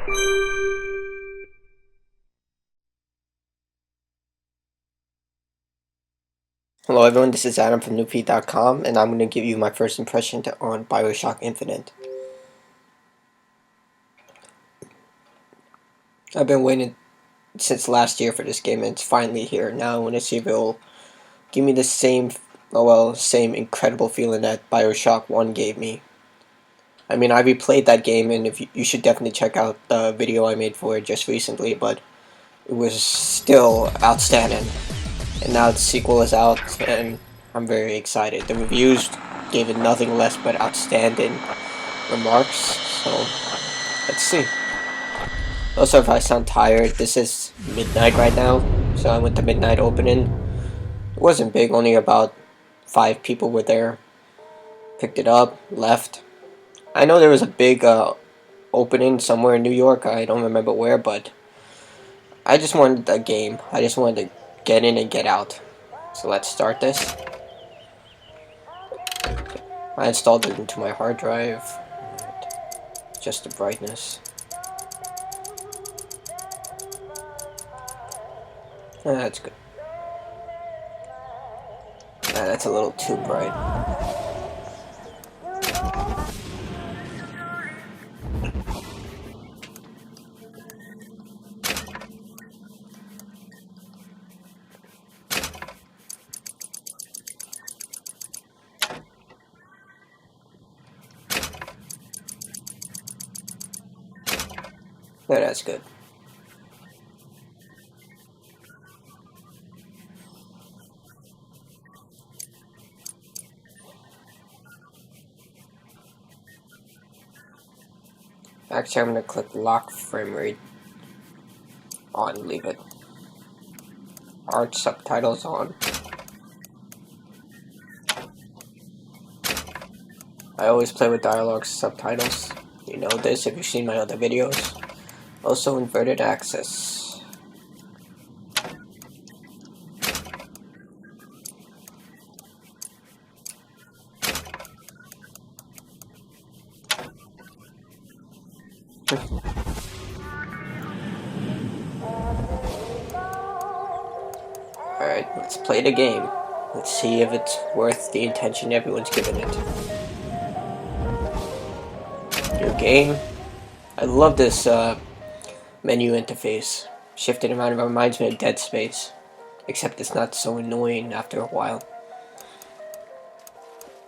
Hello everyone, this is Adam from NoobFeed.com, and I'm going to give you my first impression on Bioshock Infinite. I've been waiting since last year for this game, and it's finally here. Now I want to see if it'll give me the same incredible feeling that Bioshock 1 gave me. I mean, I replayed that game, and if you should definitely check out the video I made for it just recently, but it was still outstanding. And now the sequel is out, and I'm very excited. The reviews gave it nothing less but outstanding remarks, so let's see. Also, if I sound tired, this is midnight right now, so I went to midnight opening. It wasn't big, only about 5 people were there. Picked it up, left. I know there was a big opening somewhere in New York, I don't remember where, but I just wanted a game. I just wanted to get in and get out. So let's start this. I installed it into my hard drive. Just the brightness. That's good. That's a little too bright. Yeah, that's good. Actually, I'm going to click lock frame rate on, leave it. Art subtitles on. I always play with dialogue subtitles. You know this if you've seen my other videos. Also inverted access. Alright, let's play the game. Let's see if it's worth the attention everyone's giving it. New game. I love this menu interface. Shifting around, it reminds me of Dead Space. Except it's not so annoying after a while.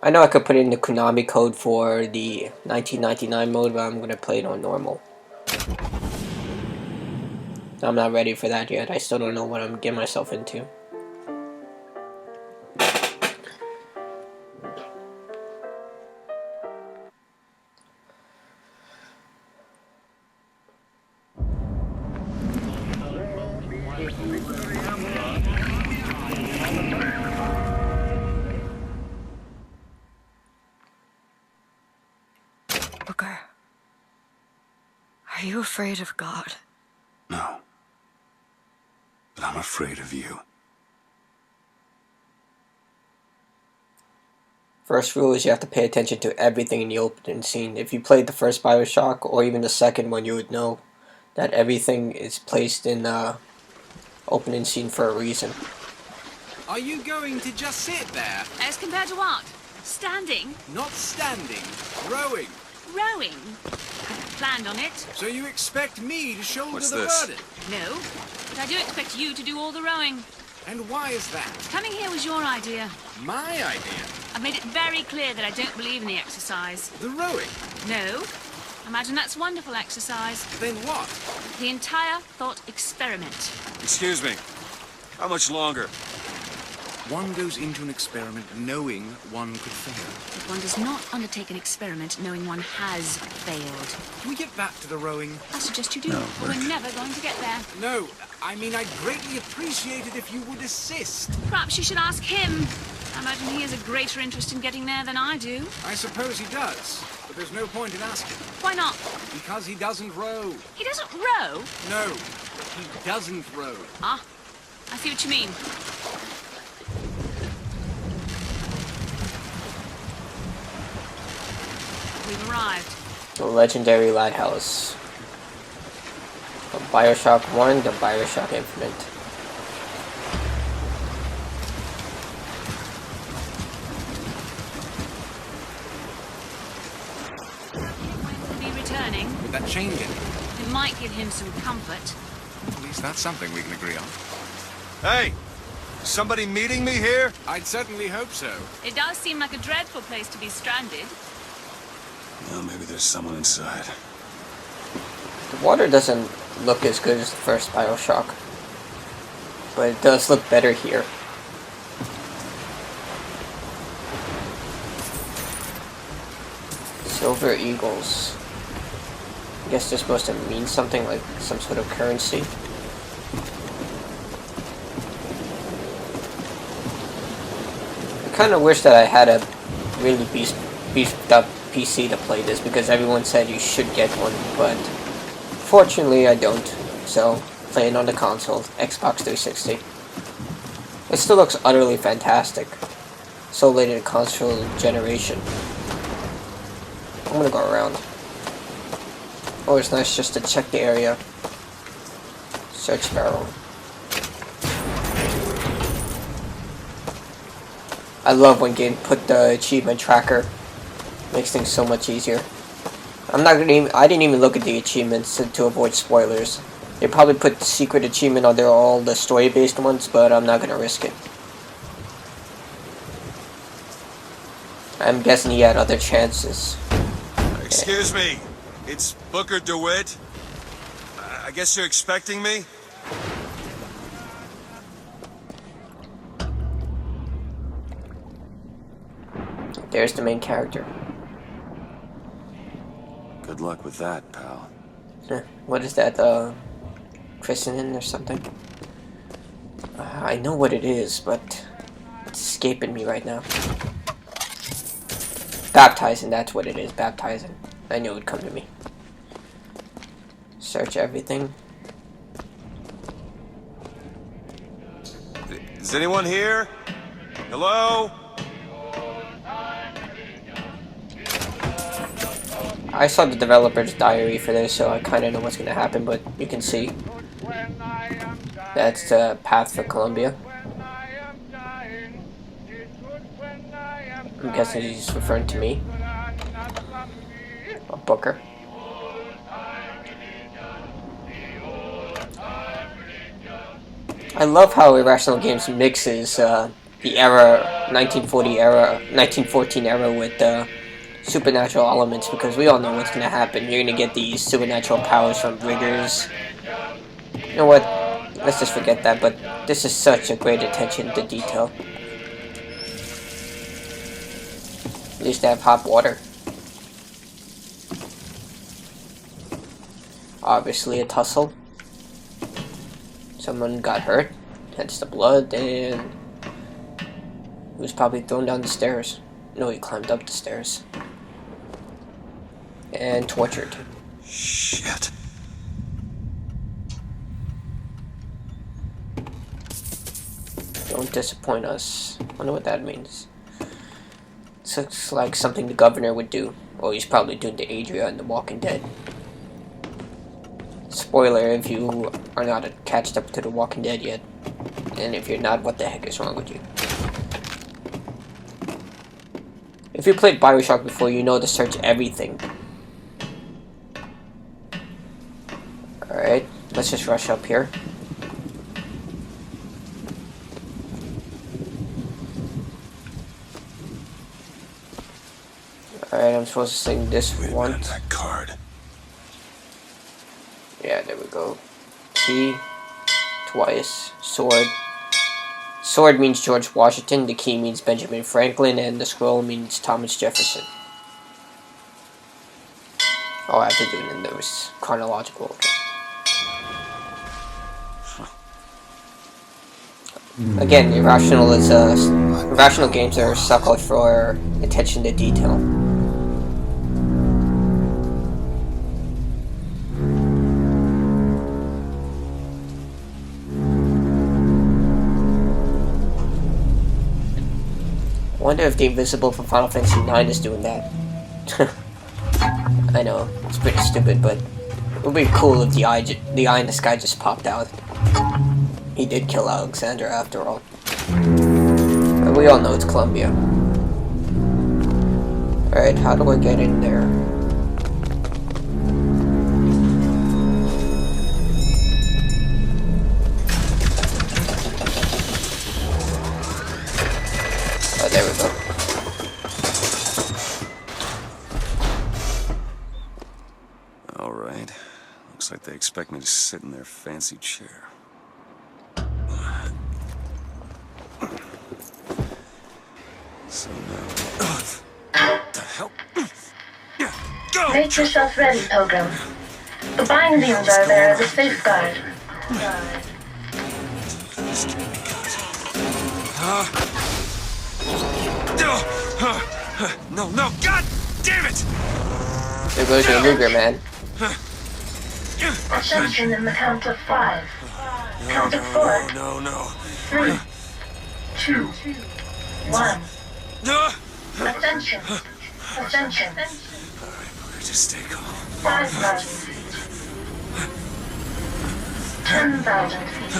I know I could put in the Konami code for the 1999 mode, but I'm going to play it on normal. I'm not ready for that yet. I still don't know what I'm getting myself into. Booker, are you afraid of God? No. But I'm afraid of you. First rule is you have to pay attention to everything in the opening scene. If you played the first Bioshock, or even the second one, you would know that everything is placed in the opening scene for a reason. Are you going to just sit there? As compared to what? Standing? Not standing, rowing. Rowing? I hadn't planned on it. So you expect me to shoulder What's the this? burden? No, but I do expect you to do all the rowing. And why is that? Coming here was your idea. My idea? I've made it very clear that I don't believe in the exercise. The rowing? No. Imagine that's wonderful exercise. Then what? The entire thought experiment. Excuse me. How much longer? One goes into an experiment knowing one could fail. But one does not undertake an experiment knowing one has failed. Can we get back to the rowing? I suggest you do, No, or Rick. we're never going to get there. No, I mean I'd greatly appreciate it if you would assist. Perhaps you should ask him. I imagine he has a greater interest in getting there than I do. I suppose he does, but there's no point in asking. Why not? Because he doesn't row. He doesn't row. No, he doesn't row. Ah, I see what you mean. We've arrived. The legendary lighthouse. From Bioshock 1 to Bioshock Infinite. When he'll be returning, With that chain getting? it might give him some comfort. At least that's something we can agree on. Hey! Somebody meeting me here? I'd certainly hope so. It does seem like a dreadful place to be stranded. Well, maybe there's someone inside. The water doesn't look as good as the first Bioshock, but it does look better here. Silver Eagles. I guess they're supposed to mean something, like some sort of currency. I kind of wish that I had a really beefed up PC to play this, because everyone said you should get one, but fortunately I don't. So, playing on the console, Xbox 360. It still looks utterly fantastic. So late in the console generation. I'm gonna go around. Always nice just to check the area. Search barrel. I love when games put the achievement tracker. Makes things so much easier. I didn't even look at the achievements to avoid spoilers. They probably put the secret achievement under all the story-based ones, but I'm not gonna risk it. I'm guessing he had other chances. Excuse me. It's Booker DeWitt. I guess you're expecting me? There's the main character. Good luck with that, pal. What is that, christening or something? I know what it is, but it's escaping me right now. Baptizing, that's what it is, baptizing. I knew it would come to me. Search everything. Is anyone here? Hello? I saw the developer's diary for this, so I kind of know what's going to happen, but you can see. That's the path for Columbia. I'm guessing he's referring to me. Or Booker. I love how Irrational Games mixes the era, 1914 era with supernatural elements, because we all know what's going to happen. You're going to get these supernatural powers from riggers. You know what? Let's just forget that, but this is such a great attention to detail. At least they have hot water. Obviously a tussle. Someone got hurt. Hence the blood, and he was probably thrown down the stairs. No, he climbed up the stairs. And tortured. Shit. Don't disappoint us. Wonder what that means. This looks like something the governor would do. Or he's probably doing to Adria in The Walking Dead. Spoiler if you are not catched up to The Walking Dead yet. And if you're not, what the heck is wrong with you? If you played Bioshock before, you know to search everything. Alright, let's just rush up here. Alright, I'm supposed to sing this Wait a once. minute, that card. Yeah, there we go. Key. Twice. Sword. Sword means George Washington, the key means Benjamin Franklin, and the scroll means Thomas Jefferson. Oh, I have to do it in those chronological order. Again, irrational games are suckled for attention to detail. I wonder if the Invisible from Final Fantasy IX is doing that. I know, it's pretty stupid, but would be cool if the eye in the sky just popped out. He did kill Alexander after all. But we all know it's Columbia. Alright, how do I get in there? Oh, there we go. Alright. Looks like they expect me to sit in their fancy chair. So now... What the hell? Go! Make yourself ready, Pilgrim. The bindings are there as a safeguard. No, no, God damn it! There goes your Luger, man. Ascension in the count of 5. Count of 4. No. 3, 2, 1. No! Ascension. Ascension. Just stay calm. 5,000 feet. 10,000 feet.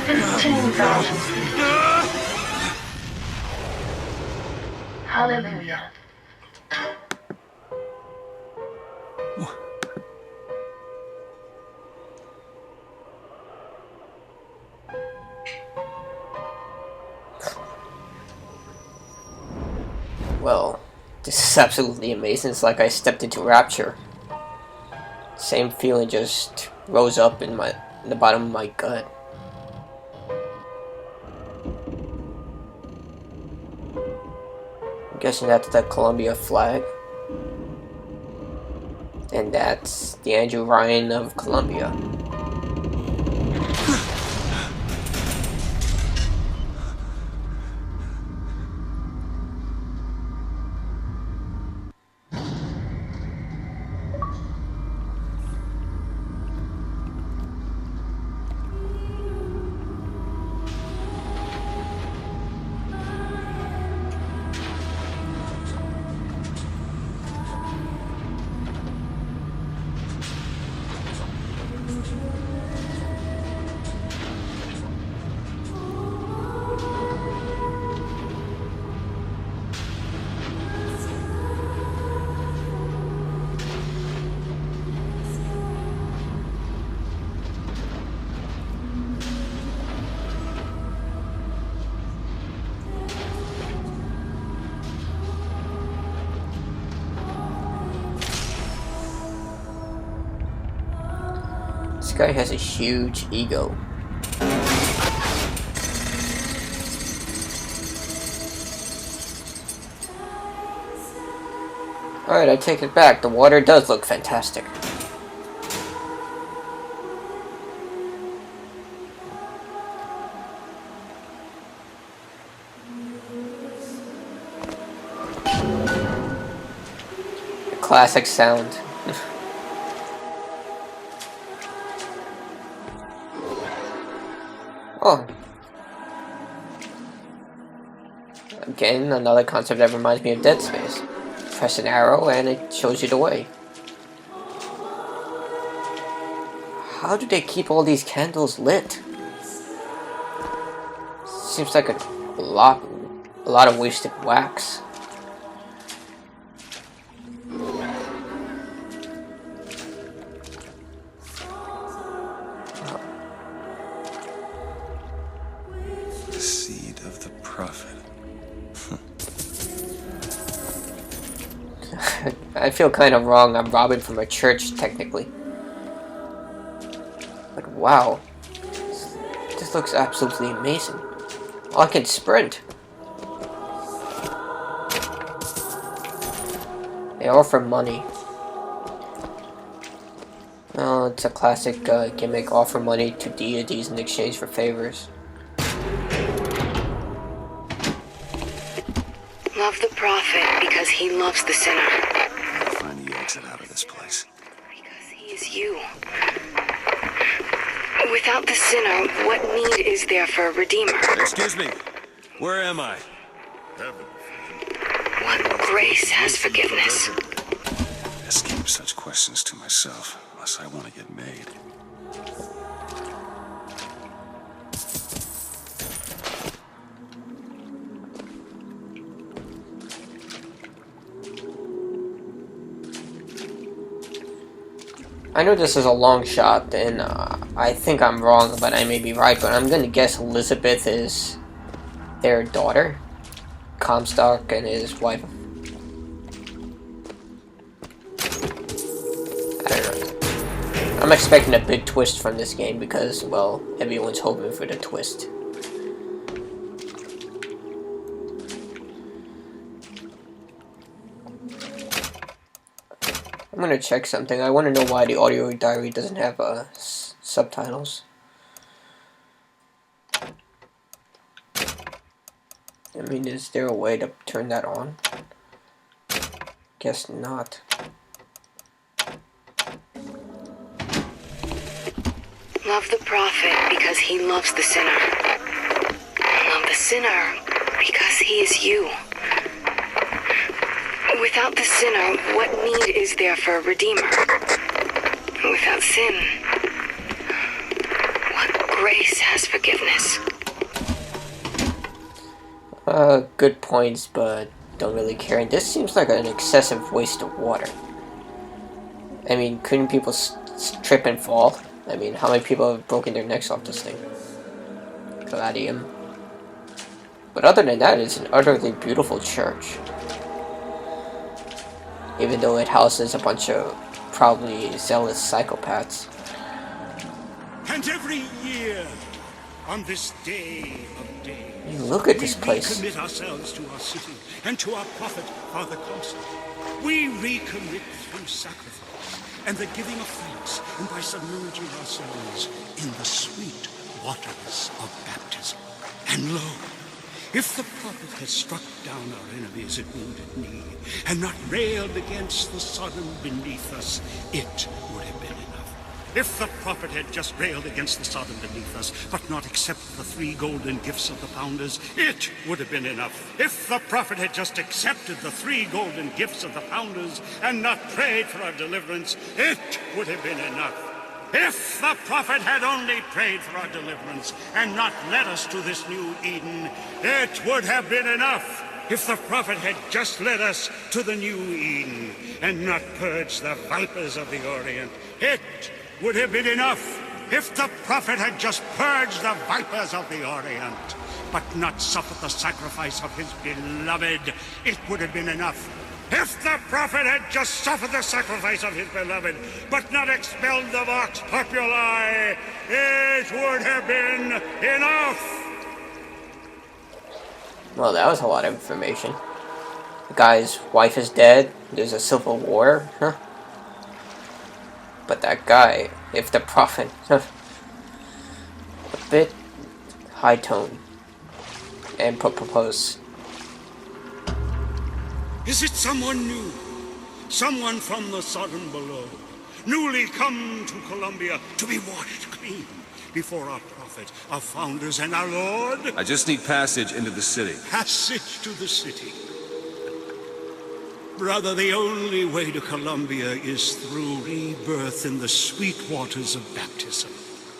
15,000 feet. Hallelujah. Well, this is absolutely amazing. It's like I stepped into Rapture. Same feeling just rose up in the bottom of my gut. I'm guessing that's the Columbia flag. And that's the Andrew Ryan of Columbia. This guy has a huge ego. Alright, I take it back. The water does look fantastic. Classic sound. Oh. Again, another concept that reminds me of Dead Space. Press an arrow and it shows you the way. How do they keep all these candles lit? Seems like a lot of wasted wax. Seed of the prophet. I feel kind of wrong. I'm robbing from a church, technically. But wow. This looks absolutely amazing. Oh, I can sprint. They offer money. Oh, it's a classic gimmick. Offer money to deities in exchange for favors. Love the prophet because he loves the sinner. Find the exit out of this place. Because he is you. Without the sinner, what need is there for a redeemer? Excuse me. Where am I? What grace has forgiveness? Escape. keep such questions to myself unless I want to get made. I know this is a long shot, and I think I'm wrong, but I may be right, but I'm gonna guess Elizabeth is their daughter. Comstock and his wife. I don't know. I'm expecting a big twist from this game because, well, everyone's hoping for the twist. I'm gonna check something. I want to know why the audio diary doesn't have subtitles. I mean, is there a way to turn that on? Guess not. Love the prophet because he loves the sinner. Love the sinner because he is you. Without the sinner, what need is there for a redeemer? Without sin, what grace has forgiveness? Good points, but don't really care. And this seems like an excessive waste of water. I mean, couldn't people trip and fall? I mean, how many people have broken their necks off this thing? Gladium. But other than that, it's an utterly beautiful church. Even though it houses a bunch of probably zealous psychopaths. And every year, on this day of days, Look at this place. We recommit ourselves to our city and to our prophet, Father Comstock. We recommit through sacrifice and the giving of thanks, and by submerging ourselves in the sweet waters of baptism. And lo, if the prophet had struck down our enemies at wounded knee, and not railed against the Sodom beneath us, it would have been enough. If the prophet had just railed against the Sodom beneath us, but not accepted the 3 golden gifts of the founders, it would have been enough. If the prophet had just accepted the 3 golden gifts of the founders, and not prayed for our deliverance, it would have been enough. If the prophet had only prayed for our deliverance and not led us to this new Eden, it would have been enough. If the prophet had just led us to the new Eden and not purged the vipers of the Orient, it would have been enough. If the prophet had just purged the vipers of the Orient, but not suffered the sacrifice of his beloved, it would have been enough. If the prophet had just suffered the sacrifice of his beloved, but not expelled the vox populi, it would have been enough. Well, that was a lot of information. The guy's wife is dead. There's a civil war. Huh? But that guy, if the prophet... a bit high tone. And propose. Is it someone new? Someone from the Sodom below, newly come to Columbia to be washed clean before our prophet, our founders, and our Lord? I just need passage into the city. Passage to the city. Brother, the only way to Columbia is through rebirth in the sweet waters of baptism.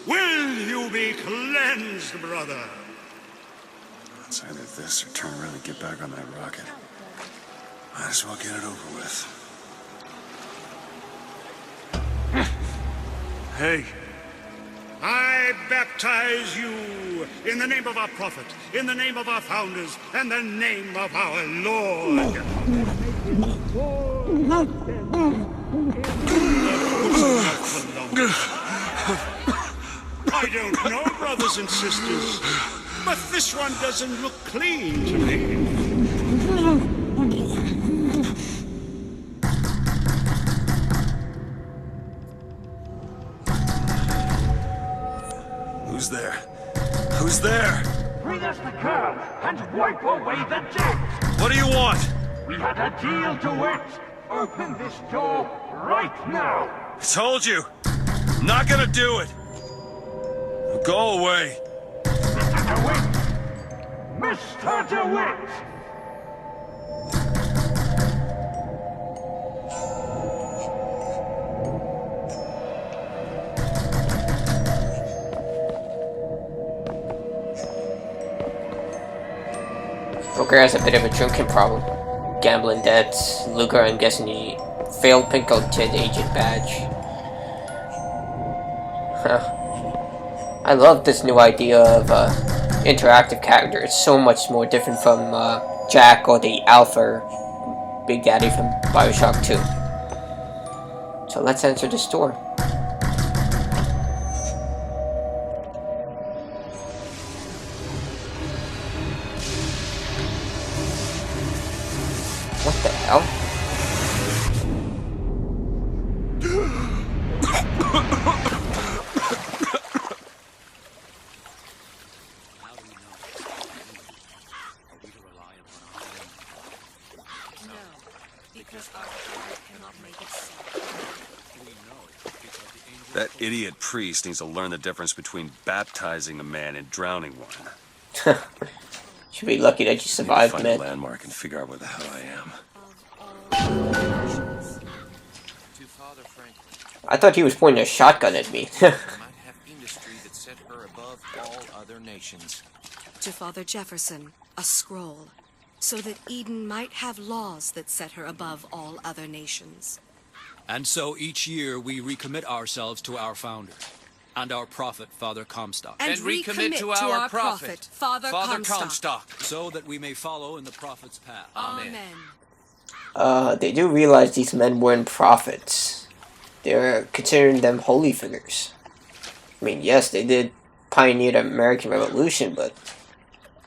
Will you be cleansed, brother? It's either this or turn around and get back on that rocket. Might as well get it over with. Hey. I baptize you in the name of our prophet, in the name of our founders, and the name of our Lord. I don't know, brothers and sisters, but this one doesn't look clean to me. Who's there? Who's there? Bring us the curve and wipe away the debt! What do you want? We had a deal to it! Open this door right now! I told you. I'm not gonna do it. Go away. Mr. DeWitt! Mr. DeWitt! Booker has a bit of a drinking problem. Gambling debts. Luger, I'm guessing he failed Pinko Ted agent badge. Huh. I love this new idea of interactive character. It's so much more different from Jack or the Alpha Big Daddy from Bioshock 2. So let's enter the store. What the hell? That idiot priest needs to learn the difference between baptizing a man and drowning one. Should be lucky that you survived, find man. a landmark and figure out where the hell I am. I thought he was pointing a shotgun at me. Might have industry that set her above all other nations. To Father Jefferson, a scroll, so that Eden might have laws that set her above all other nations. And so each year we recommit ourselves to our founder and our prophet, Father Comstock. And recommit to our prophet, Father Comstock. So that we may follow in the prophet's path. Amen. They do realize these men weren't prophets. They're considering them holy figures. I mean, yes, they did pioneer the American Revolution, but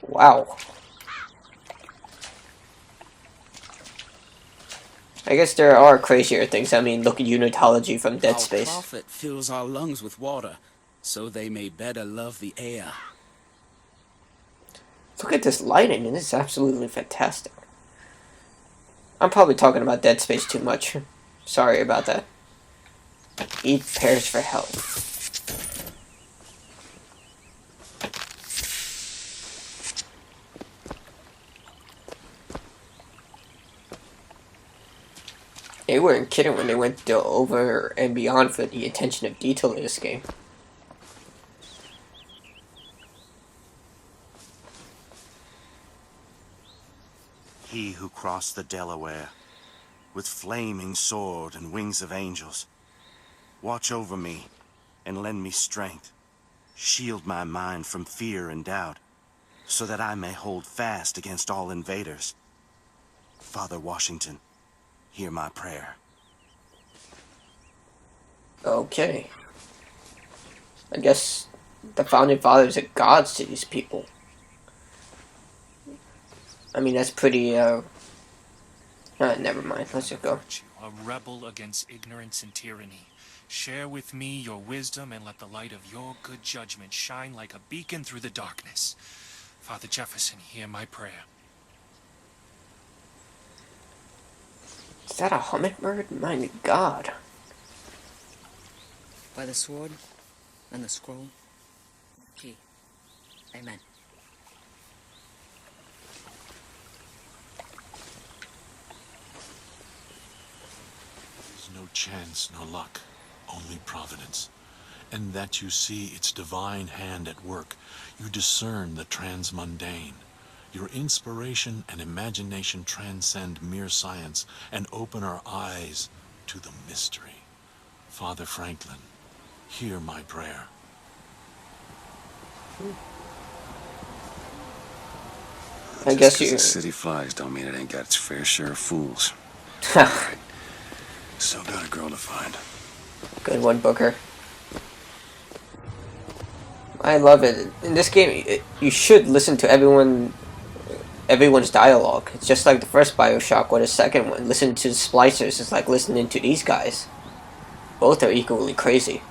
wow. I guess there are crazier things. I mean, look at unitology from Dead Space. Our prophet fills our lungs with water, so they may better love the air. Look at this lighting, and it's absolutely fantastic. I'm probably talking about Dead Space too much. Sorry about that. Eat pears for health. They weren't kidding when they went over and beyond for the attention of detail in this game. He who crossed the Delaware, with flaming sword and wings of angels, watch over me and lend me strength. Shield my mind from fear and doubt, so that I may hold fast against all invaders. Father Washington, hear my prayer. Okay. I guess the founding fathers are gods to these people. I mean, that's pretty, never mind. Let's just go. A rebel against ignorance and tyranny. Share with me your wisdom and let the light of your good judgment shine like a beacon through the darkness. Father Jefferson, hear my prayer. Is that a hummingbird? My God. By the sword and the scroll, he. Amen. There's no chance, no luck, only providence. And that you see its divine hand at work, you discern the transmundane. Your inspiration and imagination transcend mere science and open our eyes to the mystery. Father Franklin, hear my prayer. I guess Just 'cause you... the city flies don't mean it ain't got its fair share of fools. Right. Still got a girl to find. Good one, Booker. I love it. In this game, you should listen to everyone's dialogue. It's just like the first Bioshock or the second one. Listen to the splicers. It's like listening to these guys. Both are equally crazy.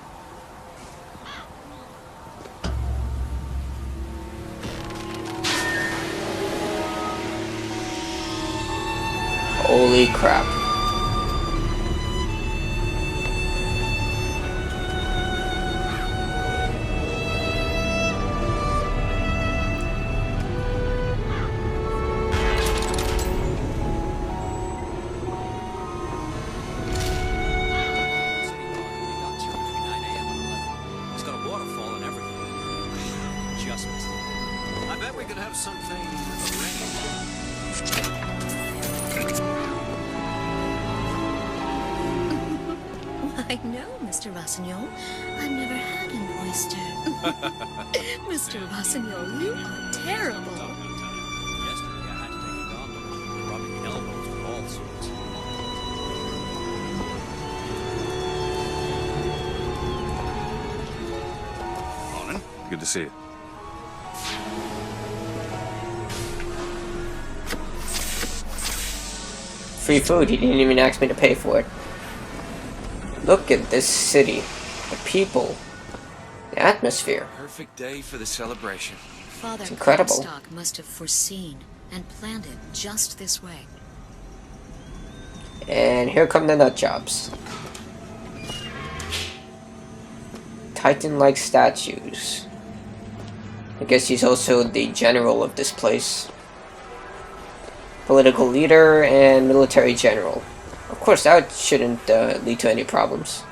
Holy crap. I bet we could have something arranged. I know, Mr. Rossignol. I've never had an oyster. Mr. Rossignol, you are terrible. Yesterday I had to take a gondola, rubbing elbows with all sorts. Morning. Good to see you. Free food, he didn't even ask me to pay for it. Look at this city. The people. The atmosphere. Perfect day for the celebration. Father It's incredible. Comstock must have foreseen and planned it just this way. And here come the nut jobs. Titan-like statues. I guess he's also the general of this place. Political leader and military general. Of course, that shouldn't lead to any problems.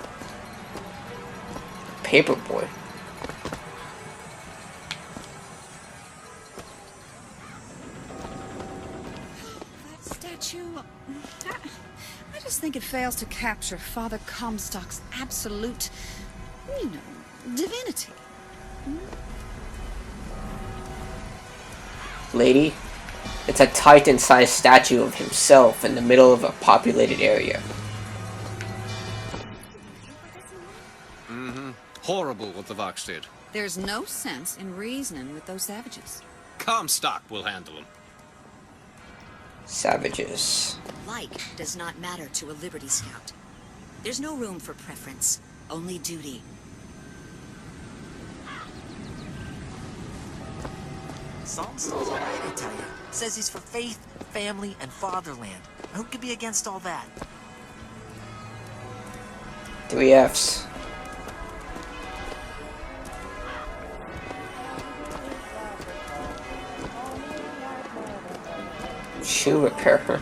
Paperboy. That statue... I just think it fails to capture Father Comstock's absolute, you know, divinity. Lady, it's a Titan-sized statue of himself in the middle of a populated area. Horrible what the Vox did. There's no sense in reasoning with those savages. Comstock will handle them. Savages. Like does not matter to a Liberty Scout. There's no room for preference, only duty. Psalms is all right, I tell you. Says he's for faith, family, and fatherland. Who could be against all that? 3 Fs. Shoe repairer.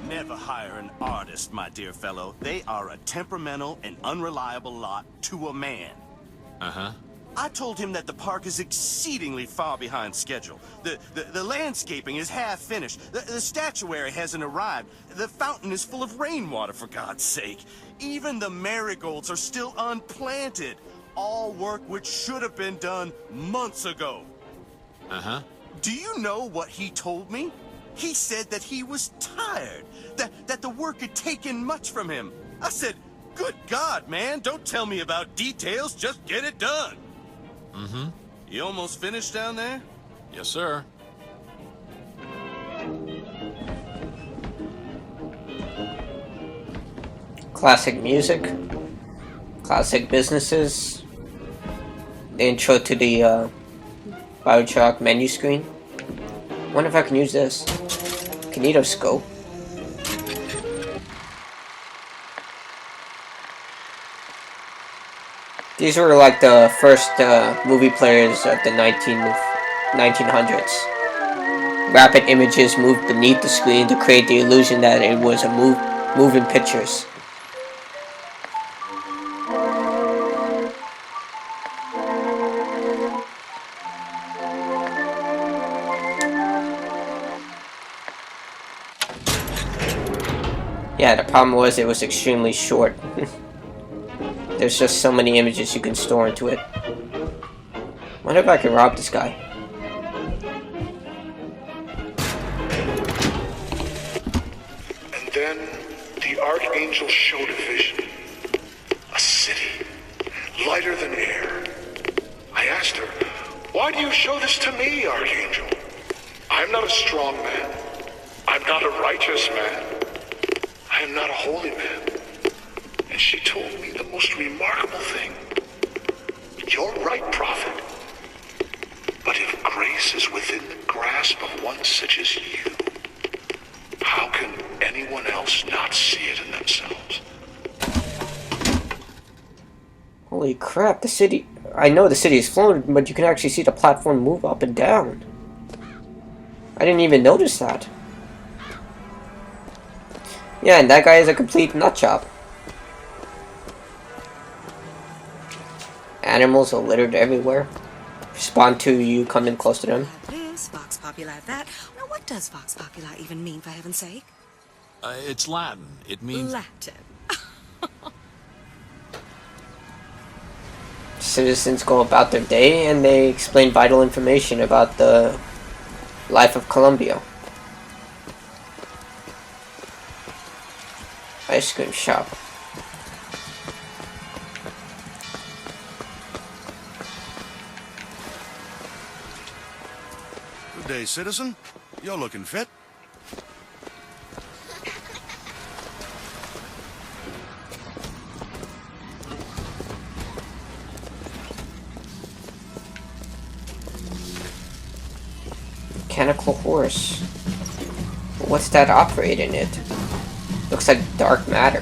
Never hire an artist, my dear fellow. They are a temperamental and unreliable lot to a man. Uh-huh. I told him that the park is exceedingly far behind schedule. The landscaping is half finished. The statuary hasn't arrived. The fountain is full of rainwater, for God's sake. Even the marigolds are still unplanted. All work which should have been done months ago. Uh-huh. Do you know what he told me? He said that he was tired, that the work had taken much from him. I said, good God, man, don't tell me about details, just get it done. Mm-hmm. You almost finished down there? Yes, sir. Classic music. Classic businesses. The intro to the Bioshock menu screen. Wonder if I can use this. Kinetoscope. These were like the first movie players of the 1900s. Rapid images moved beneath the screen to create the illusion that it was a moving pictures. Yeah, the problem was it was extremely short. There's just so many images you can store into it. Wonder if I can rob this guy. And then the Archangel showed a vision. A city, lighter than air. I asked her, why do you show this to me, Archangel? I'm not a strong man. I'm not a righteous man. I am not a holy man. And she told me the most remarkable thing. You're right, prophet. But if grace is within the grasp of one such as you, how can anyone else not see it in themselves? Holy crap, the city... I know the city is floating, but you can actually see the platform move up and down. I didn't even notice that. Yeah, and that guy is a complete nutjob. animals are littered everywhere. Spawn to you coming close to them. This, Vox Populi that. Now, what does Vox Populi even mean, for heaven's sake? It's Latin. It means... Latin. Citizens go about their day and they explain vital information about the life of Colombia. Ice cream shop. Good day, citizen. You're looking fit. Mechanical horse. What's that operating it? Looks like dark matter.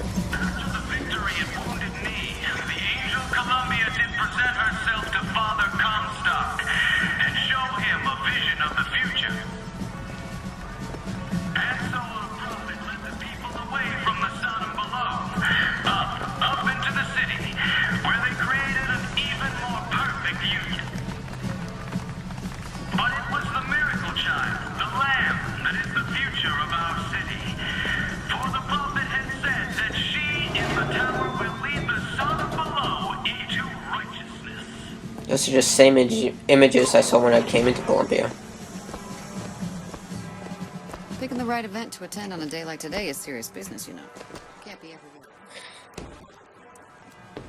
Those are just same images I saw when I came into Colombia. Picking the right event to attend on a day like today is serious business, you know. Can't be everywhere.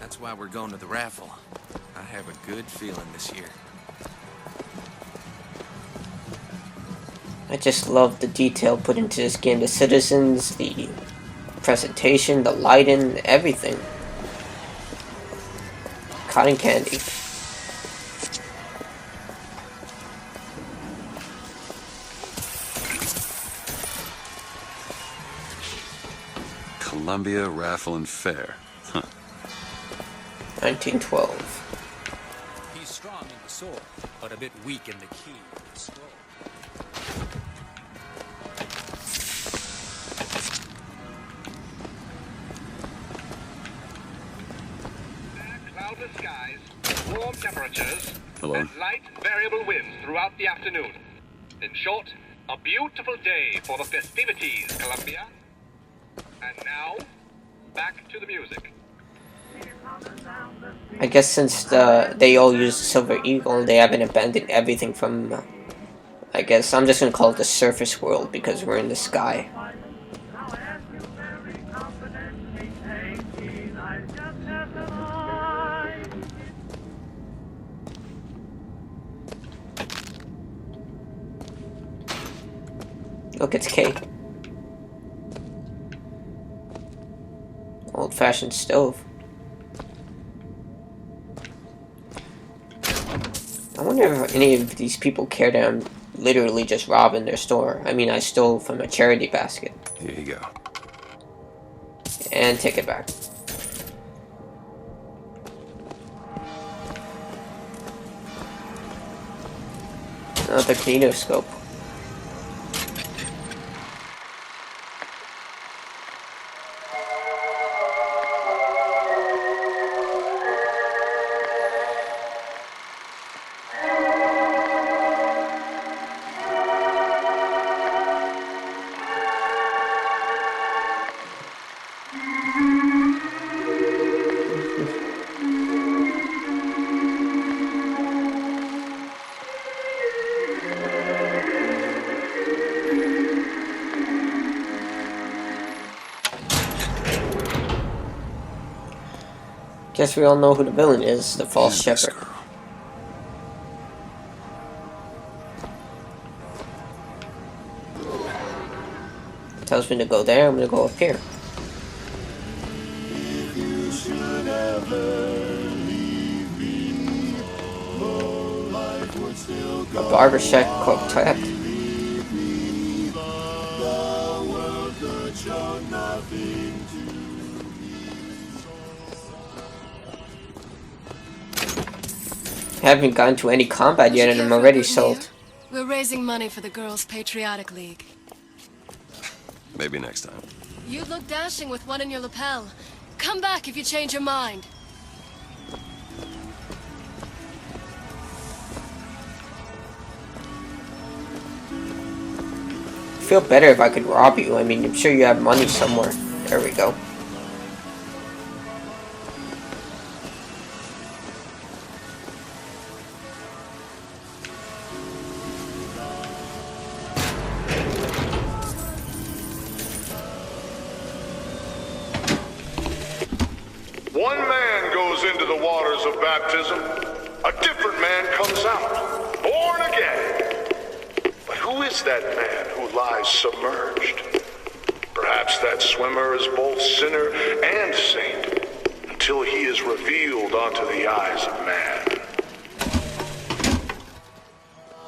That's why we're going to the raffle. I have a good feeling this year. I just love the detail put into this game. The citizens, the presentation, the lighting, everything. Cotton candy. Columbia Raffle and Fair. Huh. 1912. He's strong in the sword, but a bit weak in the key of the scroll. Cloudless skies, warm temperatures, Hello. and light variable winds throughout the afternoon. In short, a beautiful day for the festivities, Columbia. And now, back to the music. I guess since they all use Silver Eagle, they haven't abandoned everything from... I guess I'm just gonna call it the surface world because we're in the sky. Look, it's Kate. Old-fashioned stove. I wonder if any of these people care that I'm literally just robbing their store. I mean, I stole from a charity basket. Here you go. And take it back. Another kinetoscope. Guess we all know who the villain is, the false shepherd. Tells me to go there, I'm gonna go up here. A barbershop quartet. Haven't gotten to any combat yet and I'm already sold. We're raising money for the Girls' Patriotic League. Maybe next time. You look dashing with one in your lapel. Come back if you change your mind. feel better if I could rob you. I mean, I'm sure you have money somewhere. There we go. One man goes into the waters of baptism, a different man comes out, born again. But who is that man who lies submerged? Perhaps that swimmer is both sinner and saint, until he is revealed onto the eyes of man.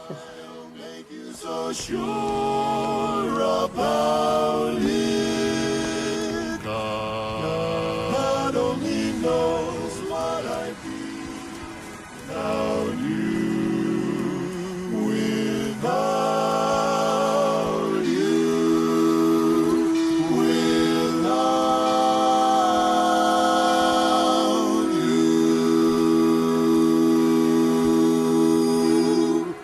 I'll make you so sure about it. God only knows what I'd be without you. Without you. Without you.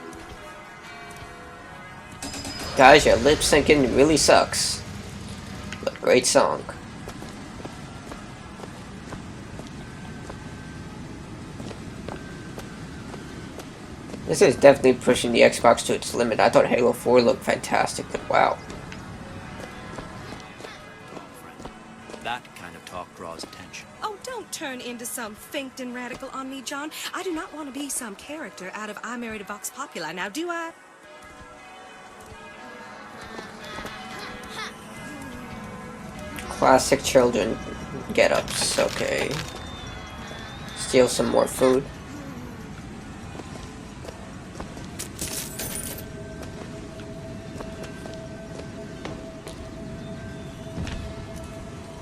Guys, your lip syncing really sucks. But great song. This is definitely pushing the Xbox to its limit. I thought Halo 4 looked fantastic, but wow. That kind of talk draws attention. Oh, don't turn into some finked and radical on me, John. I do not want to be some character out of I Married a Vox Populi, now do I? Classic children get-ups, okay. Steal some more food.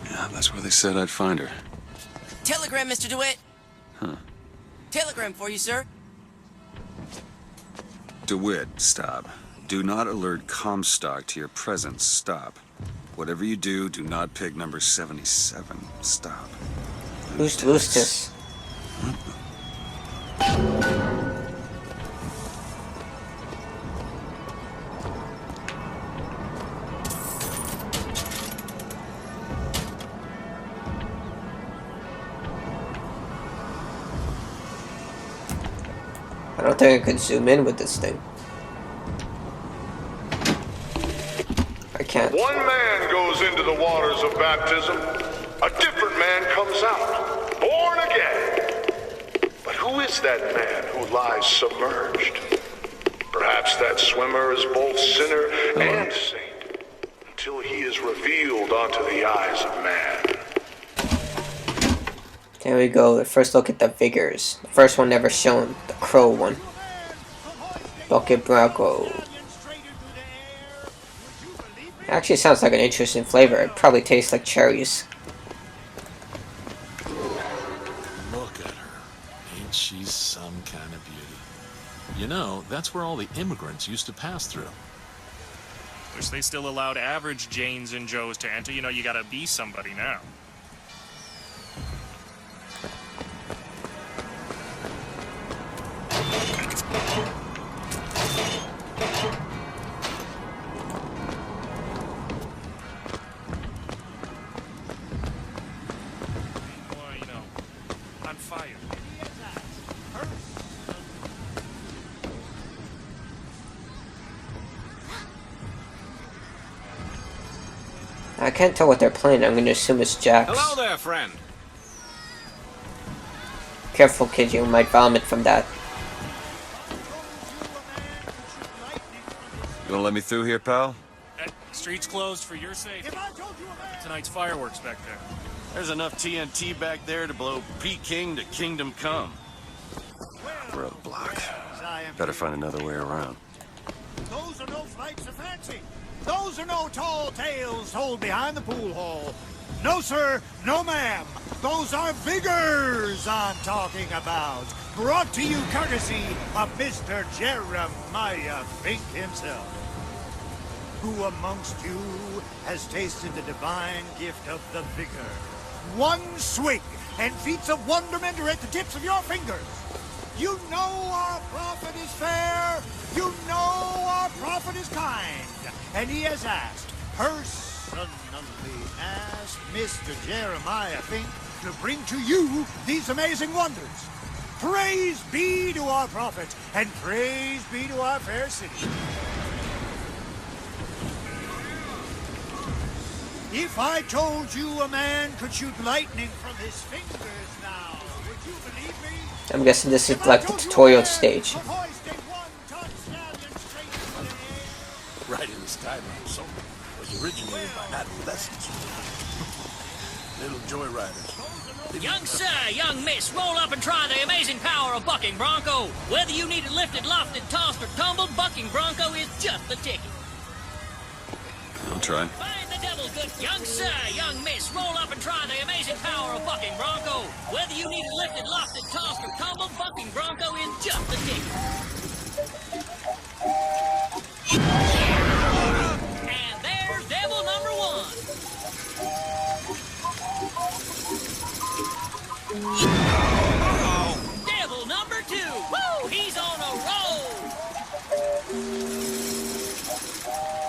Yeah, that's where they said I'd find her. Telegram, Mr. DeWitt. Huh. Telegram for you, sir. DeWitt, stop. Do not alert Comstock to your presence. Stop. Whatever you do, do not pick number 77. Stop. Who's this? I don't think I could zoom in with this thing. I can't. One man goes into the waters of baptism, a different man comes out, born again. But who is that man who lies submerged? Perhaps that swimmer is both sinner and saint, until he is revealed onto the eyes of man. There we go. The first look at the figures. The first one never shown. The crow one. Bucket Bronco. Actually sounds like an interesting flavor. It probably tastes like cherries. Look at her. Ain't she some kind of beauty? You know, that's where all the immigrants used to pass through. Wish they still allowed average Janes and Joes to enter. You know, you gotta be somebody now. I can't tell what they're playing. I'm gonna assume it's Jax. Hello there, friend. Careful, kid. You might vomit from that. You wanna let me through here, pal? Street's closed for your safety. Tonight's fireworks back there. There's enough TNT back there to blow Peking to Kingdom Come. Roadblock. Better find another way around. Those are no flights of fancy. Those are no tall tales told behind the pool hall. No, sir, no, ma'am. Those are vigors I'm talking about. Brought to you courtesy of Mr. Jeremiah Fink himself. Who amongst you has tasted the divine gift of the vigor? One swig, and feats of wonderment are at the tips of your fingers. You know our prophet is fair. You know our prophet is kind. And he has asked, personally asked Mr. Jeremiah Fink to bring to you these amazing wonders. Praise be to our prophet, and praise be to our fair city. If I told you a man could shoot lightning from his fingers now, would you believe me? I'm guessing this is like the tutorial stage. Riding the skyline solo was originated by adolescents. Little joyriders. Young sir, young miss, roll up and try the amazing power of bucking bronco. Whether you need it lifted, lofted, tossed, or tumbled, bucking bronco is just the ticket. I'll try. Find the devil good. Young sir, young miss, roll up and try the amazing power of bucking bronco. Whether you need it lifted, lofted, tossed, or tumbled, bucking bronco is just the ticket. And there's devil number one. Devil number two. Woo! He's on a roll.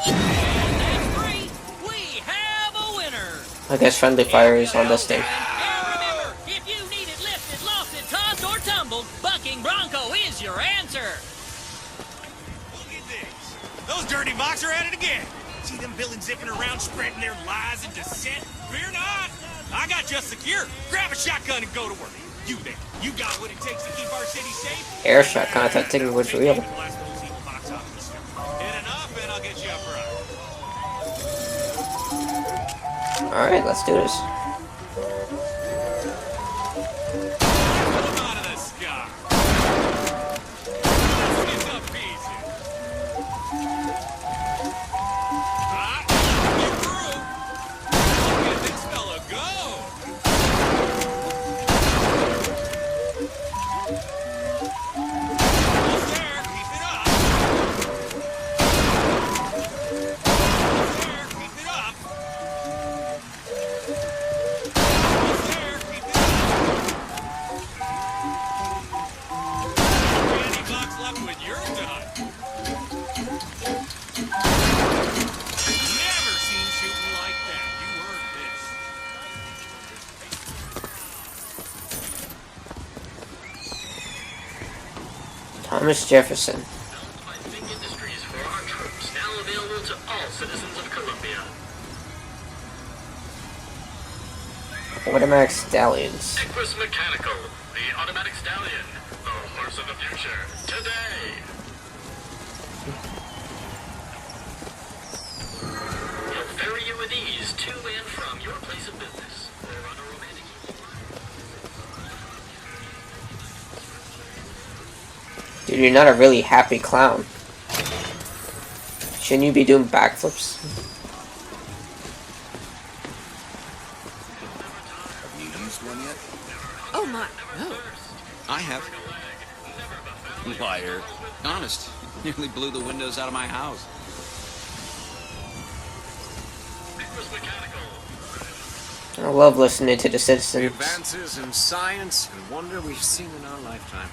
And that's three. We have a winner. I guess friendly fire is on this thing. And remember, if you need it lifted, lofted, tossed, or tumbled, bucking bronco is your answer. Look at this. Those dirty Vox are at it again. See them villains zipping around, spreading their lies and dissent? Fear not. I got just secure. Grab a shotgun and go to work. You there. You got what it takes to keep our city safe? Air shot contact thinking was real. Hit enough and I'll get you up front. Alright, let's do this. Come out of the sky. It's up easy. You through. Look at this fella go. Almost there. Keep it up. Almost there. Keep it up. Almost there. Keep it up. Candy box left when you're done. Never seen shooting like that. You heard this. Thomas Jefferson. Fink Industries for our troops, now available to all citizens of Columbia. Automatic stallions. Equus Mechanical, the automatic stallion, the horse of the future, today. He'll ferry you with ease to and from your place of business, or on a romantic. Dude, you're not a really happy clown. Shouldn't you be doing backflips? Have you used one yet? Oh my, no. I have. Liar. Honest. Nearly blew the windows out of my house. I love listening to the The citizens. advances in science and wonder we've seen in our lifetime.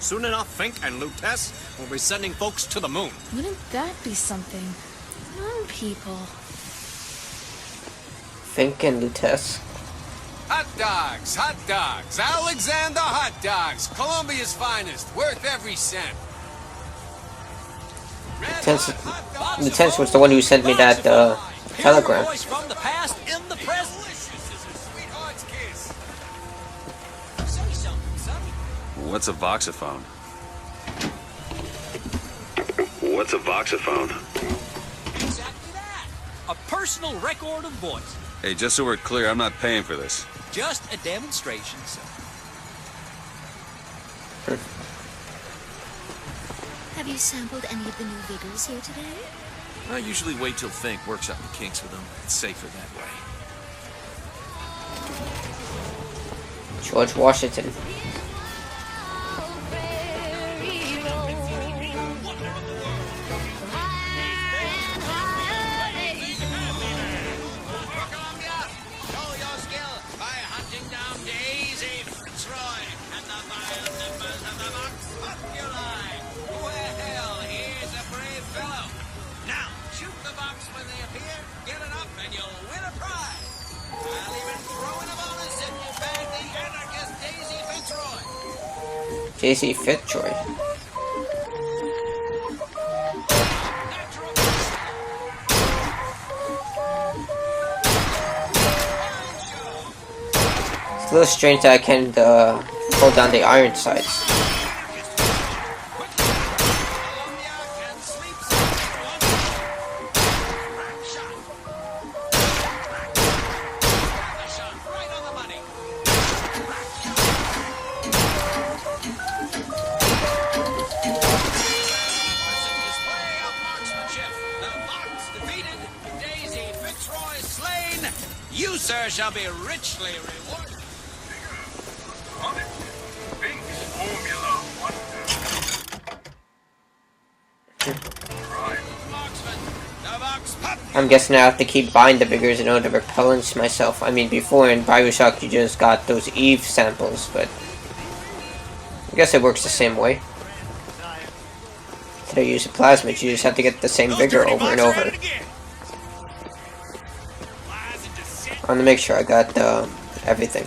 Soon enough, Fink and Lutece will be sending folks to the moon. Wouldn't that be something? Moon people. Fink and Lutece. Hot dogs, Alexander hot dogs, Columbia's finest, worth every cent. Lutece was the one who sent me that telegram. Voice from the past in the present. Sweetheart's kiss. Say something, son. What's a voxophone? What's a voxophone? Exactly that. A personal record of voice. Hey, just so we're clear, I'm not paying for this. Just a demonstration, son. Have you sampled any of the new vigors here today? I usually wait till Fink works out the kinks with them. It's safer that way. George Washington. By hunting down Daisy Fitzroy and the vile members of the Vox Daisy Fitzroy. It's a little strange that I can't pull down the iron sights. You, sir, shall be richly rewarded. I'm guessing I have to keep buying the biggers in order to repellence myself. I mean, before in Bioshock you just got those Eve samples, but I guess it works the same way. Instead of using plasmids, you just have to get the same vigor over and over. I want to make sure I got everything.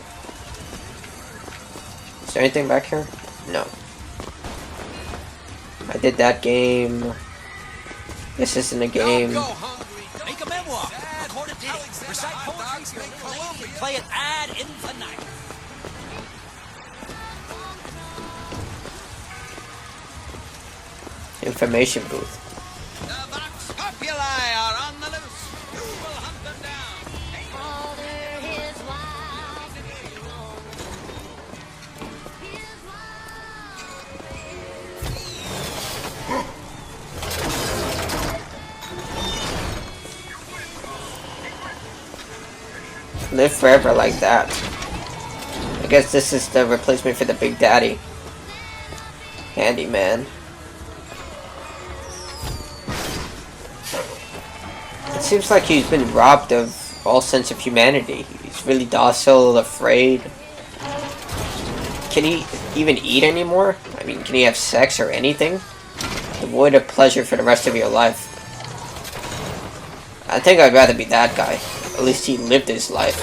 Is there anything back here? No. I did that game. This isn't a game. Make a memoir. Record a dig. Recite poetry. Play it ad infinitum. Information booth. The Vox Populi are on the loose. Who will hunt them down? Live forever like that. I guess this is the replacement for the Big Daddy. Handyman. It seems like he's been robbed of all sense of humanity. He's really docile, afraid. Can he even eat anymore? I mean, can he have sex or anything? Avoid a pleasure for the rest of your life. I think I'd rather be that guy. At least he lived his life.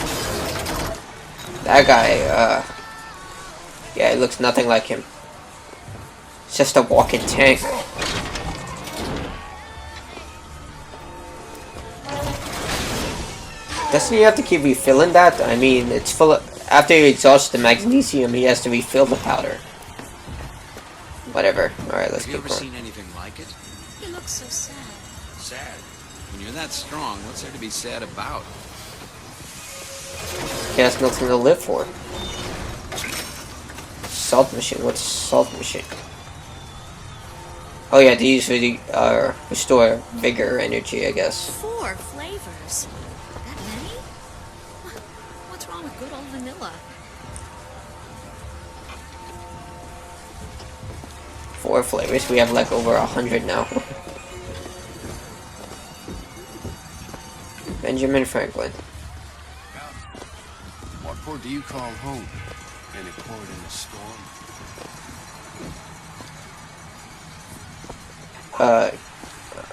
That guy, yeah, he looks nothing like him. It's just a walking tank. Doesn't he have to keep refilling that? I mean, it's full of... After he exhausts the magnesium, he has to refill the powder. Whatever. Alright, let's Have you keep ever going. seen anything like it? He looks so sad. Sad. When you're that strong, what's there to be sad about? He has nothing to live for. Salt machine. What's salt machine? Oh yeah, these really restore vigor, energy, I guess. 4 flavors. That many? What's wrong with good old vanilla? 4 flavors. We have like over 100 now. Benjamin Franklin. What port do you call home? Any port in a storm?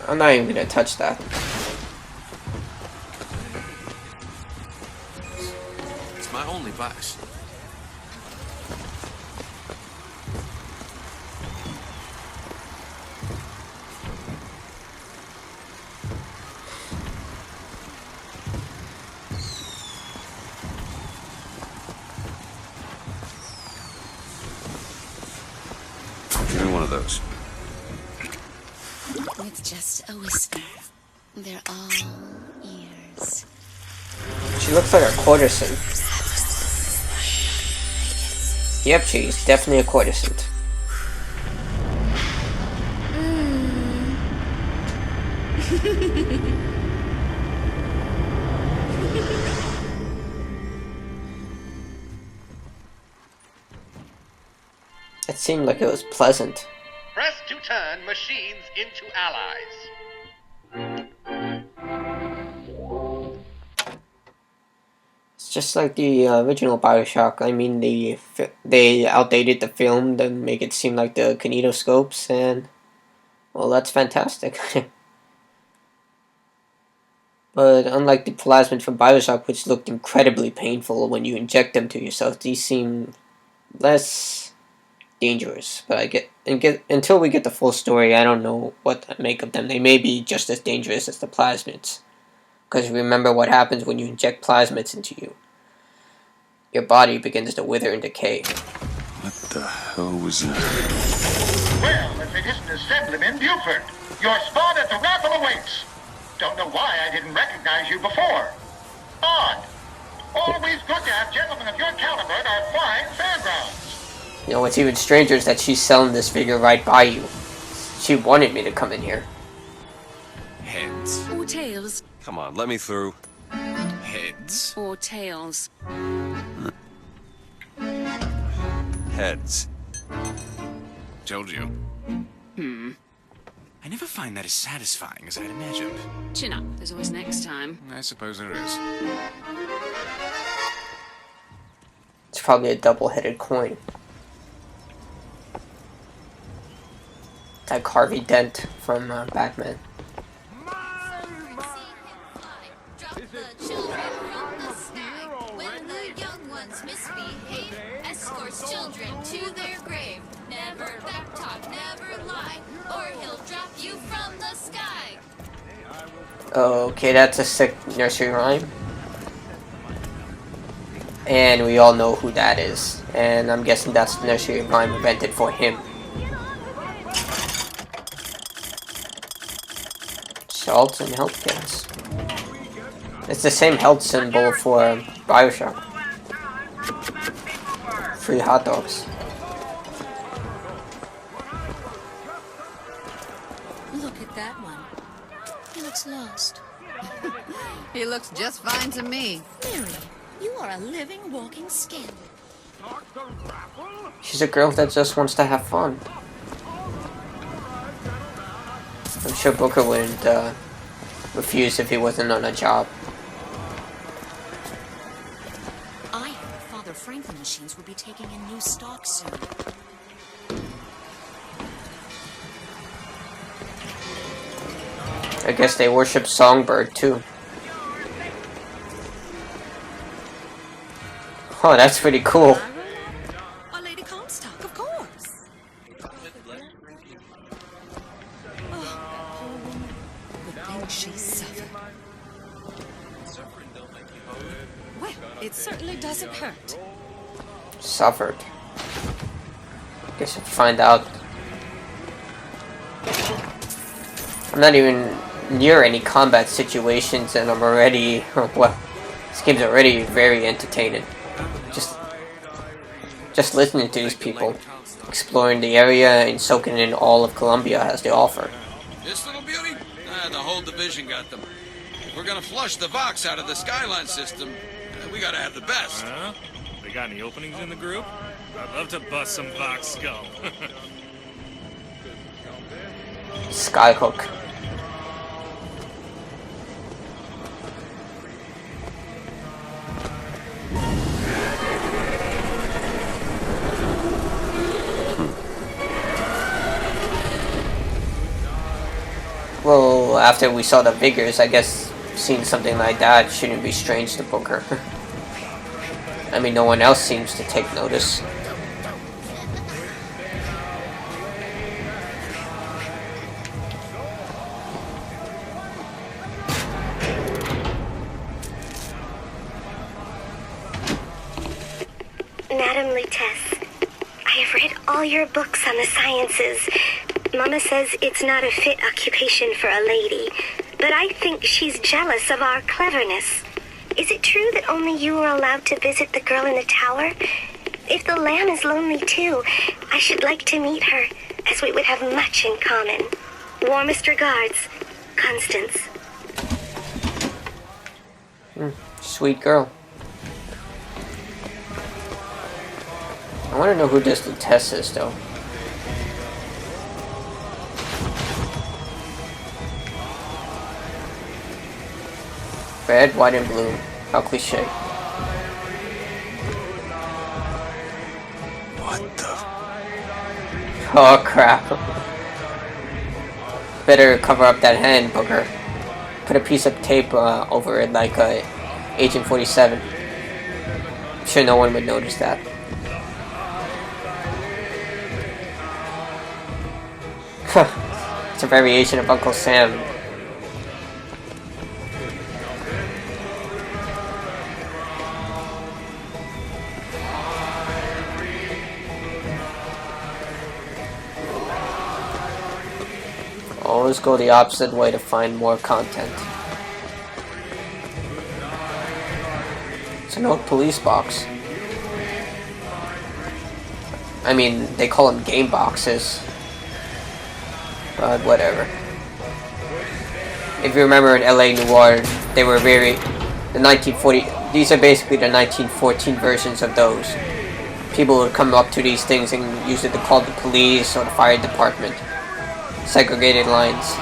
I'm not even gonna touch that. It's my only vice. Give me one of those. It's just a whisper. They're all ears. She looks like a courtesan. Yep, she's definitely a courtesan. It seemed like it was pleasant. Press to turn machines into allies. It's just like the original Bioshock. I mean, they outdated the film to make it seem like the kinetoscopes, and well, that's fantastic. But unlike the plasmid from Bioshock, which looked incredibly painful when you inject them to yourself, these seem less dangerous. But until we get the full story, I don't know what to make of them. They may be just as dangerous as the plasmids. Because remember what happens when you inject plasmids into you. Your body begins to wither and decay. What the hell was that? Well, if it isn't Assemblyman Buford, your spot at the raffle awaits. Don't know why I didn't recognize you before. Odd. Always good to have gentlemen of your caliber at our fine fairgrounds. You know, what's even stranger is that she's selling this figure right by you. She wanted me to come in here. Heads. Or tails. Come on, let me through. Heads. Or tails. Heads. Told you. I never find that as satisfying as I'd imagined. Chin up. There's always next time. I suppose there is. It's probably a double-headed coin. Like Harvey Dent from Batman. Misbehave, escorts children to their grave. Never backtalk, never lie, or he'll drop you from the sky. Okay, that's a sick nursery rhyme. And we all know who that is. And I'm guessing that's the nursery rhyme invented for him. Salts and health kits. It's the same health symbol for Bioshock. Free hot dogs. Look at that one. He looks lost. He looks just fine to me. Mary, you are a living, walking scandal. She's a girl that just wants to have fun. I'm sure Booker wouldn't refuse if he wasn't on a job. I heard Father Franklin machines will be taking in new stock soon. I guess they worship Songbird too. Oh, that's pretty cool. Or Lady Comstock, of course. The thing she suffered. Well, it certainly doesn't hurt. Suffered. Guess we'll find out. I'm not even near any combat situations and I'm already, well, this game's already very entertaining. Just listening to these people, exploring the area and soaking in all of Columbia has to offer. This little beauty? The whole division got them. If we're gonna flush the Vox out of the Skyline system, we gotta have the best. They got any openings in the group? I'd love to bust some Vox skull. Skyhook. Well, after we saw the Vigors, I guess seeing something like that shouldn't be strange to Booker. I mean, no one else seems to take notice. Madam Lutece, I have read all your books on the sciences. Mama says it's not a fit occupation for a lady, but I think she's jealous of our cleverness. Is it true that only you are allowed to visit the girl in the tower? If the lamb is lonely too, I should like to meet her, as we would have much in common. Warmest regards, Constance. Sweet girl. I want to know who this Lutece is, though. Red, white, and blue. How cliche. What the? Oh crap. Better cover up that hand, Booker. Put a piece of tape over it like Agent 47. I'm sure no one would notice that. It's a variation of Uncle Sam. Always go the opposite way to find more content. It's an old police box. I mean, they call them game boxes. But whatever. If you remember in LA Noire, they were the 1940, these are basically the 1914 versions of those. People would come up to these things and use it to call the police or the fire department. Segregated lines.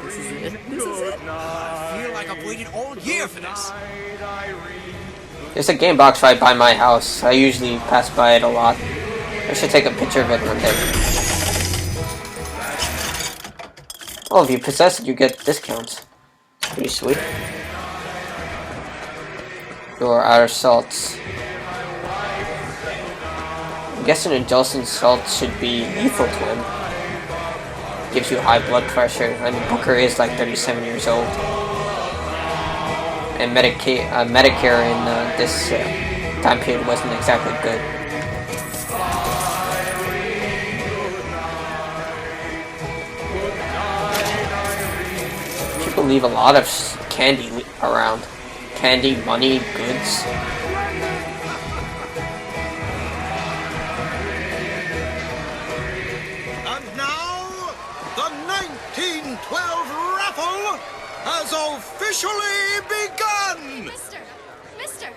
This is it. I feel like I've waited all year for this. There's a game box right by my house. I usually pass by it a lot. I should take a picture of it one day. Oh, if you possess it, you get discounts. Pretty sweet. You're out of salts. I'm guessing adjusting salt should be lethal to him. Gives you high blood pressure. I mean, Booker is like 37 years old. And Medicare in this time period wasn't exactly good. People leave a lot of candy around. Candy, money, goods. And now, the 1912 raffle has officially begun! Mister!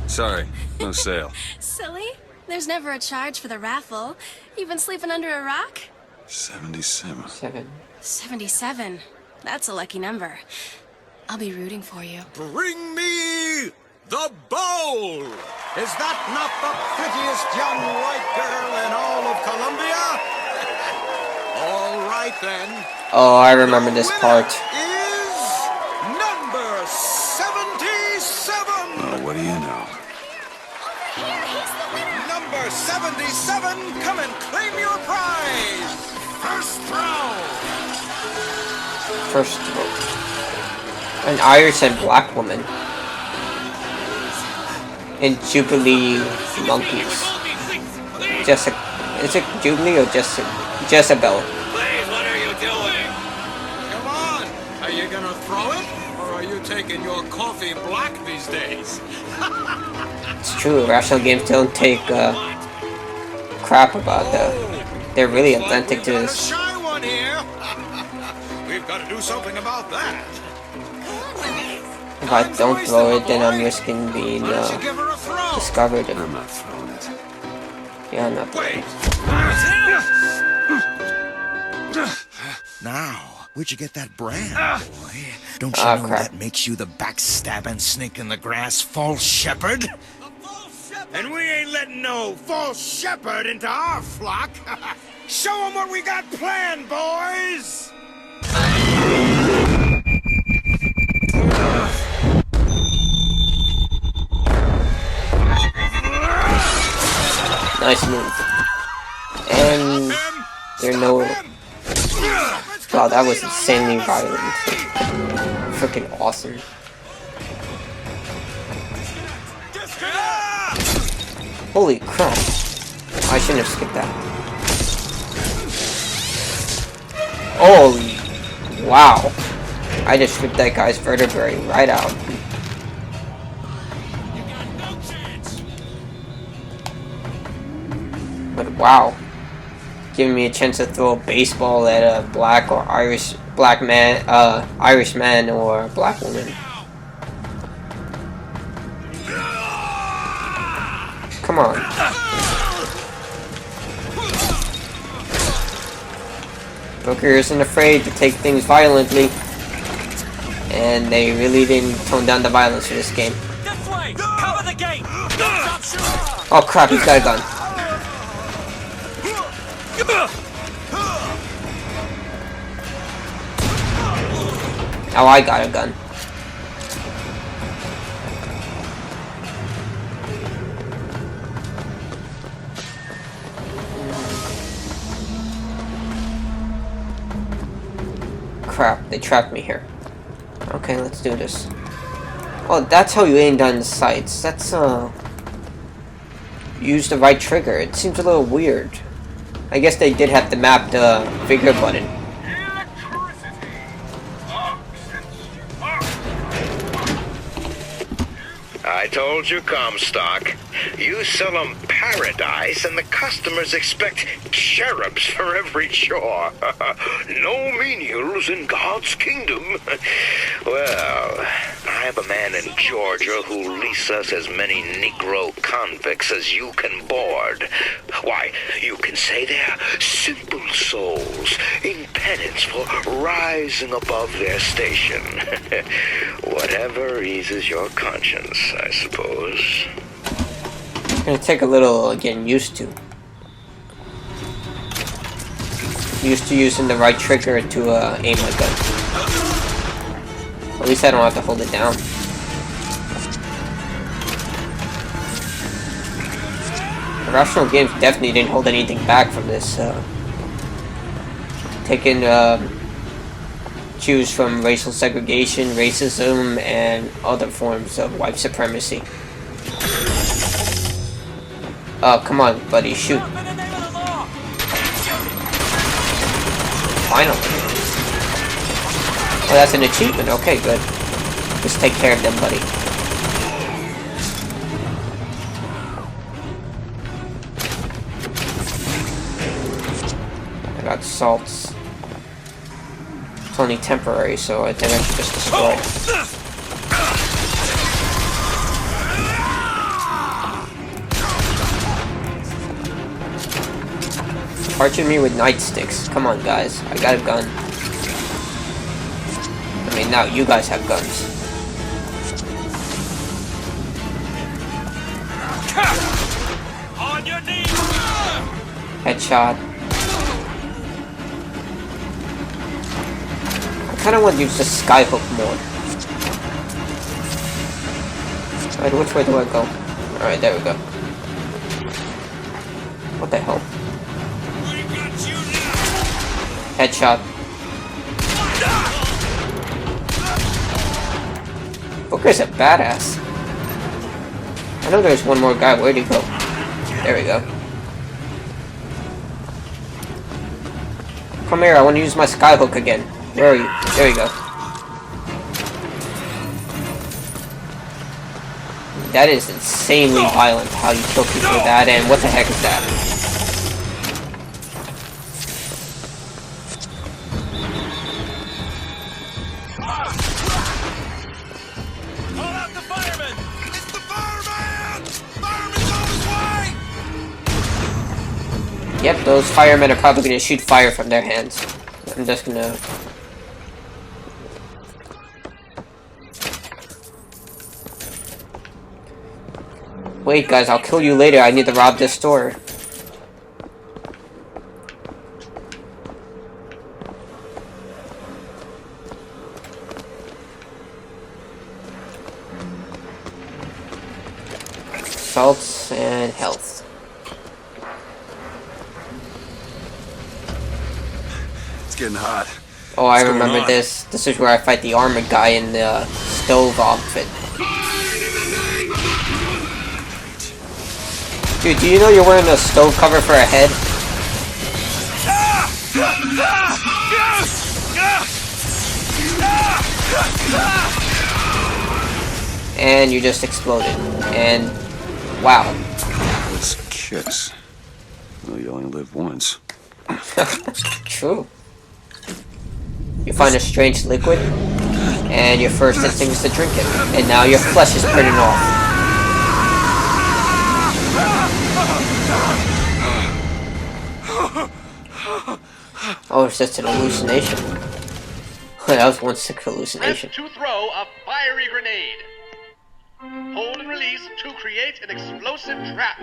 Sorry, no sale. Silly. There's never a charge for the raffle. You've been sleeping under a rock? 77. 77. That's a lucky number. I'll be rooting for you. Bring me the bowl! Is that not the prettiest young white girl in all of Columbia? All right then. Oh, I remember this part. Is number 77! Oh, what do you know? Number 77, come and claim your prize! First round! First vote. An Irish and black woman. In Jubilee Monkeys. Jessica. Is it Jubilee or Jezebel? Come on! Are you gonna throw it? Or are you taking your coffee black these days? It's true, Rational Games don't take crap about that. They're really authentic to this. Shy one here! We've got to do something about that. If I don't throw it, then I'm risking being discovered. I'm not throwing it. Yeah, I'm not throwing it. Now, where'd you get that brand, boy? Don't you know that makes you the backstabbing snake in the grass false shepherd? And we ain't letting no false shepherd into our flock. Show them what we got planned, boys! Nice move. And there are no... Wow, that was insanely violent. Freaking awesome. Holy crap. I shouldn't have skipped that. Holy... Wow. I just ripped that guy's vertebrae right out. But wow. Giving me a chance to throw a baseball at a black or Irish man or a black woman. Come on. Booker isn't afraid to take things violently. And they really didn't tone down the violence for this game. This way! Cover the gate! Oh crap, he's got a gun. Now I got a gun. crap, they trapped me here. Okay, let's do this. Oh, that's how you aim down the sights. That's, use the right trigger. It seems a little weird. I guess they did have to map the figure button. I told you, Comstock. You sell 'em paradise, and the customers expect cherubs for every chore. No menials in God's kingdom. Well, I have a man in Georgia who'll lease us as many Negro convicts as you can board. Why, you can say they're simple souls in penance for rising above their station. Whatever eases your conscience, I suppose. It's gonna take a little getting used to. Used to using the right trigger to aim my gun. At least I don't have to hold it down. Irrational Games definitely didn't hold anything back from this. Taking choose from racial segregation, racism, and other forms of white supremacy. Oh, come on, buddy, shoot. Finally. Oh, that's an achievement. Okay, good. Just take care of them, buddy. I got salts. It's only temporary, so I think I should just destroy it. Arching me with nightsticks. Come on, guys. I got a gun. I mean, now you guys have guns. On your knees. Headshot. I kind of want to use the skyhook more. Alright, which way do I go? Alright, there we go. What the hell? Headshot. Booker's a badass. I know there's one more guy. Where'd he go? There we go. Come here, I want to use my skyhook again. Where are you? There you go. That is insanely violent how you kill people with that, and what the heck is that? Yep, those firemen are probably gonna shoot fire from their hands. I'm just gonna... Wait, guys, I'll kill you later. I need to rob this store. Salts and health. Getting hot. Oh, I remember this. This is where I fight the armored guy in the stove outfit. Dude, do you know you're wearing a stove cover for a head? And you just exploded. And wow. Let's kiss. Well, you only live once. True. You find a strange liquid, and your first instinct is to drink it, and now your flesh is burning off. Oh, it's just an hallucination. That was one sick hallucination. Press to throw a fiery grenade. Hold and release to create an explosive trap.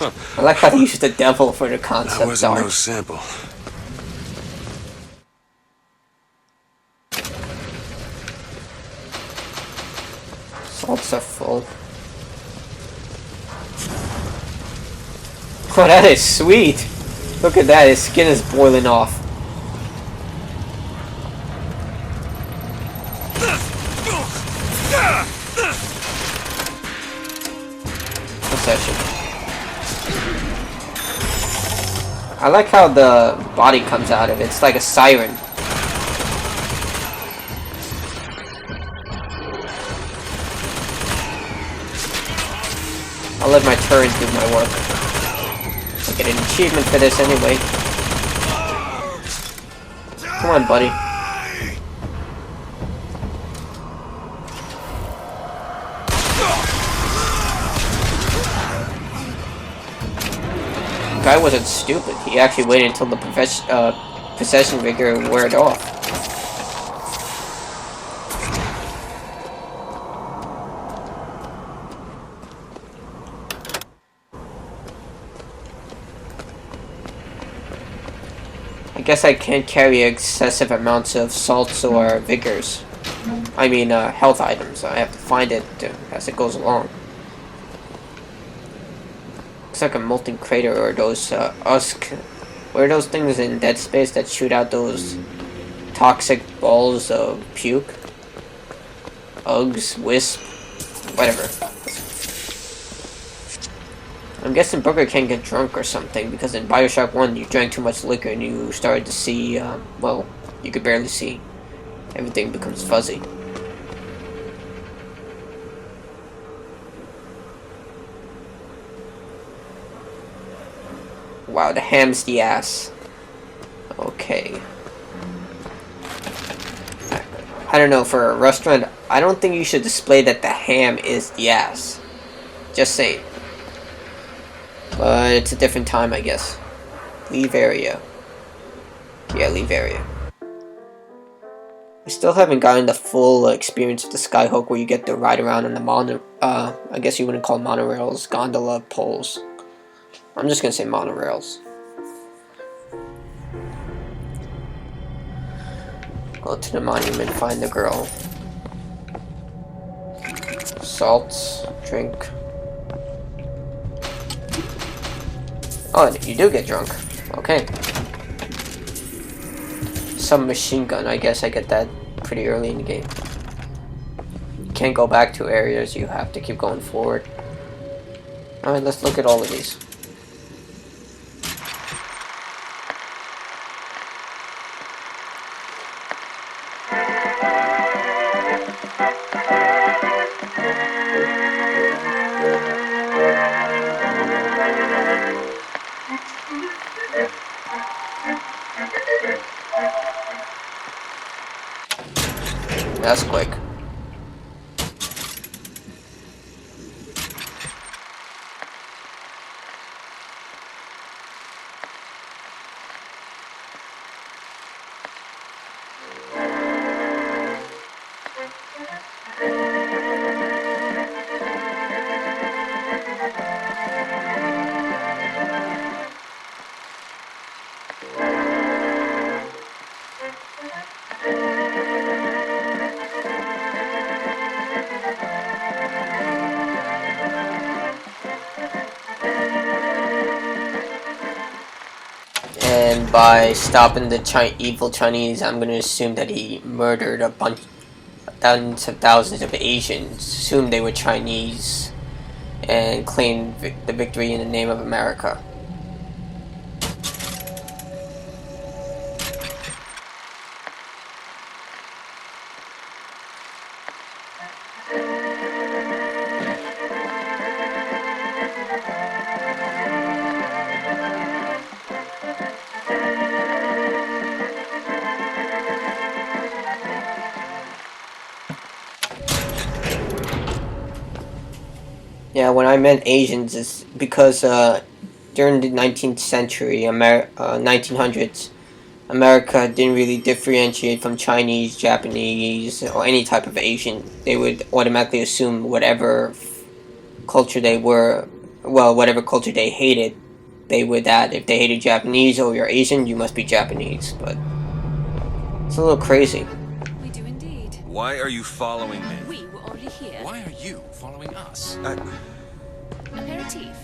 I like how they used the devil for the concept That wasn't art. no sample. Salts are full. Oh, that is sweet. Look at that, his skin is boiling off. Possession. I like how the body comes out of it. It's like a siren. I'll let my turret do my work. I'll get an achievement for this anyway. Come on, buddy. The guy wasn't stupid. He actually waited until the possession vigor wore it off. I guess I can't carry excessive amounts of salts or vigors. I mean, health items. I have to find it as it goes along. Looks like a molten crater, or those what are those things in Dead Space that shoot out those toxic balls of puke? Uggs, wisp, whatever. I'm guessing Booker can't get drunk or something, because in Bioshock 1 you drank too much liquor and you started to see, well, you could barely see. Everything becomes fuzzy. Wow, the ham's the ass. Okay. I don't know, for a restaurant, I don't think you should display that the ham is the ass. Just saying. But it's a different time, I guess. Leave area. Yeah, leave area. I still haven't gotten the full experience of the Skyhook, where you get to ride around on the I guess you wouldn't call monorails, gondola poles. I'm just gonna say monorails. Go to the monument, find the girl. Salts, drink. Oh, you do get drunk. Okay. Submachine gun, I guess I get that pretty early in the game. You can't go back to areas, you have to keep going forward. Alright, let's look at all of these. That's quick. And by stopping the evil Chinese, I'm going to assume that he murdered a bunch, tens of thousands of Asians, assumed they were Chinese, and claimed the victory in the name of America. Yeah, when I meant Asians, is because during the 19th century, 1900s, America didn't really differentiate from Chinese, Japanese, or any type of Asian. They would automatically assume whatever culture they were, well, whatever culture they hated, they would add. If they hated Japanese or you're Asian, you must be Japanese. But it's a little crazy. We do indeed. Why are you following me? We were already here. Why are you following us? Aperitif.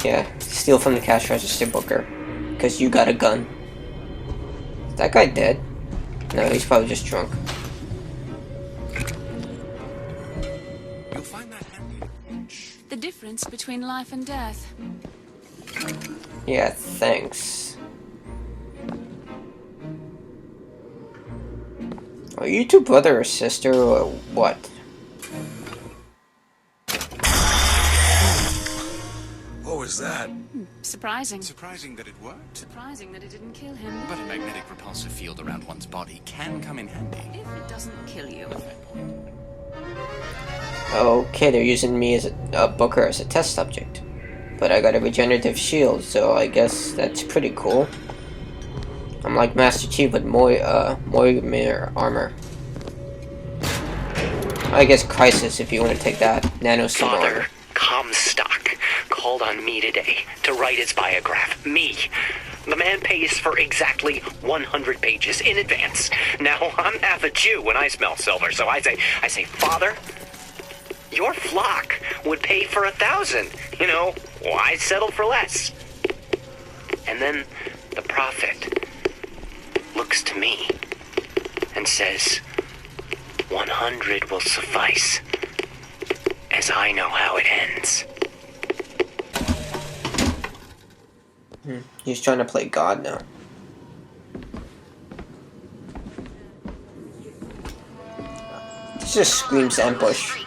Yeah, steal from the cash register, Booker. Because you got a gun. Is that guy dead? No, he's probably just drunk. You'll find that handy. The difference between life and death. Yeah, thanks. Are you two brother or sister or what? What was that? Surprising. Surprising that it worked. Surprising that it didn't kill him. But a magnetic repulsive field around one's body can come in handy. If it doesn't kill you. Okay, they're using me as a Booker as a test subject. But I got a regenerative shield, so I guess that's pretty cool. I'm like Master Chief with more armor. I guess Crisis if you want to take that. Nano suit armor. Father Comstock called on me today to write his biograph. Me. The man pays for exactly 100 pages in advance. Now, I'm half a Jew when I smell silver, so I say, Father, your flock would pay for 1,000. You know, why settle for less? And then the prophet looks to me and says, 100 will suffice, as I know how it ends. He's trying to play God now. This just screams ambush.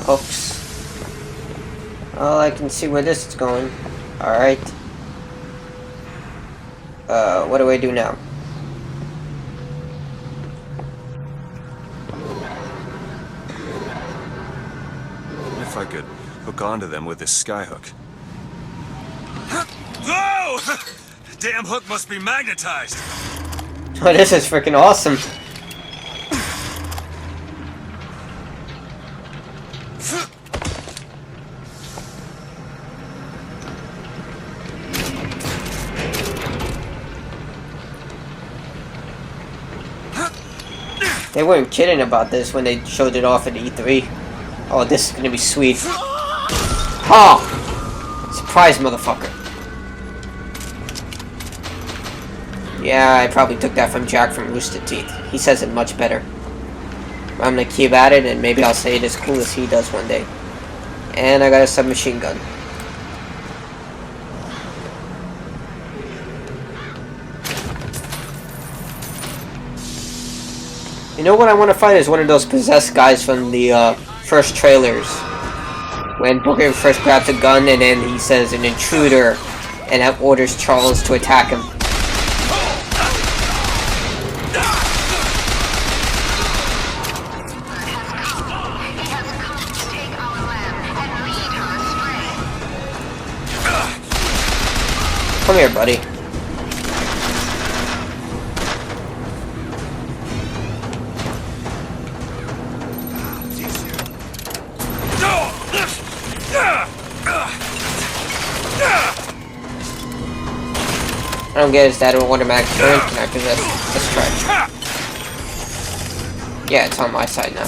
Hooks. Oh, I can see where this is going. Alright. What do I do now? If I could hook onto them with this skyhook. Whoa! Damn hook must be magnetized. Oh, this is freaking awesome. They weren't kidding about this when they showed it off at E3. Oh, this is gonna be sweet. Oh! Surprise, motherfucker. Yeah, I probably took that from Jack from Rooster Teeth. He says it much better. I'm gonna keep at it, and maybe I'll say it as cool as he does one day. And I got a submachine gun. You know what I want to fight is one of those possessed guys from the first trailers. When Booker first grabs a gun and then he says an intruder and that orders Charles to attack him. Come here, buddy. I don't get is that an automatic current connector. Let's try it. Yeah, it's on my side now.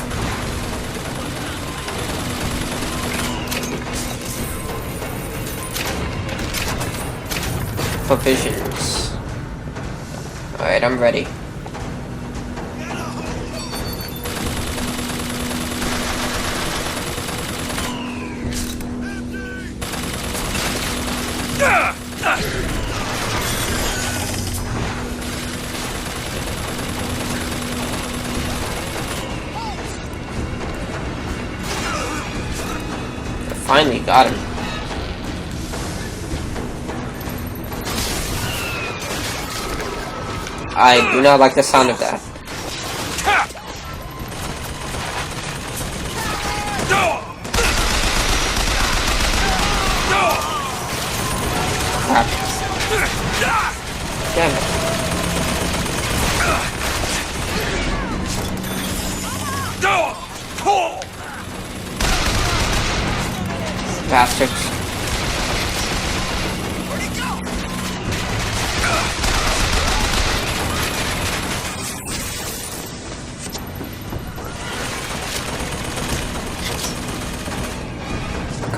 Provisions. Alright, I'm ready. Finally got him. I do not like the sound of that. Crap. Damn it. Bastards.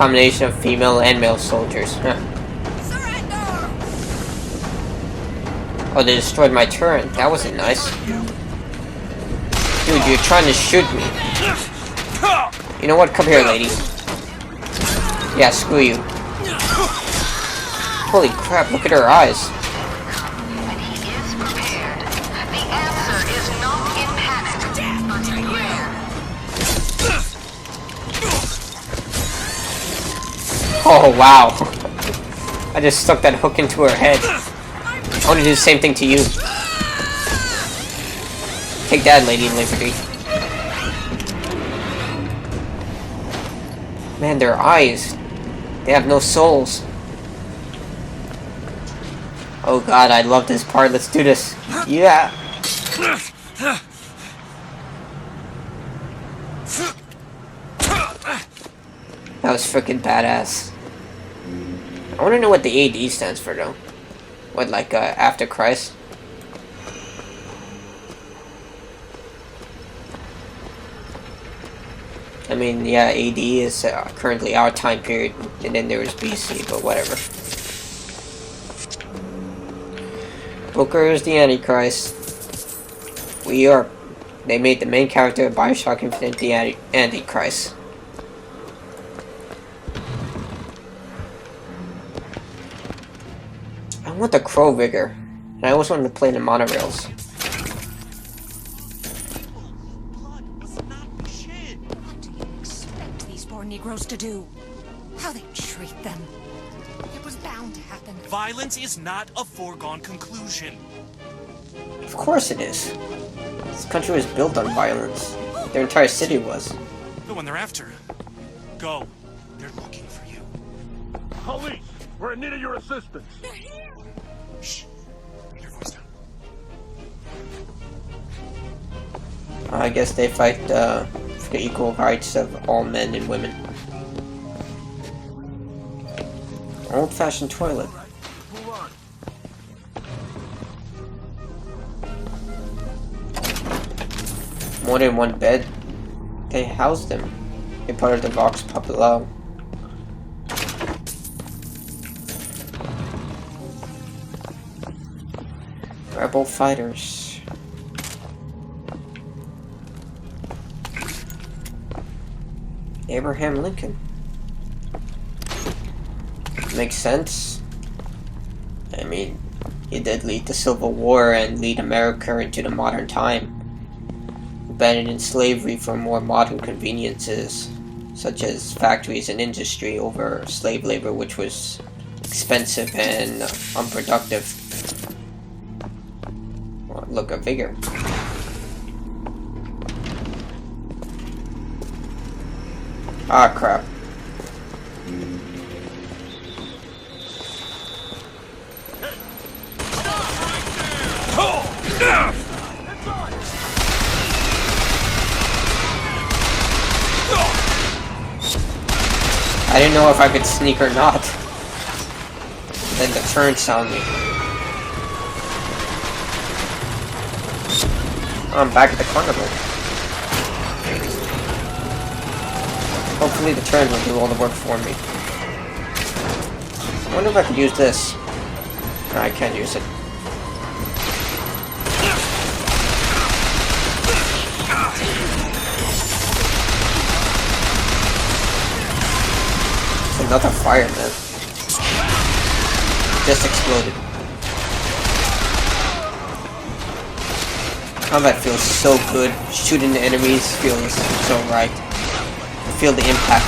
combination of female and male soldiers. Huh. Oh, they destroyed my turret. That wasn't nice. Dude, you're trying to shoot me. You know what? Come here, lady. Yeah, screw you. Holy crap, look at her eyes. Oh, wow. I just stuck that hook into her head. I want to do the same thing to you. Take that, Lady Liberty. Man, their eyes. They have no souls. Oh god, I love this part. Let's do this. Yeah. That was freaking badass. I want to know what the AD stands for, though. What, like, after Christ? I mean, yeah, AD is currently our time period, and then there was BC, but whatever. Booker is the Antichrist. They made the main character of Bioshock Infinite the Antichrist. I want the Crow Vigor, and I always wanted to play the monorails. Negroes to do. How they treat them. It was bound to happen. Violence is not a foregone conclusion. Of course it is. This country was built on violence. Their entire city was. But when they're after, go. They're looking for you. Police, we're in need of your assistance. Shh. Keep your voice down. I guess they fight for the equal rights of all men and women. Old-fashioned toilet. More than one bed. They housed them. They're part of the Vox Populi. Rebel fighters. Abraham Lincoln. Makes sense. I mean, he did lead the Civil War and lead America into the modern time. Abandoning slavery for more modern conveniences, such as factories and industry, over slave labor, which was expensive and unproductive. Well, look, a vigor. Ah, crap. I didn't know if I could sneak or not. Then the turret sound me. I'm back at the carnival. Hopefully the turret will do all the work for me. I wonder if I could use this. No, I can't use it. Another fireman. Just exploded. Combat feels so good. Shooting the enemies feels so right. Feel the impact.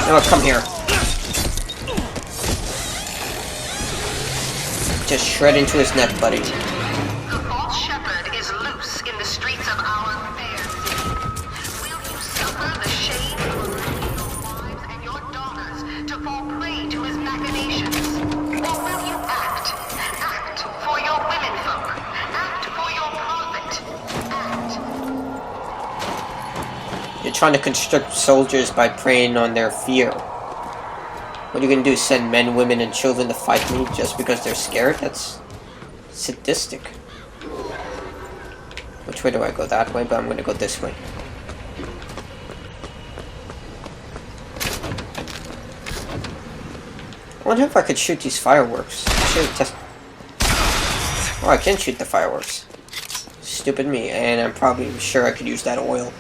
No, come here. Just shred into his neck, buddy. Trying to construct soldiers by preying on their fear. What are you gonna do? Send men, women, and children to fight me just because they're scared? That's sadistic. Which way do I go? That way, but I'm gonna go this way. I wonder if I could shoot these fireworks. I should test. Oh, I can shoot the fireworks. Stupid me, and I'm probably sure I could use that oil.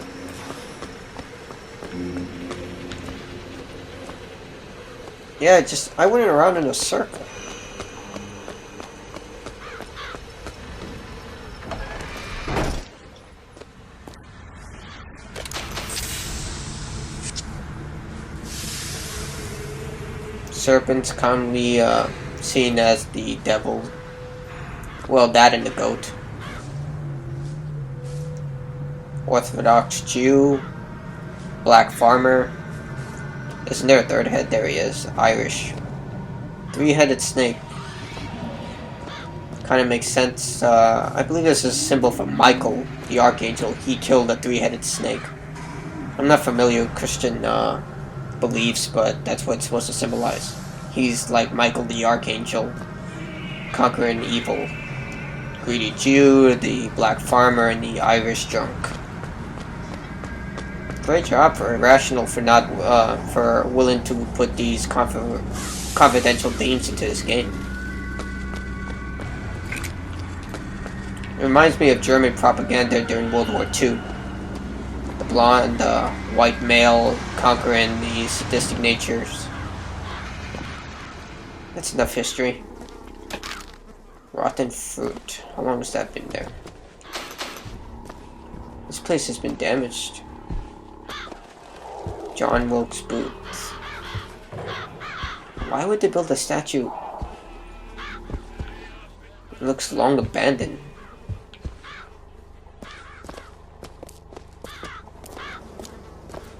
Yeah, I went around in a circle. Serpents commonly seen as the devil. Well, that and the goat. Orthodox Jew. Black farmer. Isn't there a third head? There he is. Irish. Three-headed snake. Kind of makes sense. I believe this is a symbol for Michael, the archangel. He killed a three-headed snake. I'm not familiar with Christian beliefs, but that's what it's supposed to symbolize. He's like Michael the archangel, conquering evil. Greedy Jew, the black farmer, and the Irish drunk. Great job for Irrational for not for willing to put these confidential themes into this game. It reminds me of German propaganda during World War II. The blonde, white male conquering the sadistic natures. That's enough history. Rotten fruit. How long has that been there? This place has been damaged. John Wilkes Booth. Why would they build a statue? It looks long abandoned.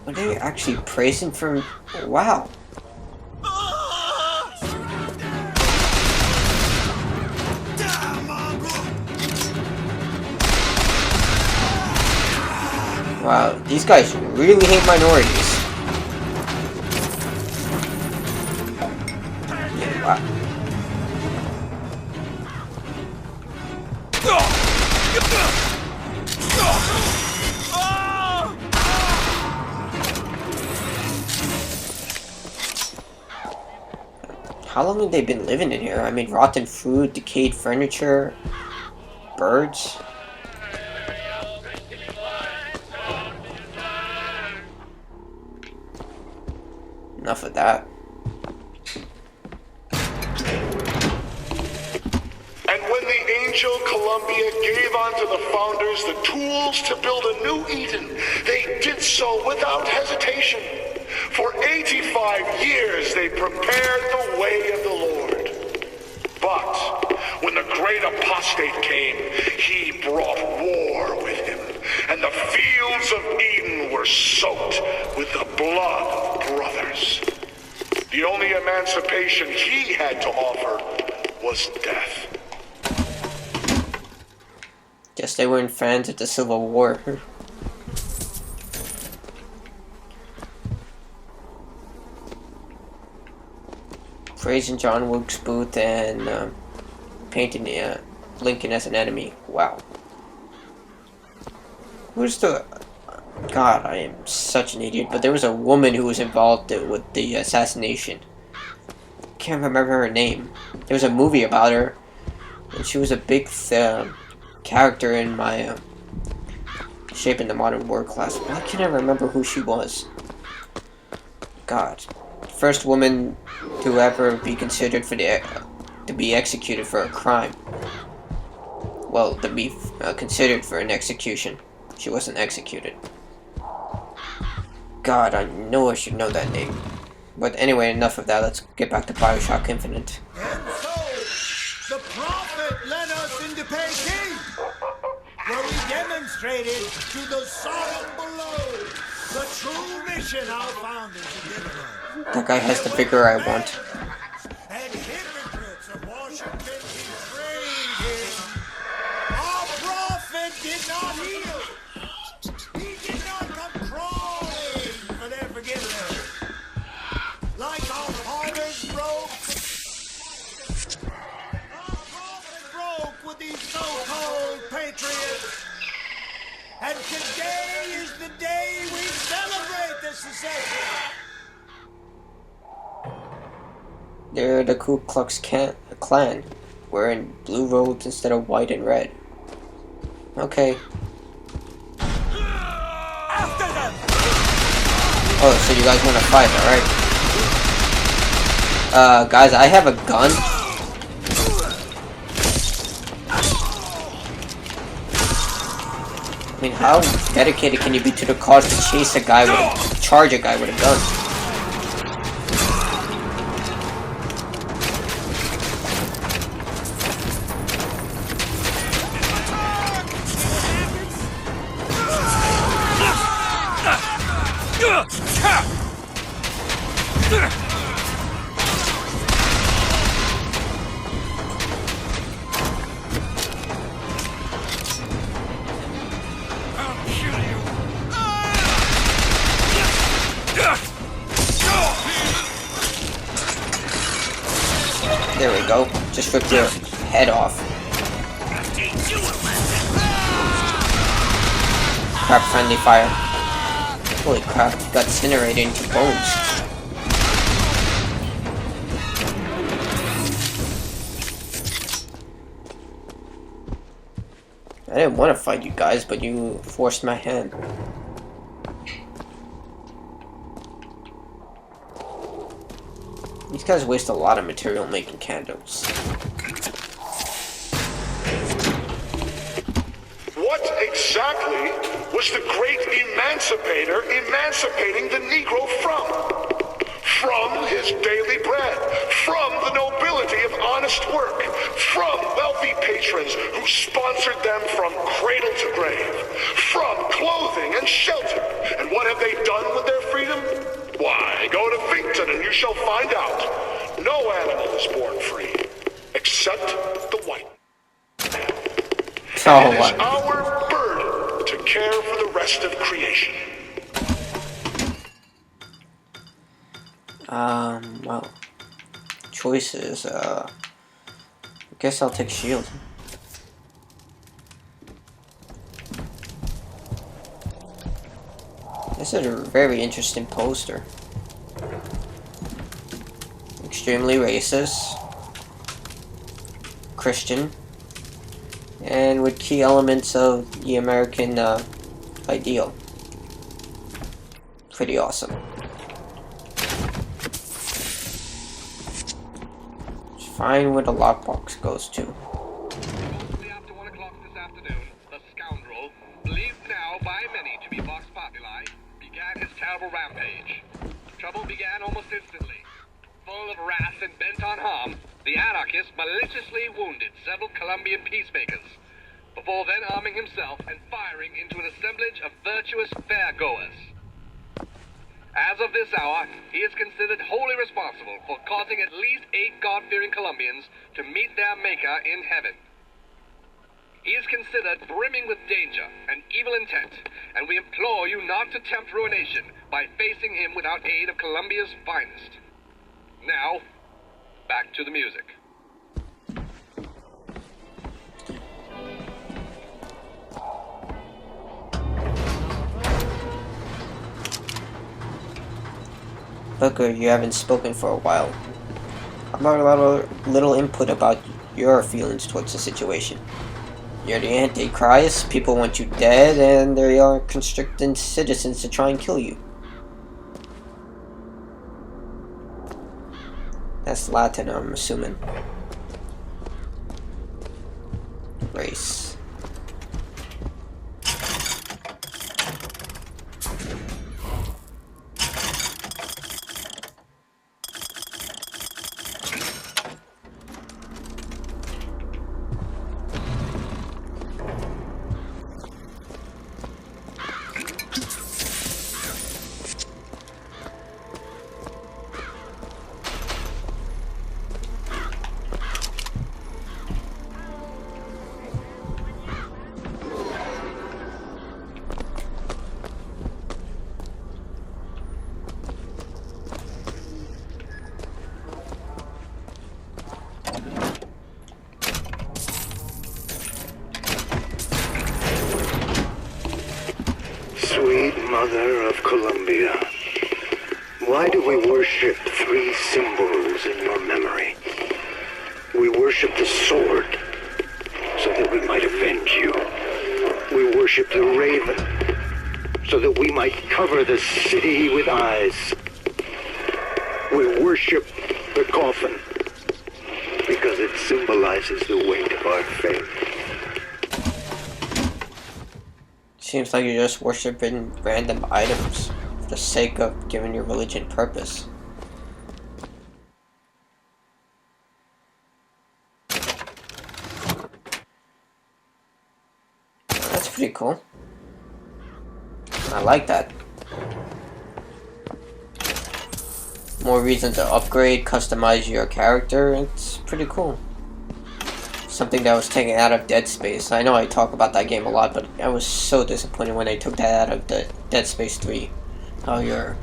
Are they actually praising for... Wow. Wow, these guys really hate minorities. Yeah, wow. How long have they been living in here? I mean, rotten food, decayed furniture, birds. Enough of that. And when the Angel Columbia gave unto the founders the tools to build a new Eden, they did so without hesitation. For 85 years they prepared the way of the Lord. But when the great apostate came, he brought war with him, and the fields of Eden were soaked with the blood of brothers. The only emancipation he had to offer was death. Guess they weren't fans of the Civil War. Praising John Wilkes Booth and painting Lincoln as an enemy. Wow. Who's the... God, I am such an idiot. But there was a woman who was involved with the assassination. Can't remember her name. There was a movie about her. And she was a big character in my Shaping the Modern War class. Why can't I remember who she was? God. First woman to ever be considered for to be executed for a crime. Well, to be considered for an execution. She wasn't executed. God, I know I should know that name. But anyway, enough of that. Let's get back to Bioshock Infinite. And so, the prophet led us into Peking, where we demonstrated to the Sodom below the true mission our founders had given us. That guy has the figure I want. And hypocrites of Washington betrayed him. Our prophet did not heal. He did not come crawling for their forgiveness. Like our fathers broke. Our prophet broke with these so-called patriots. They're the Ku Klux Klan, wearing blue robes instead of white and red. Okay. Oh, so you guys want to fight, alright. Guys, I have a gun. I mean, how dedicated can you be to the cause to chase a guy with charge a guy with a gun? There we go. Just rip your head off. Crap, friendly fire. Holy crap, you got incinerated into bones. I didn't want to fight you guys, but you forced my hand. These guys waste a lot of material making candles. What exactly was the great emancipator emancipating the Negro from? From his daily bread, from the nobility of honest work, from wealthy patrons who sponsored them from cradle to grave, from clothing and shelter. And what have they done with their freedom? Why, go to Finkton and you shall find out. No animal is born free, except the white man. And it is our burden to care for the rest of creation. Well, choices, I guess I'll take shield. This is a very interesting poster. Extremely racist, Christian, and with key elements of the American ideal. Pretty awesome. Find where the lockbox goes to. After 1 o'clock this afternoon, the scoundrel, believed now by many to be Vox Populi, began his terrible rampage. Trouble began almost instantly. Full of wrath and bent on harm, the anarchist maliciously wounded several Colombian peacemakers, before then arming himself and firing into an assemblage of virtuous fairgoers. As of this hour, he is considered wholly responsible for causing at least 8 God-fearing Colombians to meet their Maker in heaven. He is considered brimming with danger and evil intent, and we implore you not to tempt ruination by facing him without aid of Colombia's finest. Now, back to the music. Booker, you haven't spoken for a while. How about a little input about your feelings towards the situation? You're the Antichrist, people want you dead, and they are constricting citizens to try and kill you. That's Latin, I'm assuming. Race. Sweet mother of Columbia, Why do we worship three symbols in your memory? We worship the sword, so that we might avenge you. We worship the raven, so that we might cover the city with eyes. We worship the coffin, because it symbolizes the weight of our faith. Seems like you're just worshiping random items for the sake of giving your religion purpose. That's pretty cool. I like that. More reason to upgrade, customize your character. It's pretty cool. Something that was taken out of Dead Space. I know I talk about that game a lot, but I was so disappointed when they took that out of the Dead Space 3. How your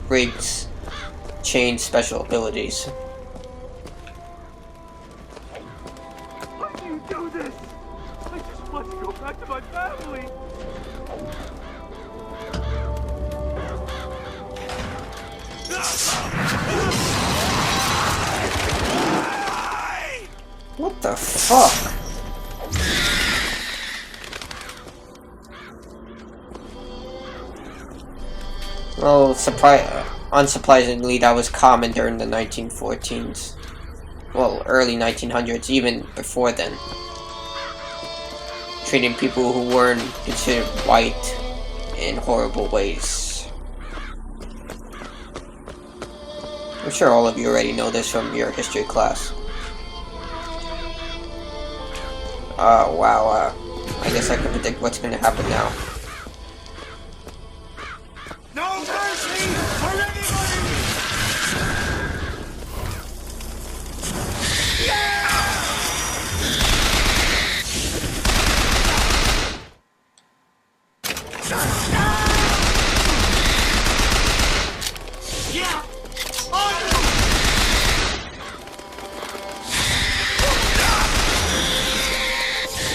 rigs change special abilities. Why do you do this? I just want to go back to my family. What the fuck? Well, unsurprisingly, that was common during the 1914s. Well, early 1900s, even before then. Treating people who weren't considered white in horrible ways. I'm sure all of you already know this from your history class. Wow, I guess I can predict what's gonna happen now. No mercy for anybody!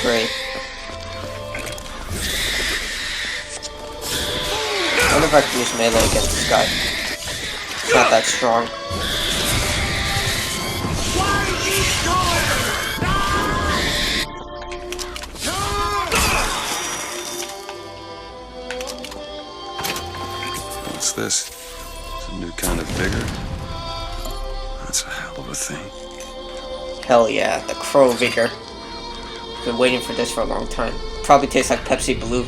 Great. I wonder if I can use melee against this guy. It's not that strong. What's this? It's a new kind of vigor? That's a hell of a thing. Hell yeah, the Crow Vigor. Been waiting for this for a long time. Probably tastes like Pepsi Blue.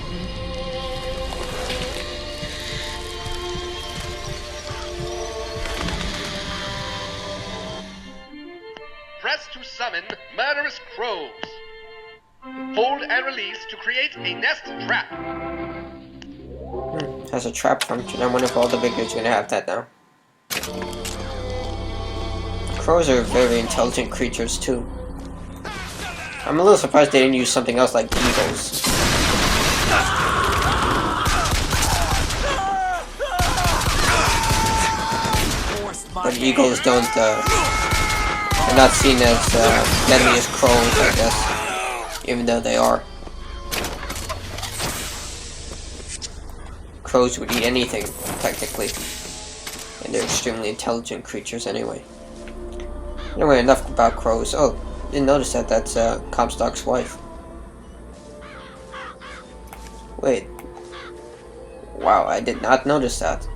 Press to summon murderous crows. Hold and release to create a nest trap. Has a trap function. I wonder if all the Vigors are gonna have that now. Crows are very intelligent creatures too. I'm a little surprised they didn't use something else like eagles. But eagles don't, they're not seen as deadly as crows, I guess. Even though they are. Crows would eat anything, technically. And they're extremely intelligent creatures anyway. Anyway, enough about crows. Oh, didn't notice that. That's Comstock's wife. Wait. Wow, I did not notice that.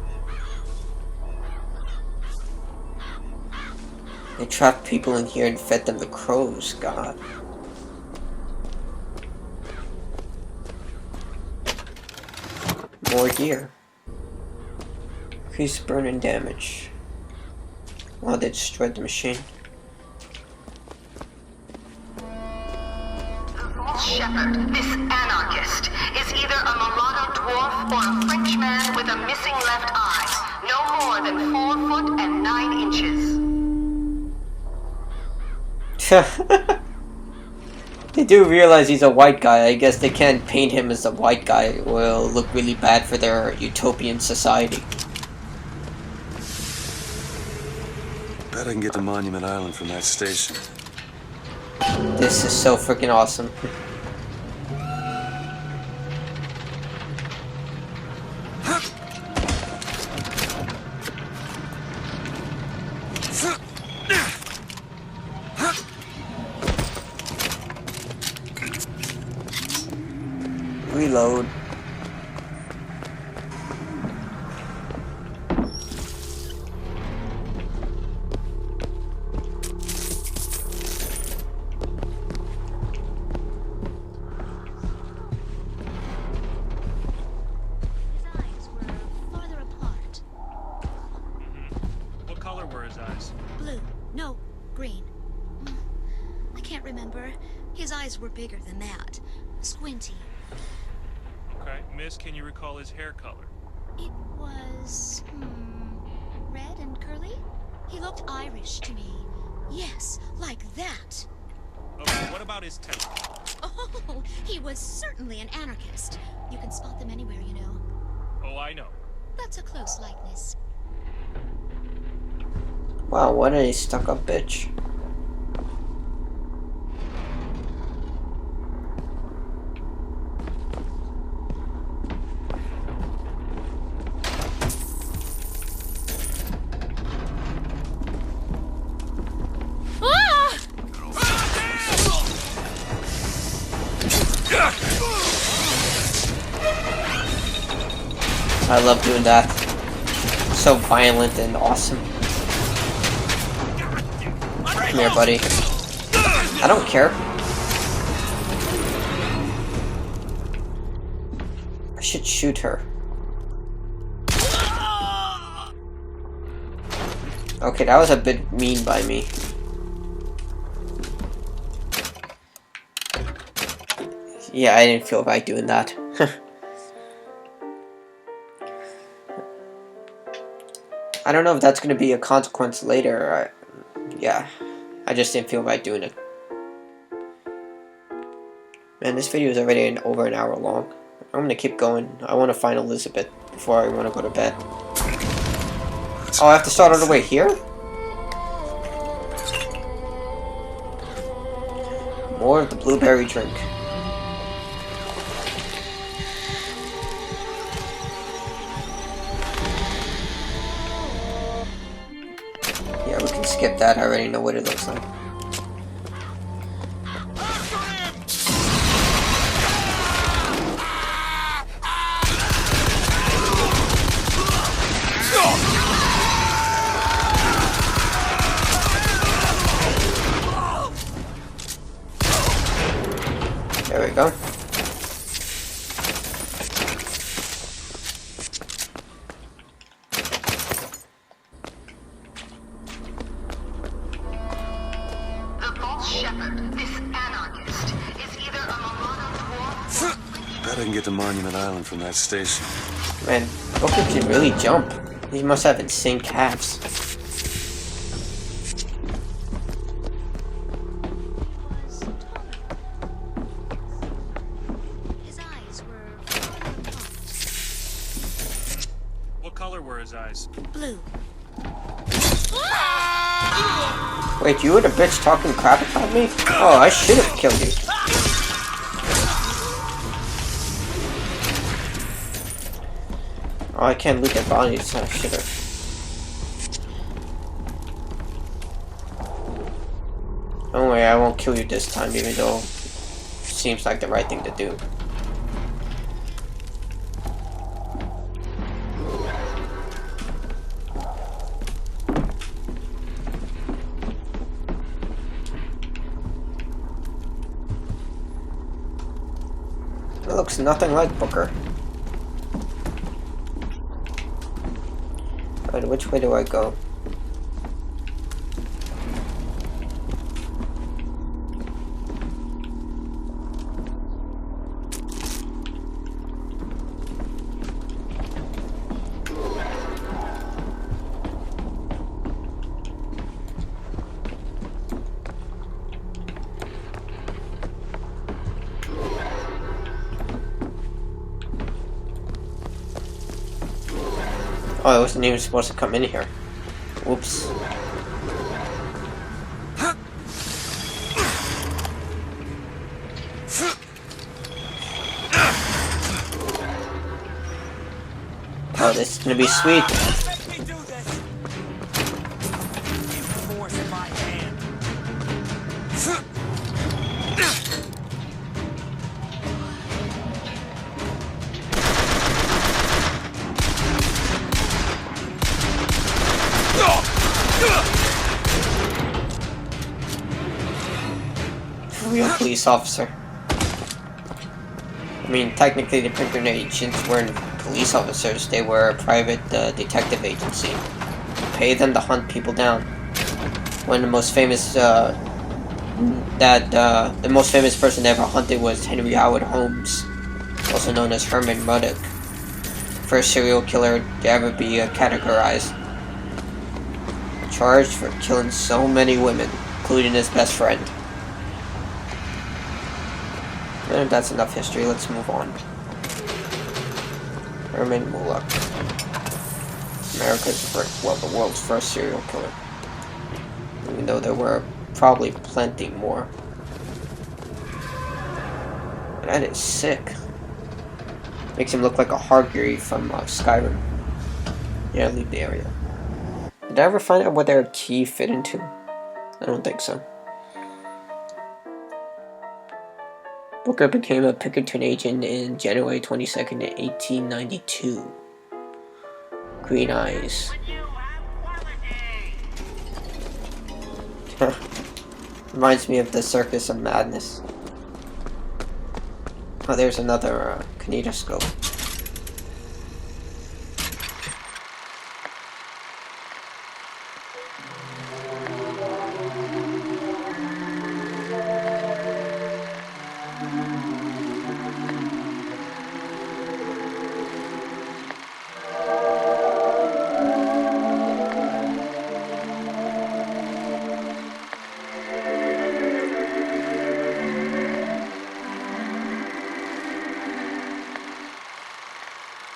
They trapped people in here and fed them to crows. God. More gear. Increase burn and damage. Wow, they destroyed the machine. Shepherd, this anarchist, is either a mulatto dwarf or a Frenchman with a missing left eye. No more than 4 foot and 9 inches. They do realize he's a white guy. I guess they can't paint him as a white guy. It will look really bad for their utopian society. Bet I can get to Monument Island from that station. This is so freaking awesome. his eyes? Blue. No, green. I can't remember. His eyes were bigger than that. Squinty. Okay, miss, can you recall his hair color? It was, red and curly? He looked Irish to me. Yes, like that. Okay, what about his temper? Oh, he was certainly an anarchist. You can spot them anywhere, you know. Oh, I know. That's a close likeness. Wow, what a stuck-up bitch. I love doing that. So violent and awesome. Come here, buddy. I don't care. I should shoot her. Okay, that was a bit mean by me. Yeah, I didn't feel right doing that. I don't know if that's going to be a consequence later. Yeah, I just didn't feel right doing it. Man, this video is already over an hour long. I'm going to keep going. I want to find Elizabeth before I want to go to bed. Oh, I have to start all the way here? More of the blueberry drink. Yeah, we can skip that. I already know what it looks like. There we go. Bet I can get to Monument Island from that station. Man, Booker can really jump. He must have insane calves. What color were his eyes? Blue. Wait, you were the bitch talking crap about me? Oh, I should have killed you. Oh, I can't look at bodies. I should have. Don't worry, I won't kill you this time, even though it seems like the right thing to do. It looks nothing like Booker. Alright, which way do I go? Oh, I wasn't even supposed to come in here. Whoops. Oh, this is gonna be sweet. Real police officer. I mean, technically the Pinkerton agents weren't police officers, they were a private detective agency. pay them to hunt people down. One of the most famous, the most famous person ever hunted was Henry Howard Holmes, also known as Herman Muddock, first serial killer to ever be categorized. Charged for killing so many women, including his best friend. And that's enough history, let's move on. Herman Muddock. America's first, well, the world's first serial killer. Even though there were probably plenty more. That is sick. Makes him look like a Hargreave from Skyrim. Yeah, leave the area. Did I ever find out what their key fit into? I don't think so. Booker became a Pinkerton agent in January 22nd, 1892. Green eyes. Reminds me of the Circus of Madness. Oh, there's another kinetoscope.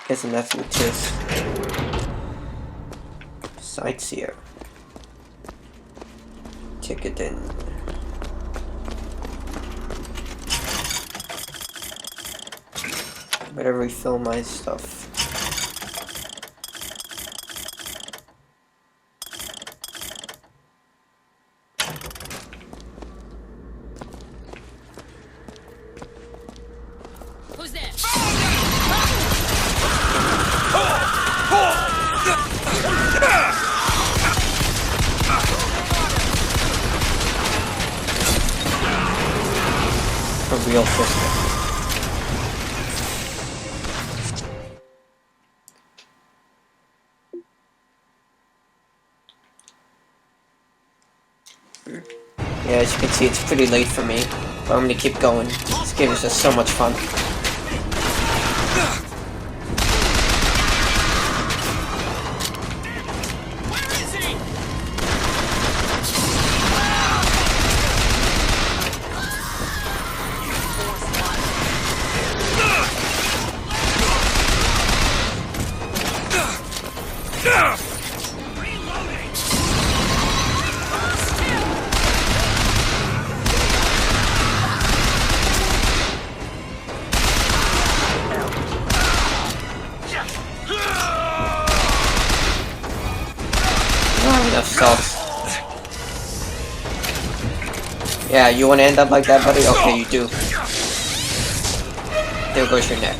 Guessing that's what it is. Sightseer. Ticket in. Better refill my stuff. Who's there? A real system. Yeah, as you can see, it's pretty late for me, but I'm gonna keep going. This game is just so much fun. Enough salts. Yeah, you want to end up like that, buddy? Okay, you do. There goes your neck.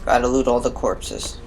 Gotta loot all the corpses.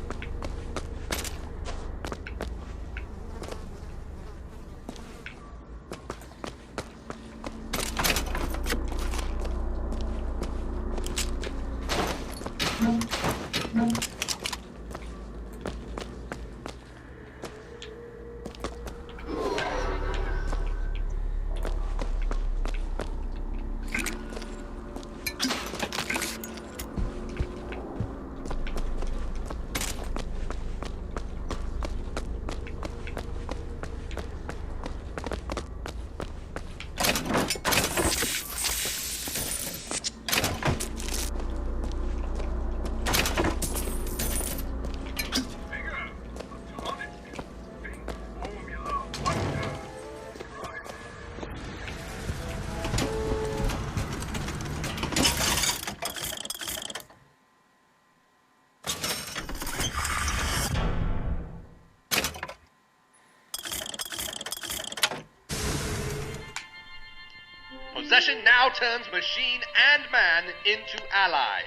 Possession now turns machine and man into allies.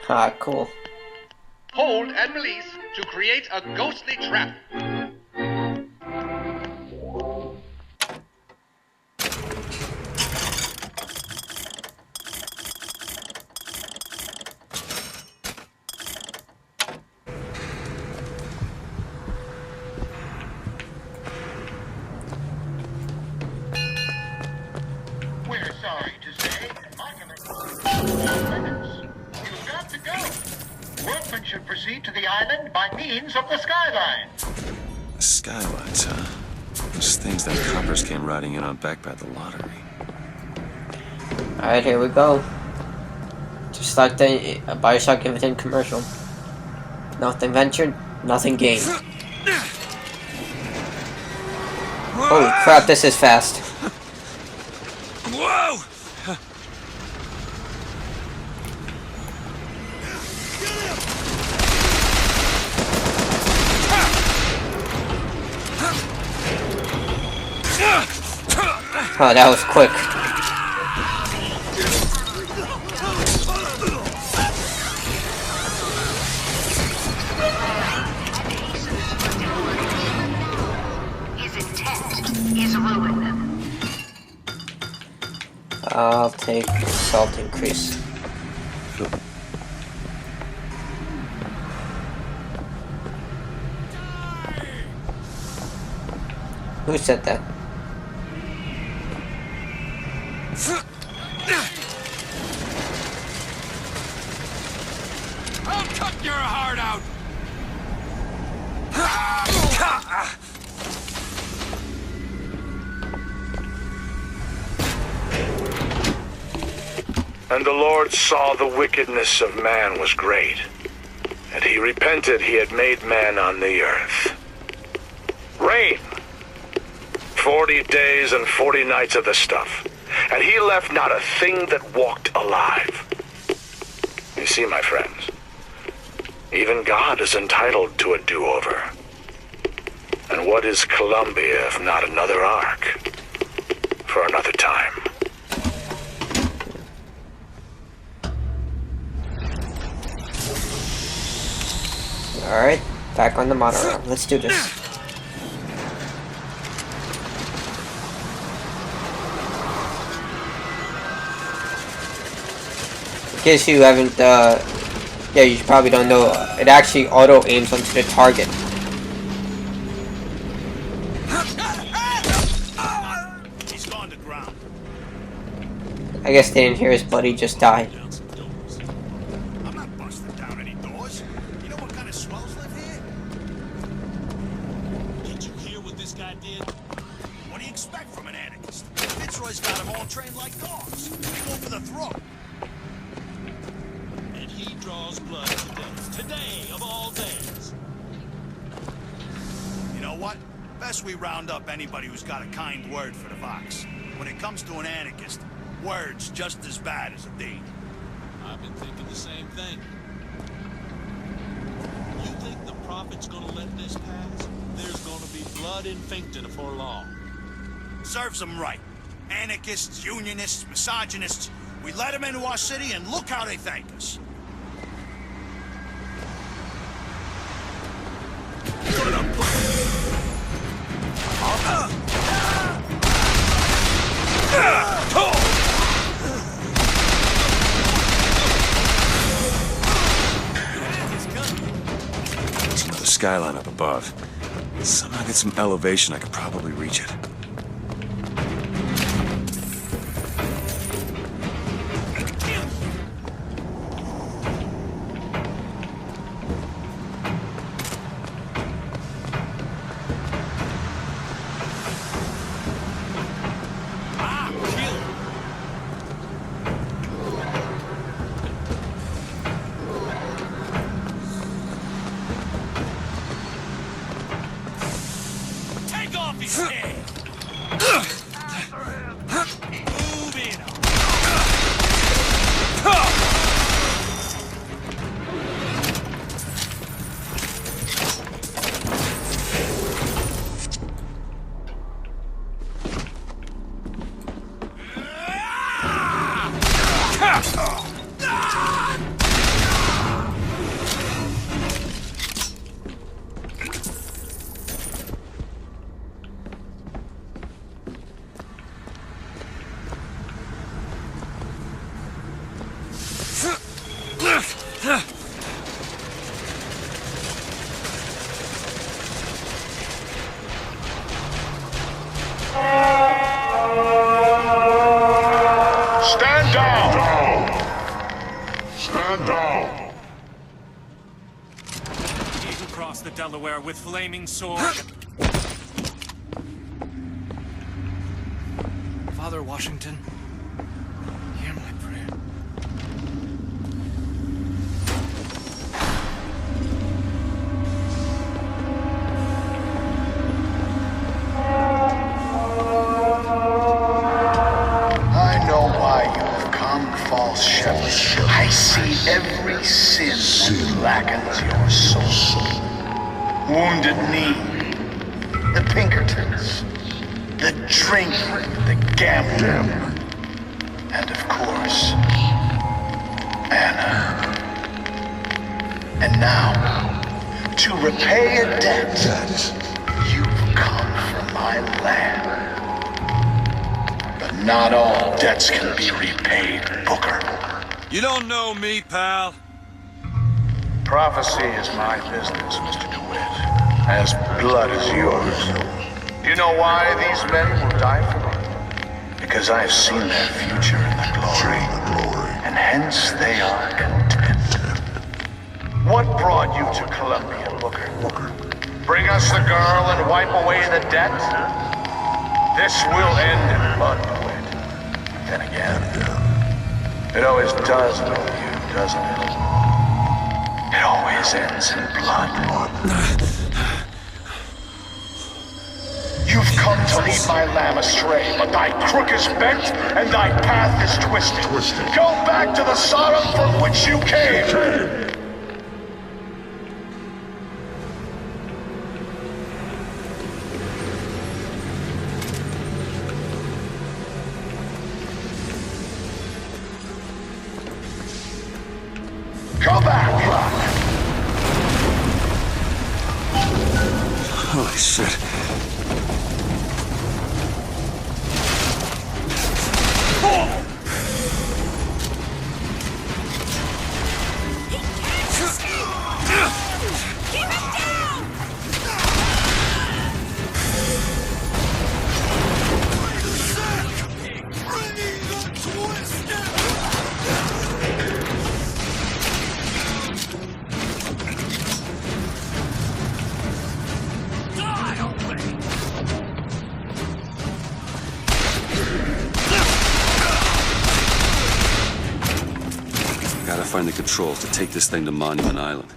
Ah, cool. Hold and release to create a ghostly trap. electricity to the island by means of the skyline. Skylines, huh? Those things that coppers came riding in on back by the lottery. Alright, here we go. Just like the Bioshock Infinite commercial. Nothing ventured, nothing gained. Holy crap, this is fast. Whoa! Oh, that was quick. His intent is ruin. I'll take salt increase. Who said that? I'll cut your heart out! And the Lord saw the wickedness of man was great, and he repented he had made man on the earth. Rain. 40 days and 40 nights of the stuff, and he left not a thing that walked alive. You see, my friends, even God is entitled to a do-over. And what is Columbia if not another ark? For another time. Alright, back on the monorail. Let's do this. In case you haven't, yeah, you probably don't know, it actually auto-aims onto the target. He's gone to ground. I guess they didn't hear his buddy just die. I'm not busting down any doors. You know what kind of swells live here? Did you hear what this guy did? What do you expect from an anarchist? Fitzroy's got them all trained like dogs. They go for the throat. And he draws blood today of all days. You know what? Best we round up anybody who's got a kind word for the Vox. When it comes to an anarchist, word's just as bad as a deed. I've been thinking the same thing. You think the Prophet's gonna let this pass? There's gonna be blood in Finkton before long. Serves them right. Anarchists, unionists, misogynists. We let them into our city and look how they thank us. There's another skyline up above. Somehow get some elevation, I could probably reach it. Take off his head! Move in. Stand down! Delaware with flaming sword. Father Washington, hear my prayer. I know why you have come, false shepherd. I see every sin that blackens your soul. Wounded knee, the Pinkertons, the drinking, the gambling, and of course, Anna. And now, to repay a debt, you've come from my land. But not all debts can be repaid, Booker. You don't know me, pal. Prophecy is my business, Mr. DeWitt. As blood as yours. You know why these men will die for me? Because I have seen their future in the glory. And hence they are content. What brought you to Columbia, Booker? Bring us the girl and wipe away the debt? This will end in blood, DeWitt. Then again, it always does with you, doesn't it? It always ends in blood. You've come to lead my lamb astray, but thy crook is bent and thy path is twisted. Go back to the Sodom from which you came! Go back! Holy shit. Gotta find the controls to take this thing to Monument Island.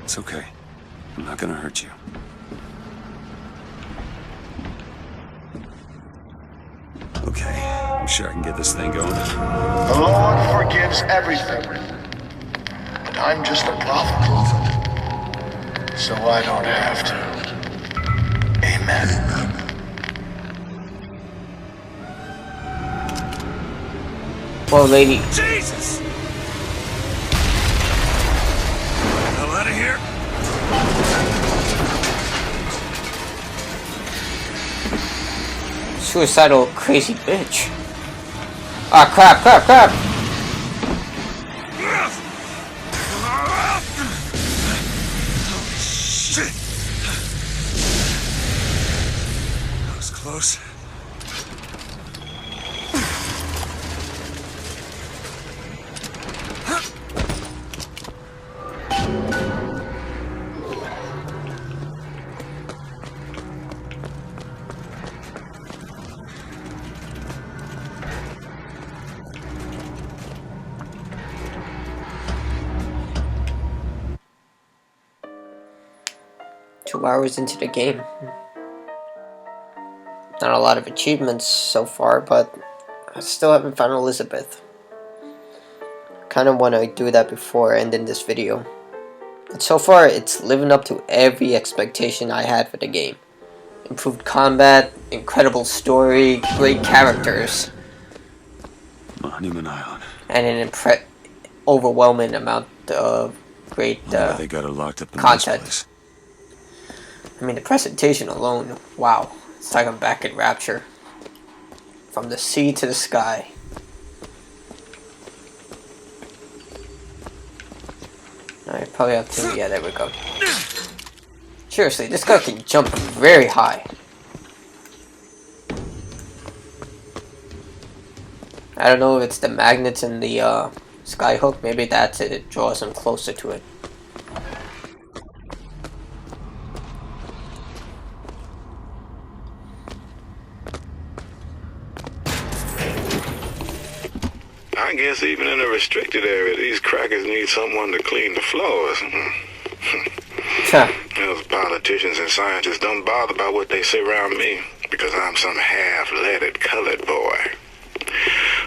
It's okay. I'm not gonna hurt you. Okay, I'm sure I can get this thing going. The Lord forgives everything. But I'm just a prophet. So I don't have to. Amen. Well, lady. Jesus! Hell out of here! Suicidal crazy bitch. Ah, crap, crap, crap! Holy shit! That was close. Hours into the game. Not a lot of achievements so far, but I still haven't found Elizabeth. Kind of want to do that before ending this video. But so far, it's living up to every expectation I had for the game. Improved combat, incredible story, great characters, Monument Island. and an overwhelming amount of great They got her locked up in content. this place. I mean, the presentation alone, wow. It's like I'm back in Rapture. From the sea to the sky. probably have to. Yeah, there we go. Seriously, this guy can jump very high. I don't know if it's the magnets in the skyhook. Maybe that's it. It draws him closer to it. I guess even in a restricted area, these crackers need someone to clean the floors. Those politicians and scientists don't bother about what they say around me because I'm some half-leaded colored boy.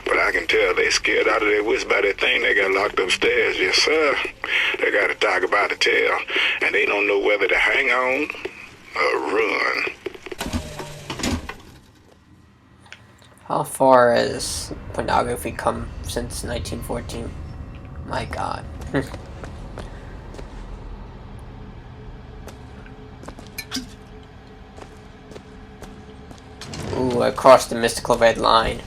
But I can tell they scared out of their wits by that thing they got locked upstairs. Yes, sir. They got a tiger by the tail, and they don't know whether to hang on or run. How far has pornography come since 1914? My God. Ooh, I crossed the mystical red line.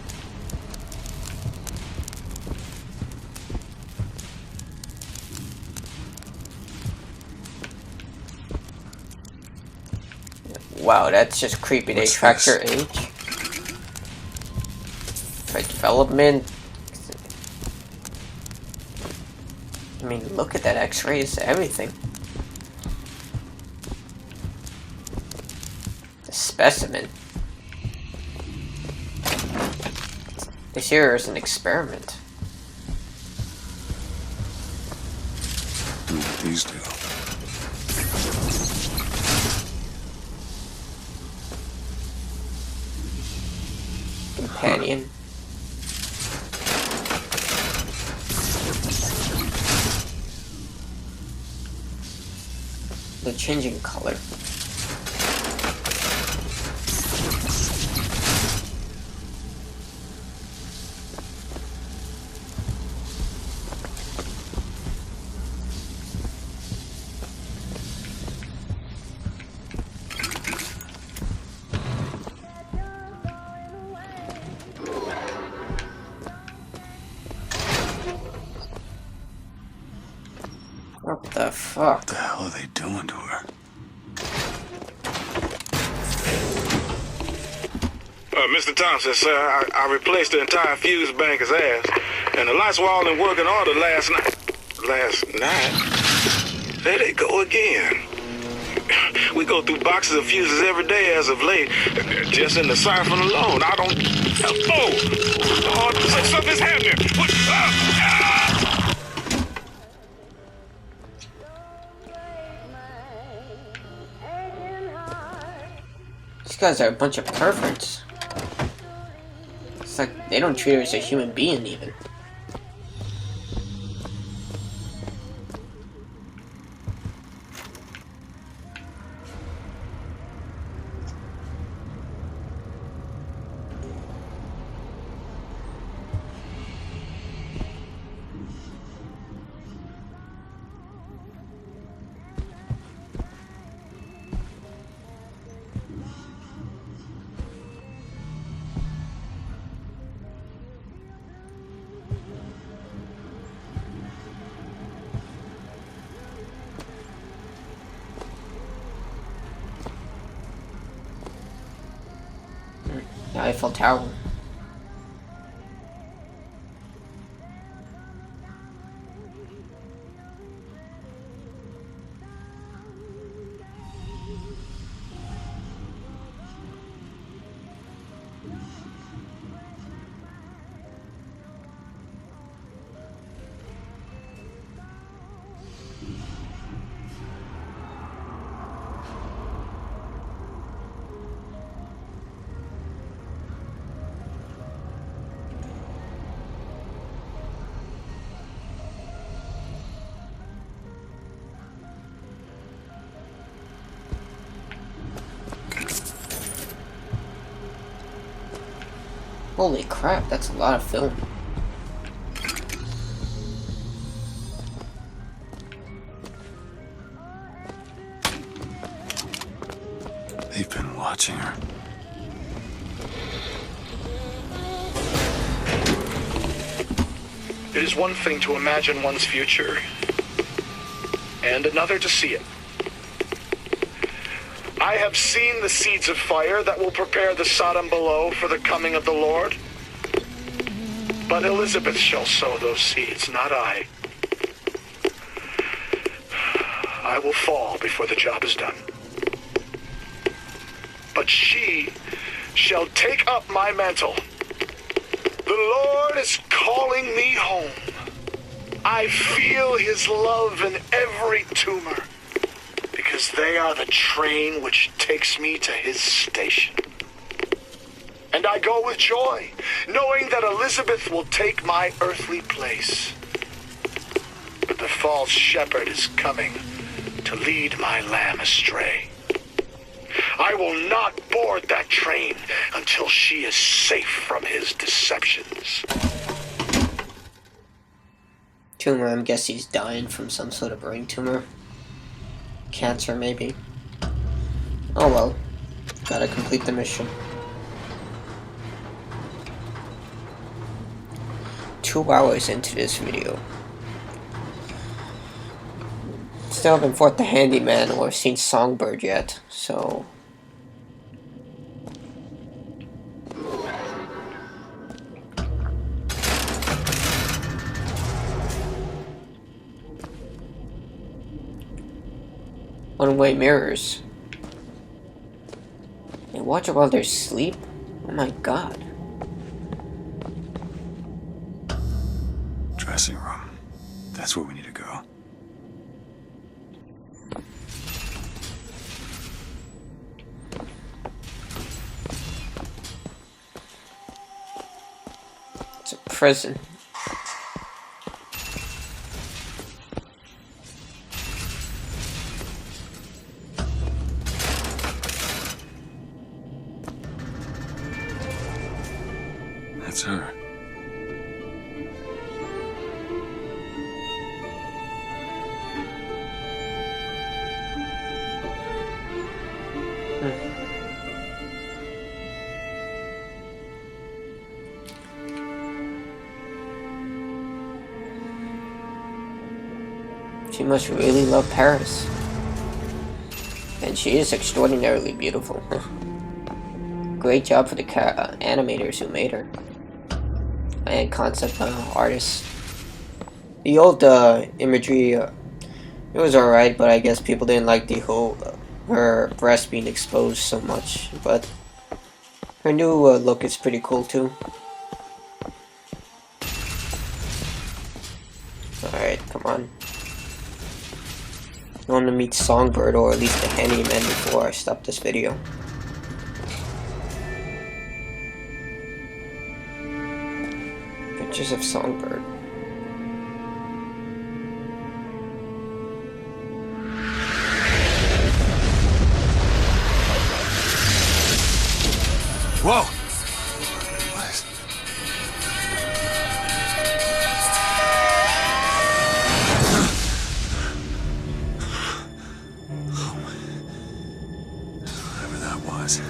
Wow, that's just creepy. They track your age. Try development. I mean, look at that X-rays, everything. The specimen. This here is an experiment. What do these do? Companion. They're changing color. What the fuck? What the hell are they doing to her? Mr. Thompson, sir, I replaced the entire fuse banker's ass, and the lights were all in working order last night. There they go again. We go through boxes of fuses every day as of late, just in the siphon alone. I don't... Oh, something's happening. What? These guys are a bunch of perverts. It's like they don't treat her as a human being even. The Eiffel Tower. Holy crap, that's a lot of film. They've been watching her. It is one thing to imagine one's future. and another to see it. I have seen the seeds of fire that will prepare the Sodom below for the coming of the Lord. But Elizabeth shall sow those seeds, not I. I will fall before the job is done. But she shall take up my mantle. The Lord is calling me home. I feel his love in every tumor, because they are the train which takes me to his station. And I go with joy, knowing that Elizabeth will take my earthly place. But the false shepherd is coming to lead my lamb astray. I will not board that train until she is safe from his deceptions. Tumor, I'm guessing he's dying from some sort of brain tumor. Cancer, maybe. Oh well. Gotta complete the mission. 2 hours into this video. Still haven't fought the handyman or seen Songbird yet, so... One-way mirrors. They watch it while they're asleep? Oh my god. Dressing room. That's where we need to go. It's a prison. That's her. She must really love Paris. And she is extraordinarily beautiful. Great job for the animators who made her. And concept artists. The old imagery, it was alright, but I guess people didn't like the whole her breast being exposed so much. But her new look is pretty cool too. Alright, come on. I want to meet Songbird, or at least the handyman, before I stop this video. Pictures of Songbird. Whoa! Whatever that was,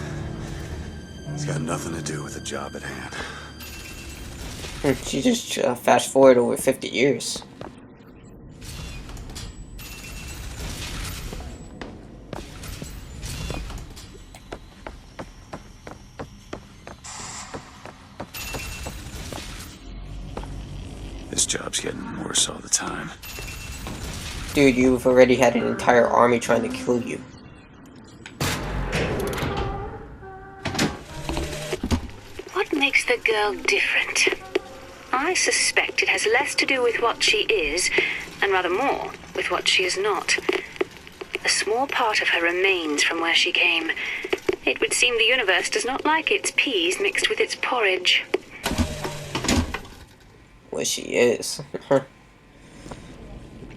it's got nothing to do with the job at hand. She just fast forward over 50 years. This job's getting worse all the time. Dude, you've already had an entire army trying to kill you. What makes the girl different? I suspect it has less to do with what she is, and rather more with what she is not. A small part of her remains from where she came. It would seem the universe does not like its peas mixed with its porridge. Well, she is.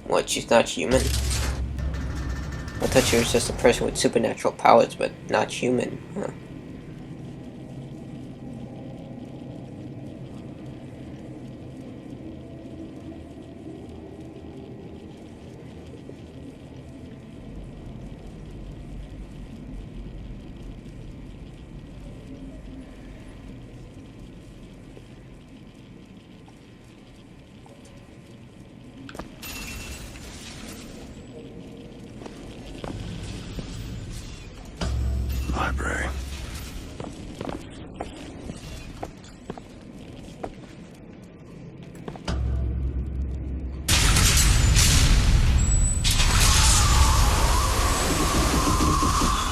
What, she's not human? I thought she was just a person with supernatural powers, but not human. Huh. Library.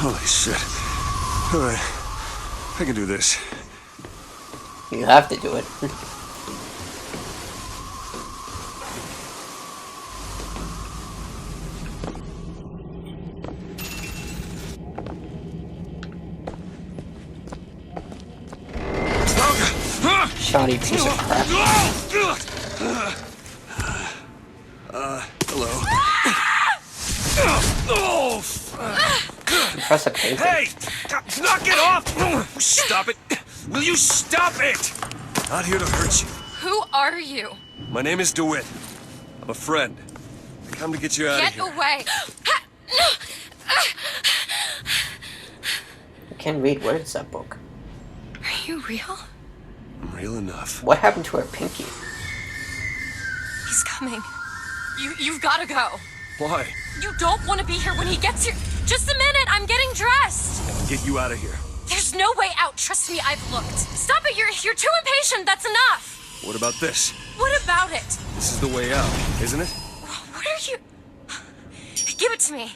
Holy shit. Alright. I can do this. You have to do it. Shoddy piece of crap. Hello. Press a paper. Hey! Knock it off! Stop it! Will you stop it? Not here to hurt you. Who are you? My name is DeWitt. I'm a friend. I come to get you out of Get here. away! I can't read words, that book. Are you real? I'm real enough. What happened to her pinky? He's coming. You've gotta go. Why? You don't want to be here when he gets here. Just a minute, I'm getting dressed. I can get you out of here. There's no way out. Trust me, I've looked. Stop it, you're too impatient. That's enough. What about this? What about it? This is the way out, isn't it? What are you... Give it to me.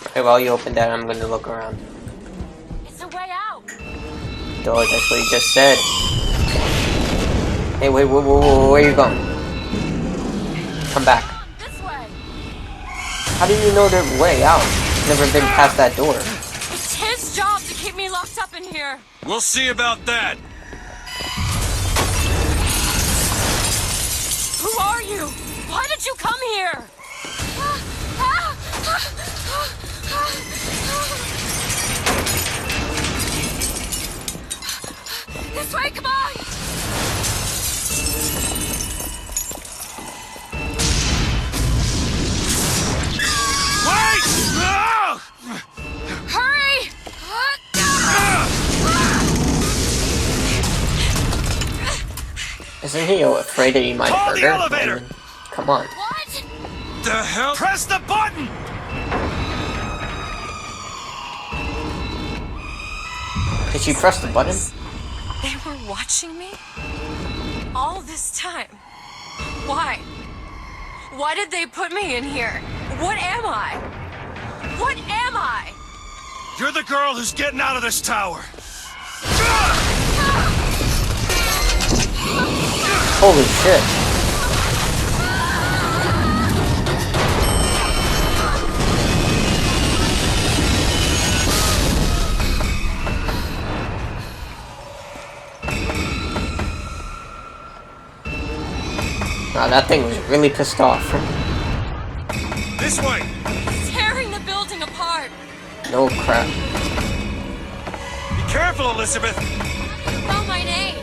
Okay, while you open that, I'm gonna look around. It's a way out. Duh, that's what you just said. Hey, wait, where are you going? Come back. This way. How do you know the way out? Never been past that door. It's his job to keep me locked up in here. We'll see about that. Who are you? Why did you come here? This way, come on! Wait! Hurry! Isn't he afraid that he might Call hurt the her? elevator! Come on. What? The hell? Press the button! Did she press the button? They were watching me? All this time? Why? Why did they put me in here? What am I? What am I? You're the girl who's getting out of this tower. Holy shit. Wow, that thing was really pissed off. This way! Tearing the building apart. No crap. Be careful, Elizabeth! Know my name.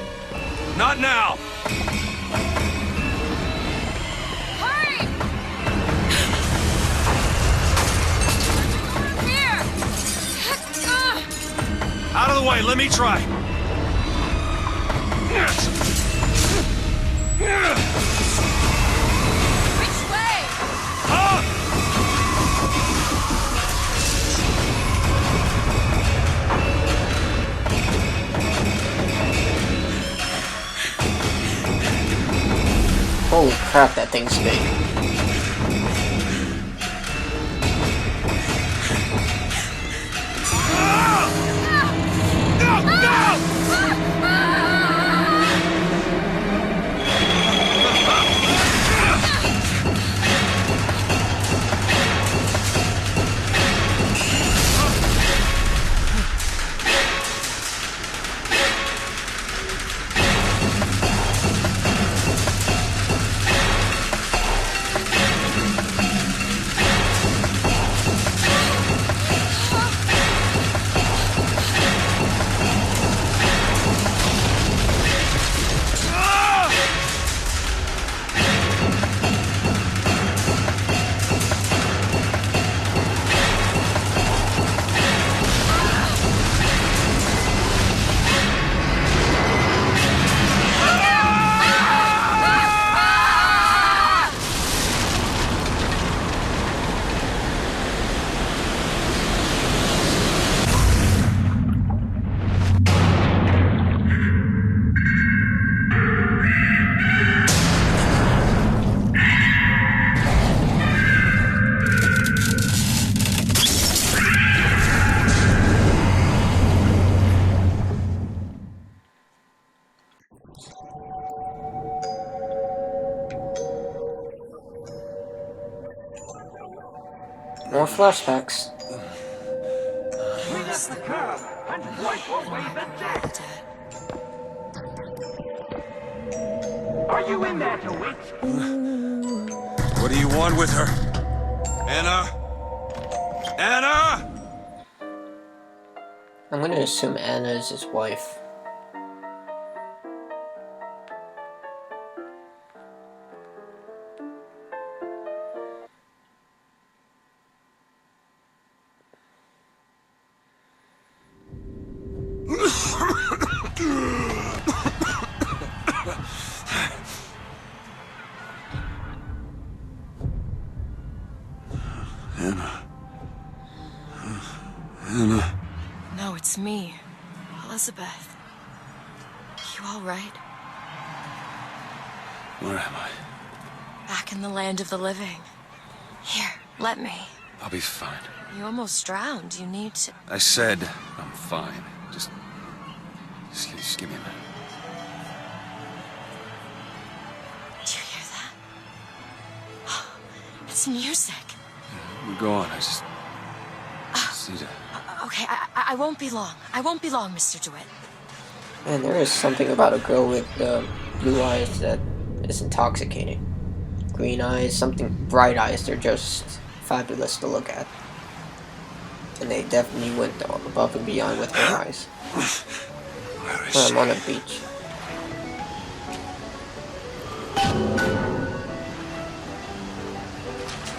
Not now! Hurry! Here! Out of the way, let me try. Which way? Up! Holy crap, that thing's big. More flashbacks. Clean up the curb and wipe away the debt. Are you in there to wait? What do you want with her? Anna? Anna! I'm gonna assume Anna is his wife. Anna. Anna. No, it's me, Elizabeth. You all right? Where am I? Back in the land of the living. Here, let me. I'll be fine. You almost drowned. You need to... I said I'm fine. Just give me a minute. Do you hear that? It's music. Go on, I just need to... Okay, I won't be long. I won't be long, Mr. DeWitt. And there is something about a girl with blue eyes that is intoxicating. Green eyes, something bright eyes, they're just fabulous to look at. And they definitely went above and beyond with her eyes. I'm on a beach.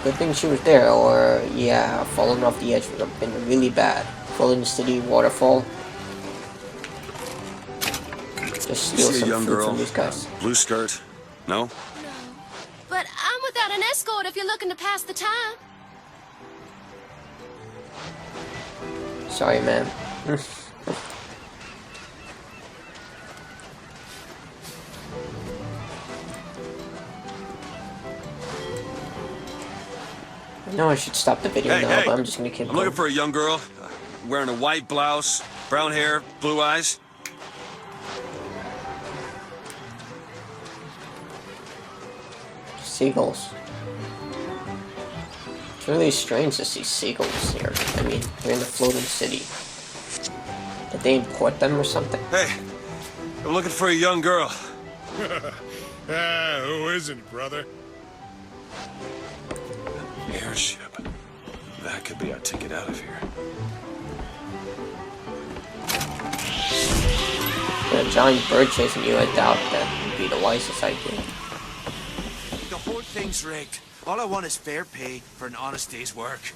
Good thing she was there, or yeah, falling off the edge would have been really bad. Falling into the waterfall. Just steal some food from these guys. Blue skirt? No? But I'm without an escort if you're looking to pass the time. Sorry, ma'am. I know I should stop the video now, but I'm just gonna keep going. I'm looking for a young girl, wearing a white blouse, brown hair, blue eyes. Seagulls. It's really strange to see seagulls here. I mean, we're in the floating city. Did they import them or something? Hey, I'm looking for a young girl. Who isn't, brother? Airship. That could be our ticket out of here. A giant bird chasing you, I doubt that would be the wisest idea. The whole thing's rigged. All I want is fair pay for an honest day's work.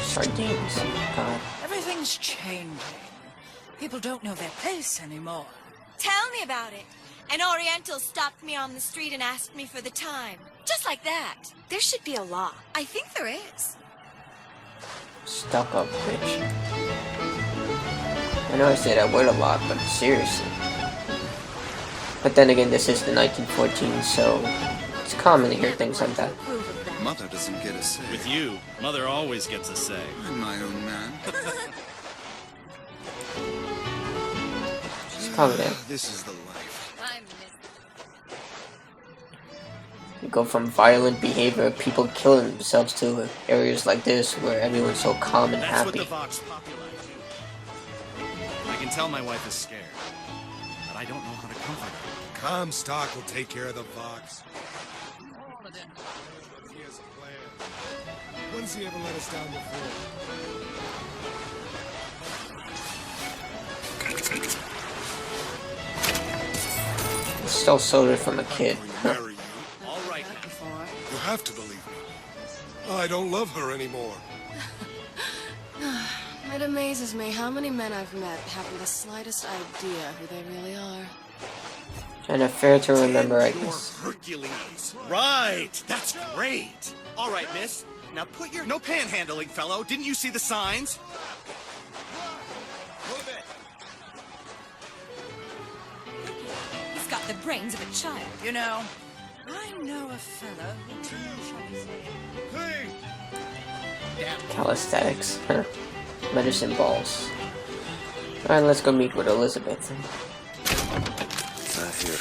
Sardines. God. Everything's changing. People don't know their place anymore. Tell me about it. An Oriental stopped me on the street and asked me for the time. Just like that. There should be a law. I think there is. Stuck up, bitch. I know I say that word a lot, but seriously. But then again, this is the 1914, so it's common to hear things like that. Mother doesn't get a say. With you, Mother always gets a say. I'm my own man. She's probably there. This is the life. You go from violent behavior, people killing themselves, to areas like this where everyone's so calm and That's happy. what the Vox Populi do. I can tell my wife is scared, but I don't know how to comfort her. Comstock will take care of the Vox. He has a plan. When's he ever let us down before? Still soda from a kid. You have to believe me. I don't love her anymore. It amazes me how many men I've met haven't the slightest idea who they really are. Kind of fair to remember, I guess. Hercules. Right. That's great. All right, miss. Now put your... No panhandling, fellow. Didn't you see the signs? Move it. He's got the brains of a child. You know, I know a fellow who shall we say, Calisthenics. Medicine balls. Alright, let's go meet with Elizabeth. Here.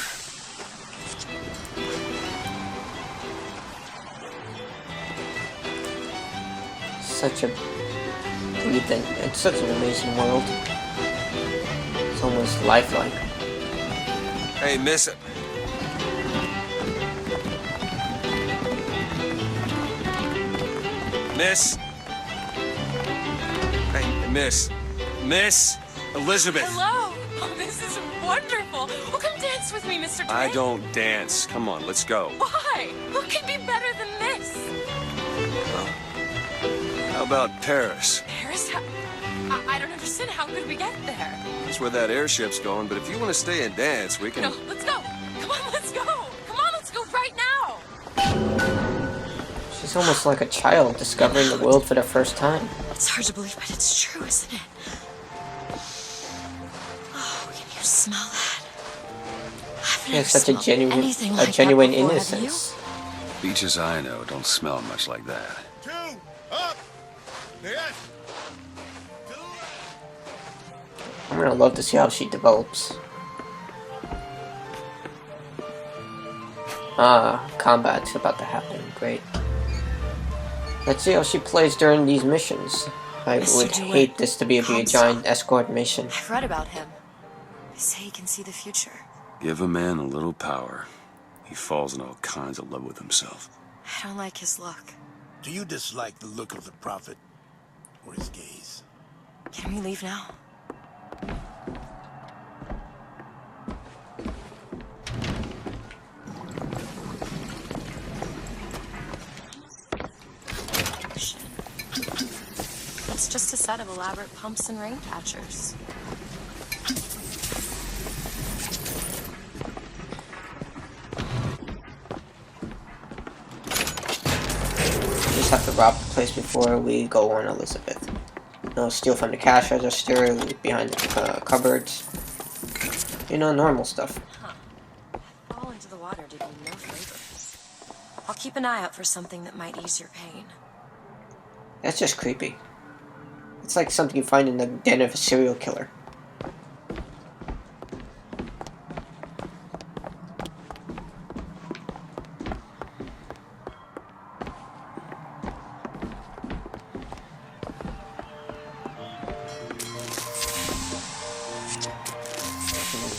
Such a breathing, it's such an amazing world. It's almost lifelike. Hey, miss. Miss. Hey, Miss Elizabeth. Hello. Oh, this is wonderful. Well, come dance with me, Mr. I Drake. don't dance. Come on, let's go. Why? Who can be better than this? How about Paris? Paris? I don't understand. How could we get there? That's where that airship's going, but if you want to stay and dance, we can... No, let's go. Come on, let's go. Come on, let's go right now. She's almost like a child discovering the world for the first time. It's hard to believe, but it's true, isn't it? Oh, can you smell that? I've She never has such a smelled anything like genuine that before, have you? innocence. Beaches I know don't smell much like that. Yes. I'm gonna love to see how she develops. Combat's about to happen. Great. Let's see how she plays during these missions. I would hate this to be a giant escort mission. I've read about him. They say he can see the future. Give a man a little power. He falls in all kinds of love with himself. I don't like his look. Do you dislike the look of the prophet? Or his gaze? Can we leave now? It's just a set of elaborate pumps and rain catchers. Just have to rob the place before we go on Elizabeth. No, steal from the cash register, leave behind the cupboards. You know, normal stuff. Fall into the water did me no favors. I'll keep an eye out for something that might ease your pain. That's just creepy. It's like something you find in the den of a serial killer.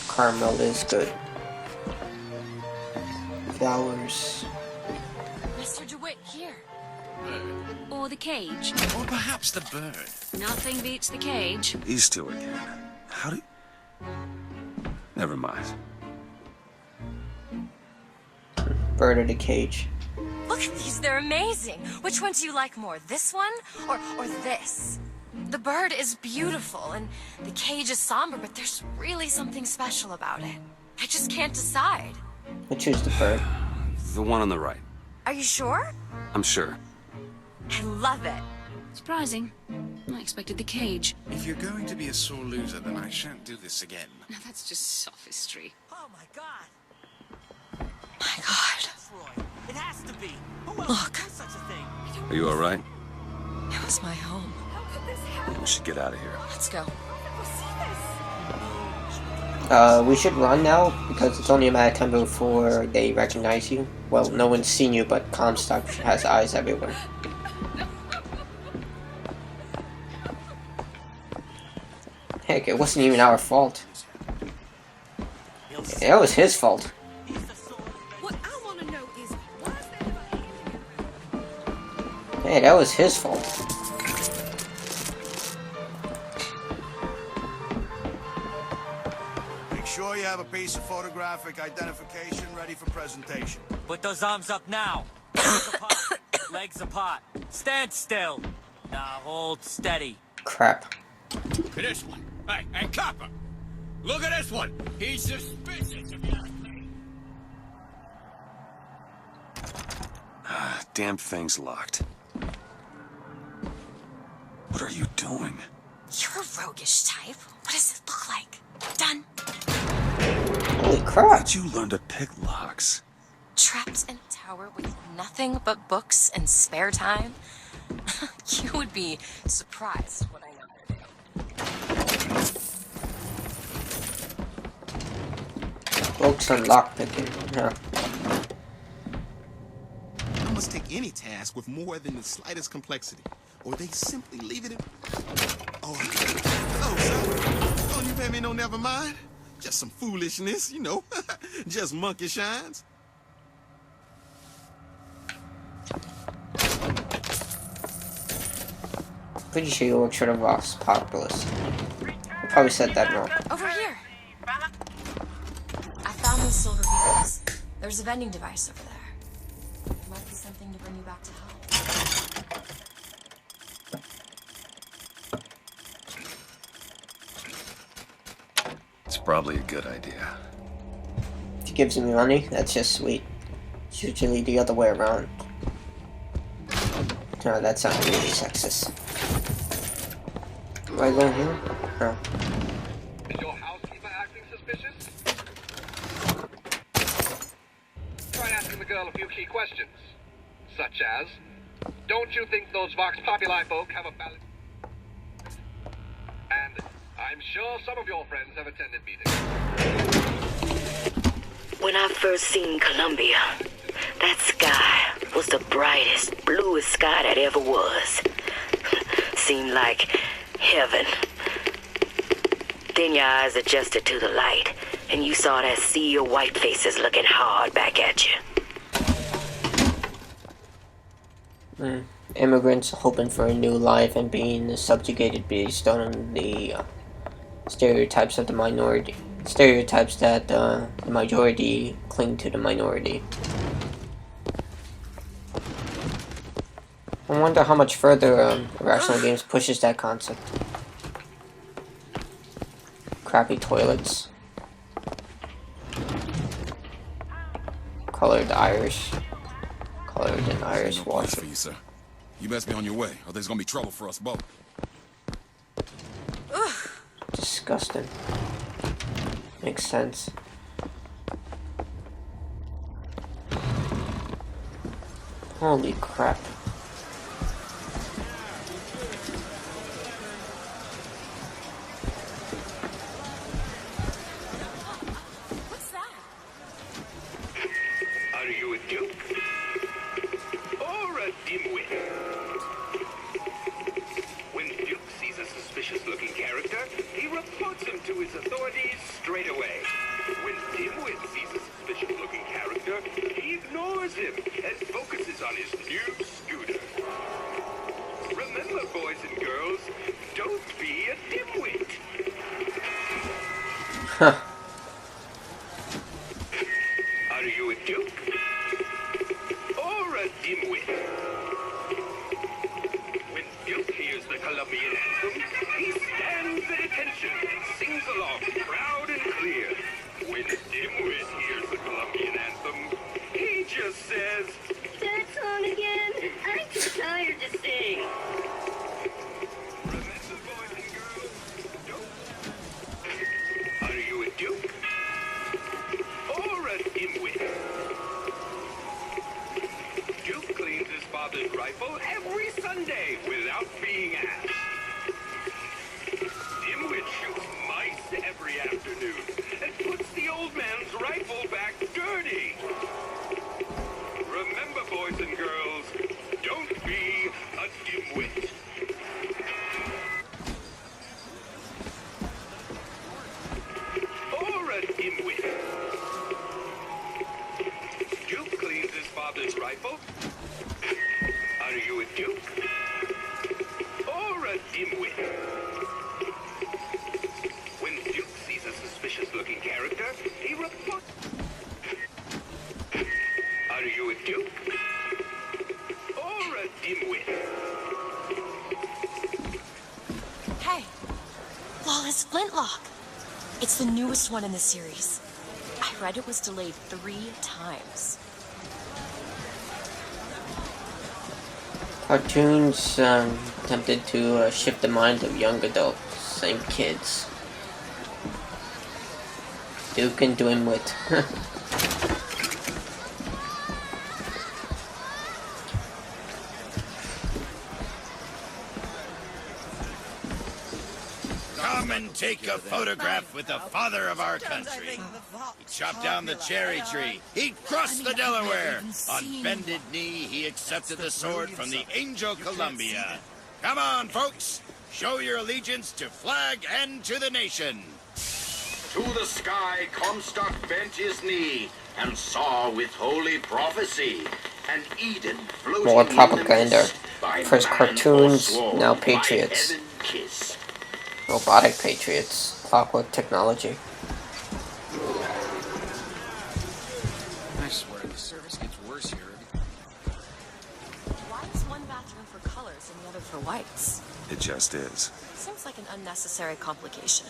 Caramel is good. Flowers. Mr. DeWitt, here. Or the cage. Or perhaps the bird. Nothing beats the cage. These two again. How do... Never mind. Bird of the cage. Look at these, they're amazing. Which one do you like more, this one or this? The bird is beautiful and the cage is somber, but there's really something special about it. I just can't decide. I choose the bird. The one on the right. Are you sure? I'm sure. I love it. Surprising. I expected the cage. If you're going to be a sore loser, then I shan't do this again. Now that's just sophistry. Oh my God! My God. Troy, it has to be. Who else Look. would do such a thing? Are you alright? It was my home. We should get out of here. Let's go. We should run now, because it's only a matter of time before they recognize you. Well, no one's seen you, but Comstock has eyes everywhere. Heck, it wasn't even our fault. It was his fault. What I want to know is, why is Hey, that was his fault. Make sure you have a piece of photographic identification ready for presentation. Put those arms up now. Legs apart. Legs apart. Stand still. Now hold steady. Crap. This one. Hey, copper. Look at this one. He's suspicious if you ask me. Damn thing's locked. What are you doing? You're a roguish type. What does it look like? Done. Holy crap. How'd you learn to pick locks? Trapped in a tower with nothing but books and spare time? You would be surprised what I know how to do. Focus on lockpicking. Yeah. I must take any task with more than the slightest complexity, or they simply leave it in... Oh, hello, sir. Oh, you pay me no never mind? Just some foolishness, you know. Just monkey shines. Pretty sure you work for the Vox Populous. I probably said that wrong. Over here. I found those silver beacons. There's a vending device over there. Might be something to bring you back to health. It's probably a good idea. If he gives me money, that's just sweet. It's usually the other way around. No, that sounds really sexist. Am I going here? No. Is your housekeeper acting suspicious? Try asking the girl a few key questions. Such as, don't you think those Vox Populi folk have a valid... And I'm sure some of your friends have attended meetings. When I first seen Columbia, that sky was the brightest, bluest sky that ever was. Seemed like heaven. Then your eyes adjusted to the light, and you saw that sea of white faces looking hard back at you. Immigrants hoping for a new life and being subjugated based on the stereotypes of the minority. Stereotypes that the majority cling to the minority. I wonder how much further Irrational Games pushes that concept. Crappy toilets. Colored Irish. Colored in Irish water. For you, sir. You best be on your way, or there's gonna be trouble for us both. Disgusting. Makes sense. Holy crap. What's that? Are you a duke? Or a dimwit? When Duke sees a suspicious-looking character, he reports him to his authorities straight away. When Dimwit sees a suspicious-looking character, he ignores him and focuses on his new scooter. Remember, boys and girls, don't be a dimwit. Huh. Are you a duke? Or a dimwit? When Duke hears the Colombian anthem, he stands at attention and sings along proud and clear. When Dimwit hears the Colombian anthem, he just says, That song again? I'm too tired to sing. Remember, boys and girls, don't... Are you a duke? Or a dimwit? Duke cleans his father's rifle every Sunday without being asked. Dimwit shoots mice every afternoon and puts the old man's rifle back dirty. Remember, boys and girls, don't be a dimwit. Or a dimwit. Duke cleans his father's rifle. Are you a duke? Or a dimwit? When Duke sees a suspicious-looking character, he reports... Are you a duke? Or a dimwit? Hey, Flawless Flintlock. It's the newest one in the series. I read it was delayed 3 times. Cartoons attempted to shift the minds of young adults, same kids. Duke and Dwimwit. come and take a photograph with the father of our country. He chopped down the cherry tree. He crossed the Delaware. On bended knee, he accepted the sword from the Angel Columbia. Come on, folks. Show your allegiance to flag and to the nation. To the sky, Comstock bent his knee and saw with holy prophecy an Eden floating More in the propaganda. mist by First man cartoons, forsworn now by patriots. heaven kiss. Robotic patriots. Clockwork technology. I swear, the service gets worse here. Why is one bathroom for colors and the other for whites? It just is. Seems like an unnecessary complication.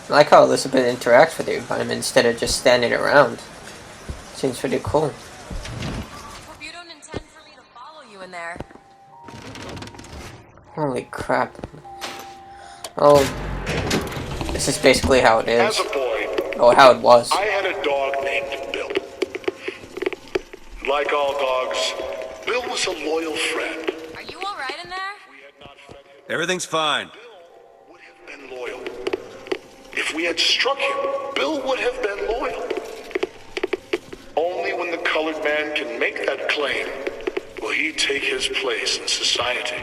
I like how Elizabeth interacts with everybody instead of just standing around. Seems pretty cool. Hope you don't intend for me to follow you in there. Holy crap. Oh, this is basically how it is. As a boy, Oh, how it was. I had a dog named Bill. Like all dogs, Bill was a loyal friend. Are you alright in there? Everything's fine. Been loyal. If we had struck him, Bill would have been loyal. Only when the colored man can make that claim will he take his place in society.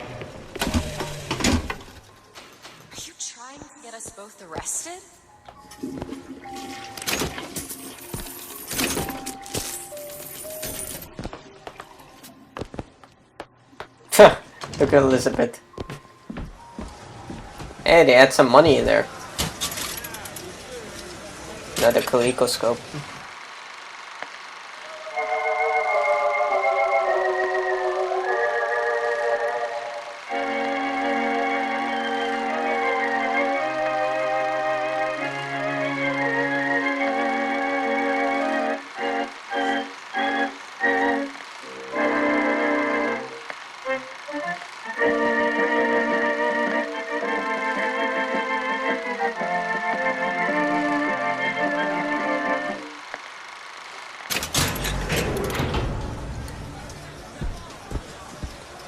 Are you trying to get us both arrested? Look at Elizabeth. Hey, they had some money in there. Another kaleidoscope.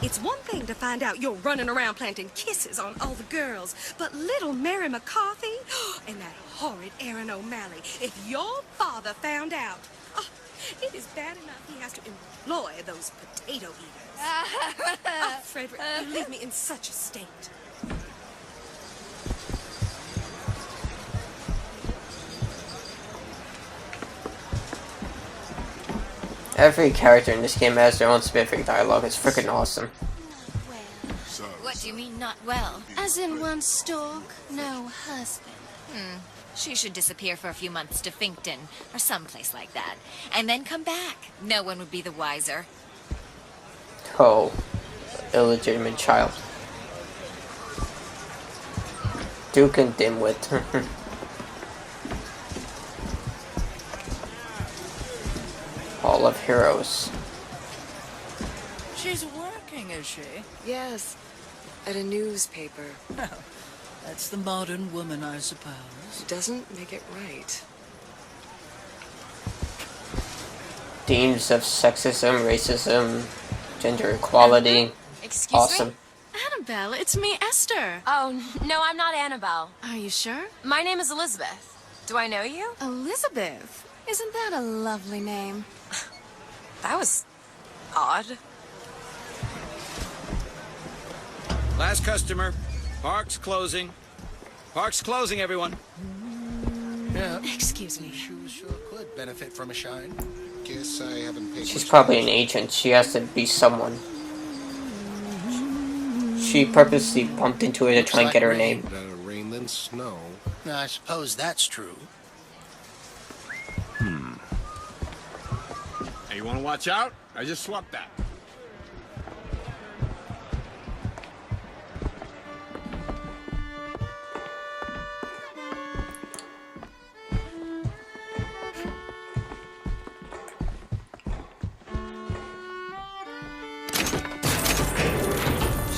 It's one thing to find out you're running around planting kisses on all the girls, but little Mary McCarthy and that horrid Aaron O'Malley, if your father found out, oh, it is bad enough he has to employ those potato eaters. Oh, Frederick, you leave me in such a state. Every character in this game has their own specific dialogue. It's freaking awesome. What do you mean, not well? As in one stalk, no husband. She should disappear for a few months to Finkton, or someplace like that, and then come back. No one would be the wiser. Oh, illegitimate child. Duke and Dimwit. Hall of Heroes. She's working, is she? Yes, at a newspaper. Well, that's the modern woman, I suppose. Doesn't make it right. Themes of sexism, racism, gender equality. Excuse Awesome. me? Annabelle, it's me, Esther. Oh, no, I'm not Annabelle. Are you sure? My name is Elizabeth. Do I know you? Elizabeth. Isn't that a lovely name? That was odd. Last customer. Park's closing. Park's closing, everyone. Yeah. Excuse me. Shoes sure could benefit from a shine. Guess I haven't paid. She's probably an agent. She has to be someone. She purposely bumped into her to try and get her name. Better rain than snow. I suppose that's true. Hey, you want to watch out? I just swapped that.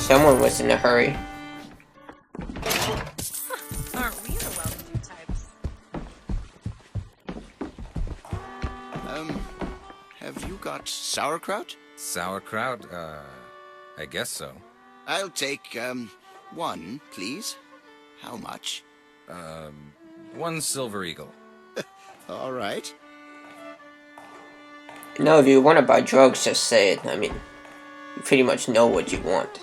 Someone was in a hurry. Aren't we the well-to-do types? Have you got sauerkraut? Sauerkraut? I guess so. I'll take, one, please. How much? 1 silver eagle. All right. No, if you want to buy drugs, just say it. I mean, you pretty much know what you want.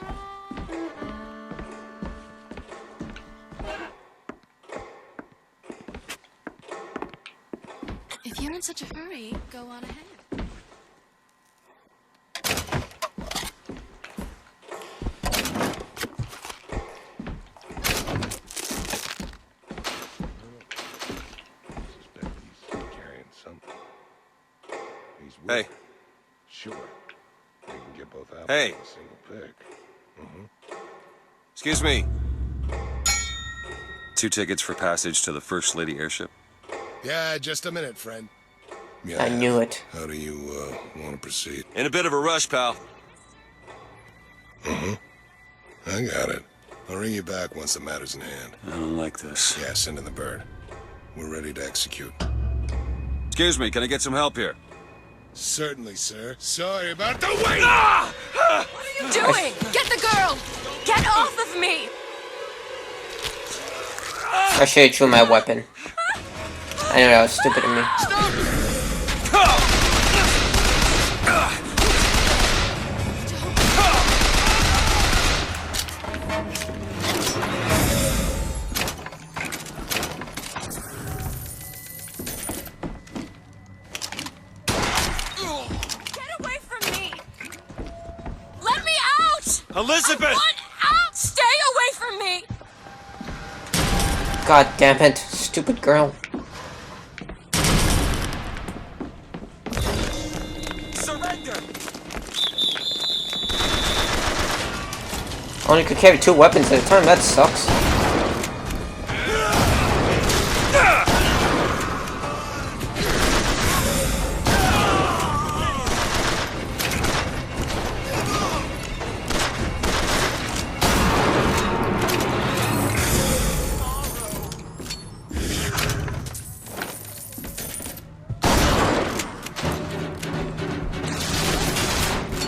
If you're in such a hurry, go on ahead. Hey. Sure. We can get both apples Hey. in a single pick. Excuse me. 2 tickets for passage to the First Lady airship. Yeah, just a minute, friend. Yeah. I knew it. How do you, want to proceed? In a bit of a rush, pal. I got it. I'll ring you back once the matter's in hand. I don't like this. Yeah, send in the bird. We're ready to execute. Excuse me, can I get some help here? Certainly, sir. Sorry about the wait! What are you doing? Get the girl! Get off of me! I should have threw my weapon. I know that was stupid of me. Get away from me! Let me out! Elizabeth! I want out! Stay away from me! God damn it, stupid girl. Surrender! Only could carry 2 weapons at a time, that sucks.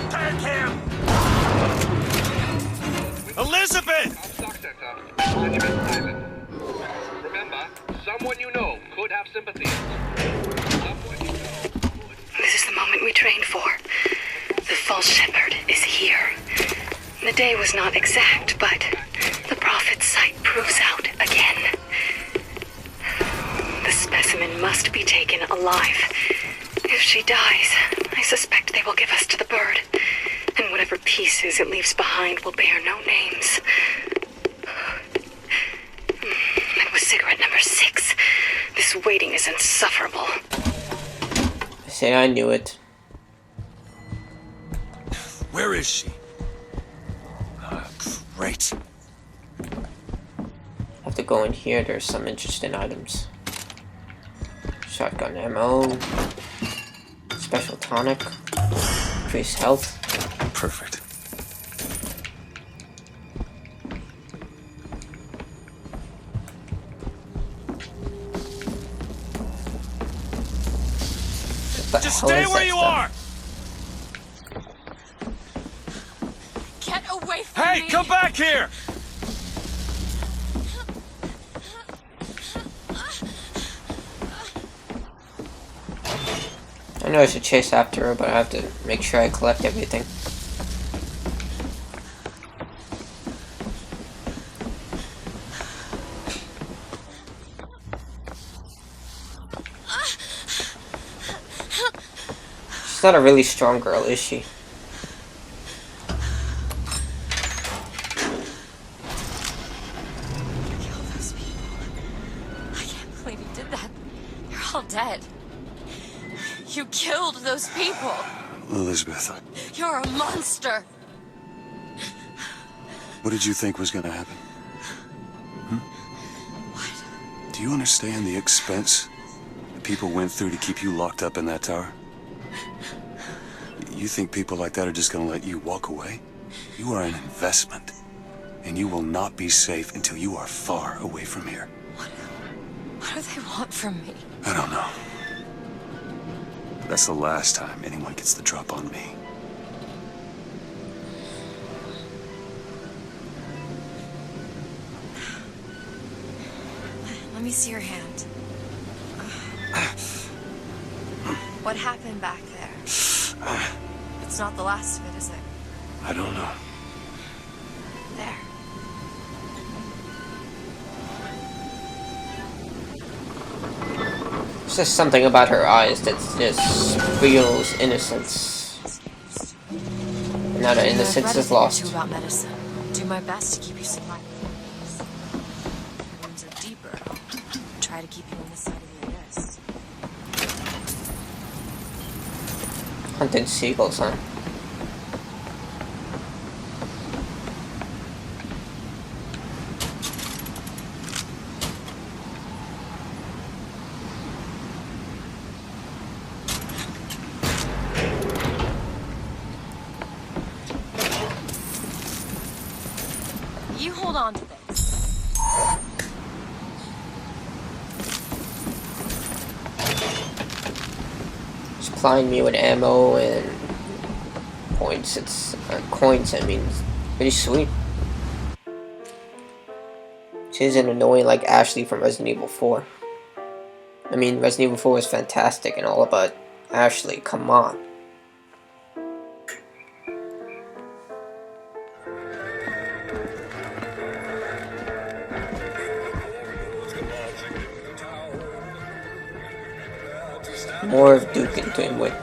Take him! Elizabeth! Stock Center, Monument Island. Remember, someone you know could have sympathy. Someone you know. This is the moment we trained for. The false shepherd is here. The day was not exact, but the prophet's sight proves out again. The specimen must be taken alive. If she dies, I suspect they will give us to the bird. And whatever pieces it leaves behind will bear no names. It was cigarette number 6. This waiting is insufferable. Say I knew it. Where is she? Great. Have to go in here, there's some interesting items. Shotgun ammo. Special tonic. Increase health. Perfect. Just stay where you are! Get away from Hey, me! come back here! I know I should chase after her, but I have to make sure I collect everything. She's not a really strong girl, is she? Kill those people. I can't believe you did that. You're all dead. You killed those people. Elizabeth, You're a monster. what did you think was gonna happen? What? Do you understand the expense that people went through to keep you locked up in that tower? You think people like that are just gonna let you walk away? You are an investment, and you will not be safe until you are far away from here. What do they want from me? I don't know. That's the last time anyone gets the drop on me. me see your hand. What happened back there? It's not the last of it, is it? I don't know. There. There's just something about her eyes that just feels innocence. Now the innocence is lost. I've read a thing or two about medicine. Do my best to keep you supplied. Wounds are deeper. Try to keep you on the side of your wrist. Hunting seagulls, huh? You hold on to this. Supplying me with ammo and points. It's coins. I mean, it's pretty sweet. She isn't annoying like Ashley from Resident Evil 4. I mean, Resident Evil 4 was fantastic and all, but Ashley, come on. More of Duke and Twinwood.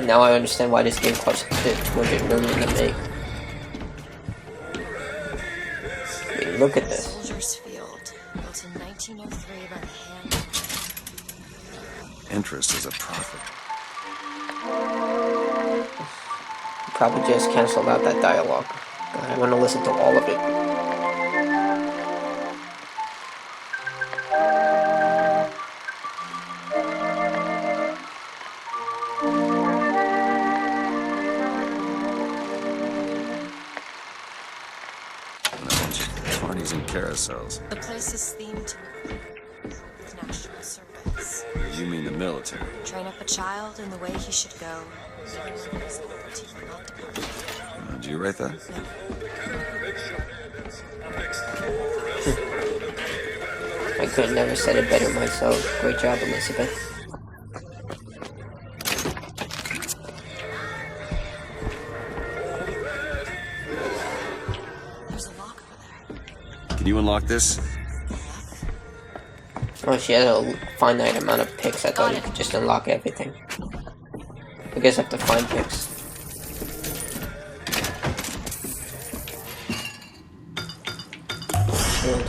Now I understand why this game cost $200 million to make. I mean, look at this. Soldiers Field, built in 1903 by the hand. Interest is a profit. Probably just canceled out that dialogue. I want to listen to all of it. Parties and carousels. The place is themed to national service. You mean the military? Train up a child in the way he should go. Did you write that? I could have never said it better myself. Great job, Elizabeth. There's a lock over there. Can you unlock this? Oh, she has a finite amount of picks. I thought you could just unlock everything. I guess I have to find picks. Shield.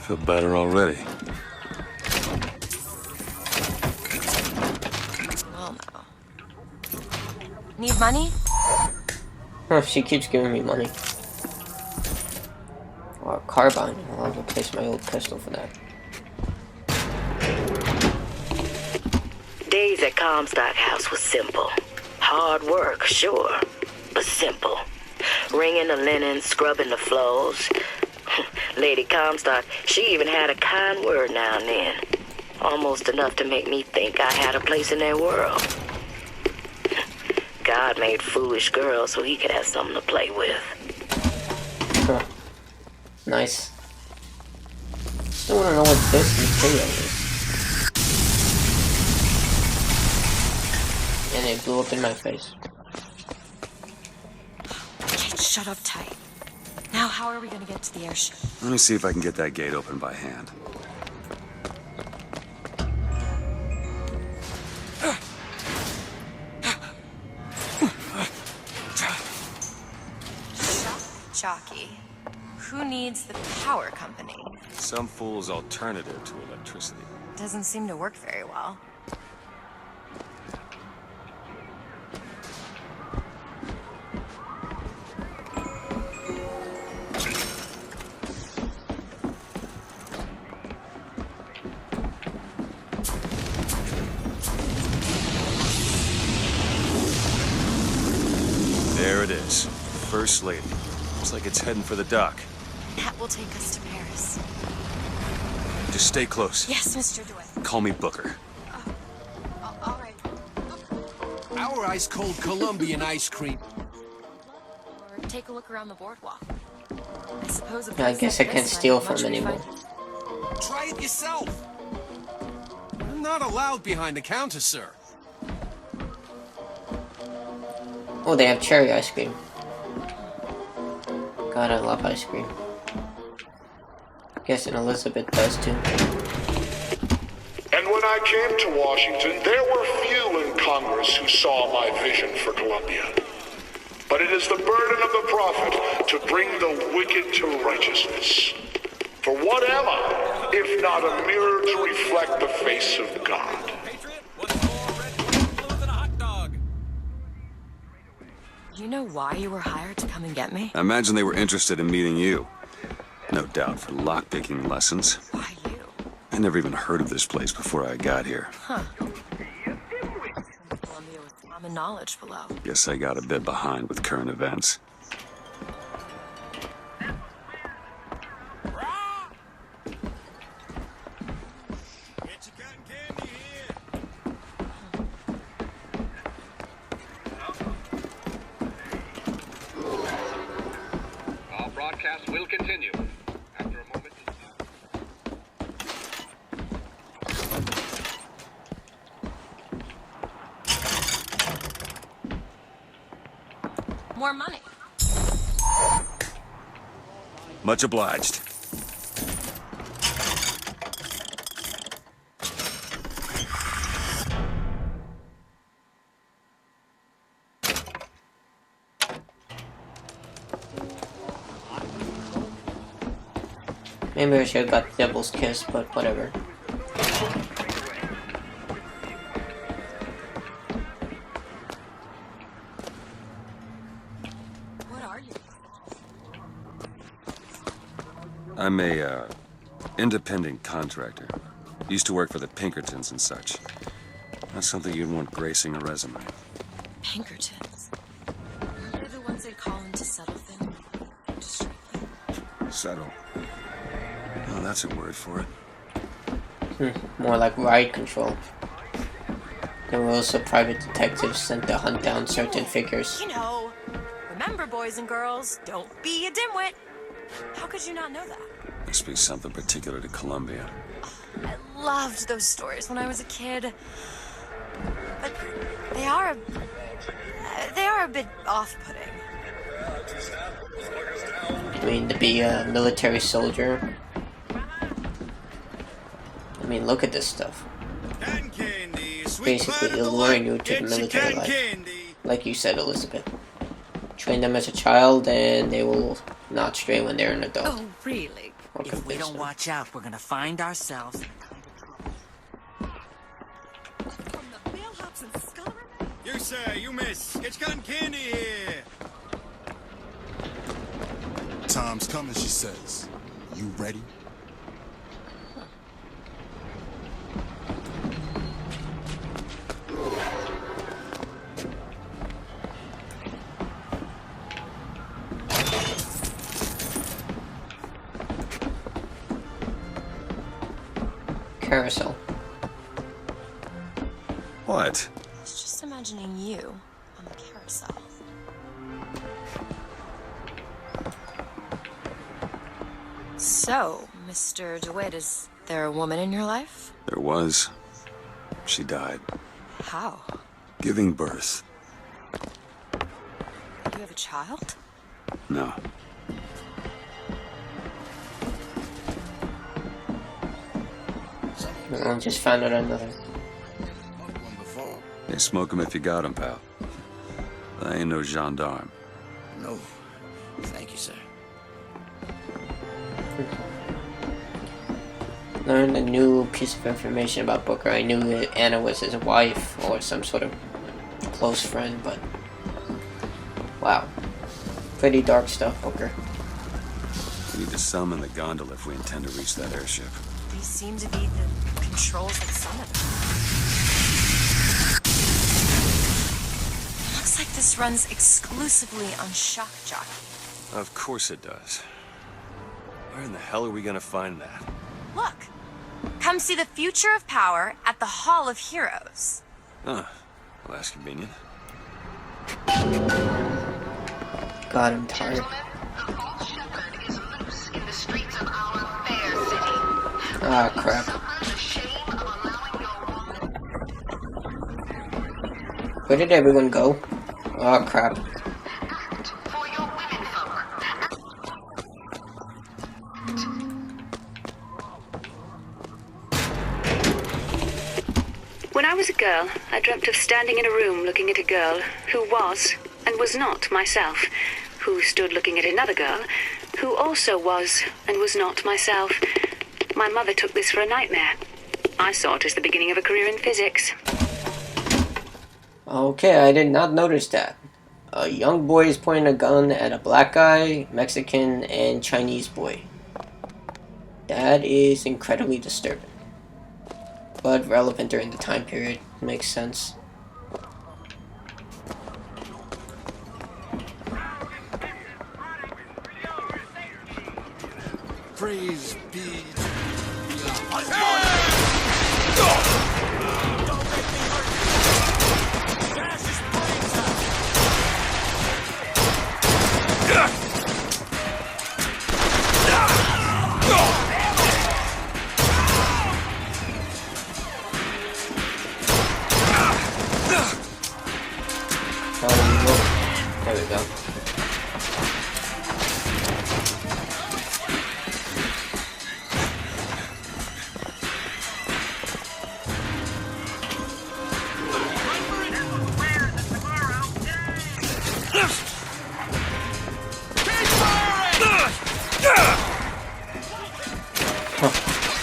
Feel better already. Well, now. Need money? Oh, she keeps giving me money. Or carbine. I'll replace my old pistol for that. Days at Comstock House was simple. Hard work, sure, but simple. Wringing the linen, scrubbing the floors. Lady Comstock, she even had a kind word now and then. Almost enough to make me think I had a place in their world. God made foolish girls so he could have something to play with. Huh. Nice. Still want to know what this material is. And it blew up in my face. Okay, shut up tight. Now, how are we gonna get to the airship? Let me see if I can get that gate open by hand. Jockey. Who needs the power company? Some fool's alternative to electricity. Doesn't seem to work very well. There it is. First Lady. Looks like it's heading for the dock. That will take us to Paris. Just stay close. Yes, Mr. DeWitt. Call me Booker. All right. more ice-cold Colombian ice cream. Or take a look around the boardwalk. I suppose I guess I can't steal from anymore. Try it yourself. I'm not allowed behind the counter, sir. Oh, they have cherry ice cream. God, I love ice cream. Guessing Elizabeth does too. And when I came to Washington, there were few in Congress who saw my vision for Columbia. But it is the burden of the prophet to bring the wicked to righteousness. For what am I, if not a mirror to reflect the face of God? You know why you were hired to come and get me? I imagine they were interested in meeting you. No doubt for lockpicking lessons. Why you? I never even heard of this place before I got here. Huh. Columbia with common knowledge below. Guess I got a bit behind with current events. Our broadcast will continue. After a moment. More money. Much obliged. Maybe I should have got the devil's kiss, but whatever. What are you? I'm a, independent contractor. Used to work for the Pinkertons and such. Not something you'd want gracing a resume. Pinkertons. They're the ones they'd call in to settle things. Settle. Oh, that's a word for it. More like riot control. There were also private detectives sent to hunt down certain figures. You know, remember, boys and girls, don't be a dimwit. How could you not know that? Must be something particular to Columbia. I loved those stories when I was a kid. But they are a bit off-putting. I mean, to be a military soldier. I mean, look at this stuff. It's basically alluring you to the military life. Like you said, Elizabeth. Train them as a child, and they will not stray when they're an adult. Oh, really? If we don't watch out, we're gonna find ourselves in You, sir, you miss. Get cotton candy here. Time's coming, she says. You ready? Carousel. What? I was just imagining you on the carousel. So, Mr. DeWitt, is there a woman in your life? There was. She died. How? Giving birth. You have a child? No. I just found out another. Hey, smoke 'em if you got 'em, pal. I ain't no gendarme. No. Thank you, sir. Learned a new piece of information about Booker. I knew that Anna was his wife or some sort of close friend, but wow. Pretty dark stuff, Booker. We need to summon the gondola if we intend to reach that airship. These seem to be the controls that summon them. Looks like this runs exclusively on shock jockey. Of course it does. Where in the hell are we gonna find that? Look! Come see the future of power at the Hall of Heroes. Huh. Well, that's convenient. God, I'm tired. Ah, crap. Where did everyone go? Oh, crap. When I was a girl, I dreamt of standing in a room looking at a girl who was and was not myself, who stood looking at another girl who also was and was not myself. My mother took this for a nightmare. I saw it as the beginning of a career in physics. Okay, I did not notice that. A young boy is pointing a gun at a black guy, Mexican, and Chinese boy. That is incredibly disturbing. But relevant during the time period. Makes sense. Praise be There we go.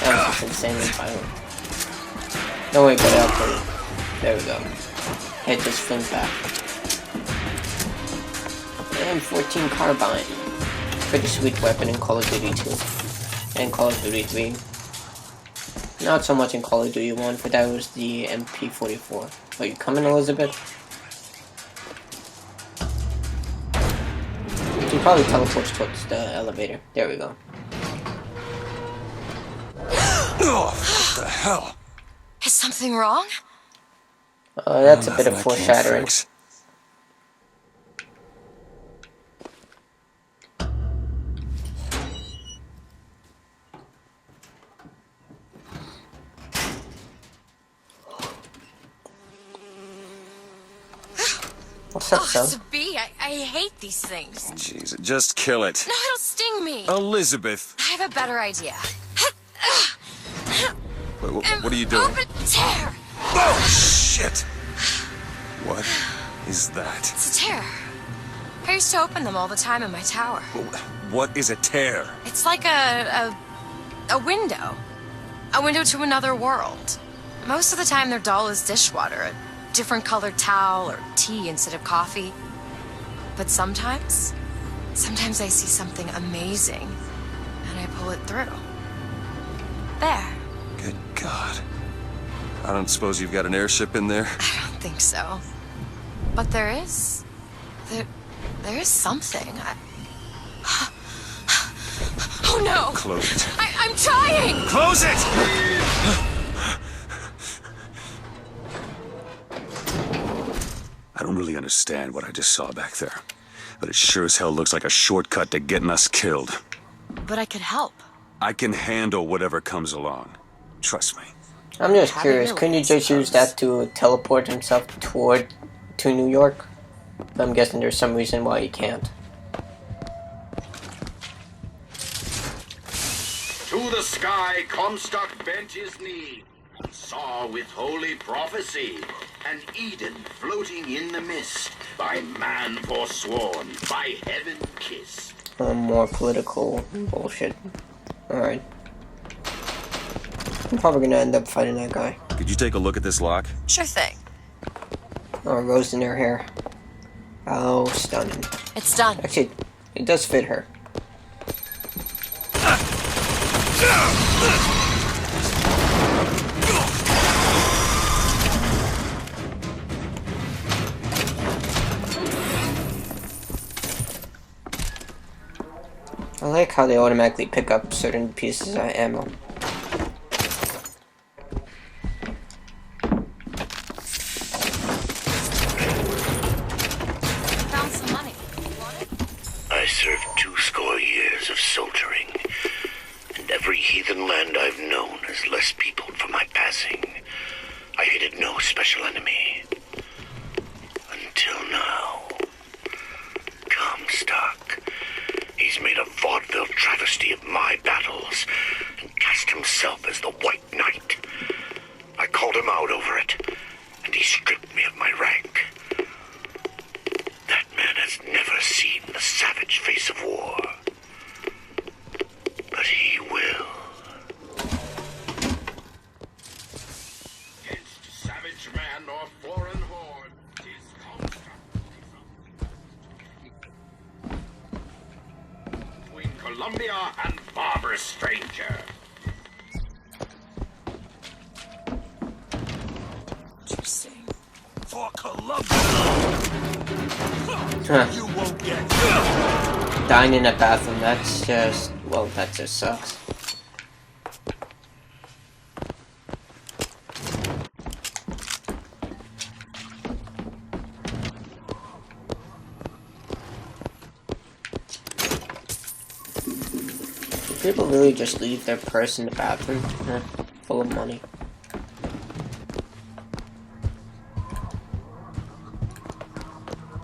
That was just insanely violent. No way, get out, please. There we go. Hit this flint back. M14 carbine. Pretty sweet weapon in Call of Duty 2. And Call of Duty 3. Not so much in Call of Duty 1, but that was the MP44. Are you coming, Elizabeth? You can probably teleport towards the elevator. There we go. What the hell? Is something wrong? That's a bit of foreshadowing. What's up, son? Sabee, I hate these things. Jeez, just kill it. No, it'll sting me. Elizabeth. I have a better idea. Wait, what are you doing? Open tear. Oh, shit. What is that? It's a tear. I used to open them all the time in my tower. What is a tear? It's like a window. A window to another world. Most of the time they're dull as dishwater, a different colored towel or tea instead of coffee. But sometimes I see something amazing and I pull it through. There. Good God. I don't suppose you've got an airship in there? I don't think so. But there is. There is something. Oh no! Close it. I'm trying! Close it! I don't really understand what I just saw back there, but it sure as hell looks like a shortcut to getting us killed. But I could help. I can handle whatever comes along. Trust me. I'm just curious, couldn't you just use that to teleport himself to New York? I'm guessing there's some reason why he can't. To the sky Comstock bent his knee, and saw with holy prophecy an Eden floating in the mist, by man forsworn, by heaven kissed. More political bullshit. Alright. I'm probably gonna end up fighting that guy. Could you take a look at this lock? Sure thing. Oh, rose in her hair. Oh, stunning. It's done. Actually, it does fit her. I like how they automatically pick up certain pieces of ammo. known as less peopled for my passing. I hated no special enemy. Until now. Comstock. He's made a vaudeville travesty of my battles and cast himself as the White Knight. I called him out over it, and he stripped me of my rank. That man has never seen the savage face of war. But he will. Against savage man or foreign horde, 'tis Comstock. Between Columbia and barbarous stranger. Interesting. For Columbia. You won't get. Dying in a bathroom, that's just, well, that just sucks. People really just leave their purse in the bathroom, full of money.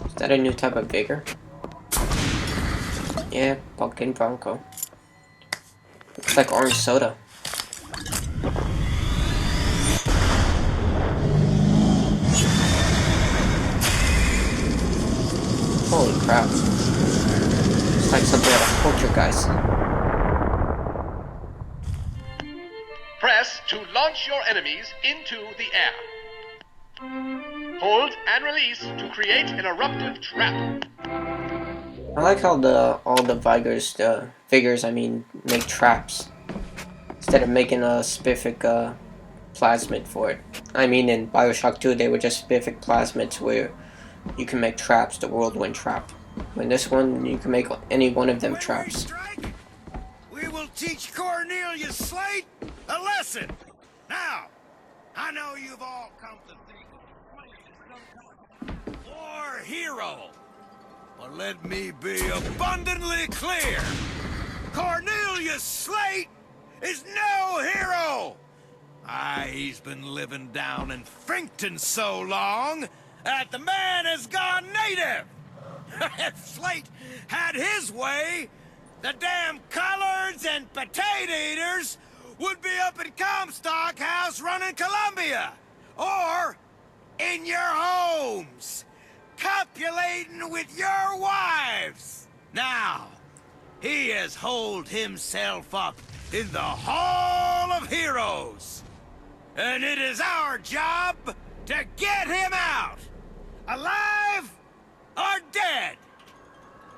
Is that a new type of vigor? Yeah, pumpkin bronco. Looks like orange soda. Holy crap. It's like something out of Poltergeist. Press to launch your enemies into the air. Hold and release to create an eruptive trap. I like how all the figures, make traps instead of making a specific plasmid for it. In Bioshock 2, they were just specific plasmids where you can make traps, the whirlwind trap. In this one, you can make any one of them traps. We will teach Cornelius Slate a lesson. Now, I know you've all come to think war hero. But let me be abundantly clear. Cornelius Slate is no hero. He's been living down in Frankton so long that the man has gone native. If Slate had his way, the damn collards and potato eaters would be up at Comstock House running Columbia. Or in your homes, copulating with your wives. Now, he has holed himself up in the Hall of Heroes. And it is our job to get him out, alive or dead.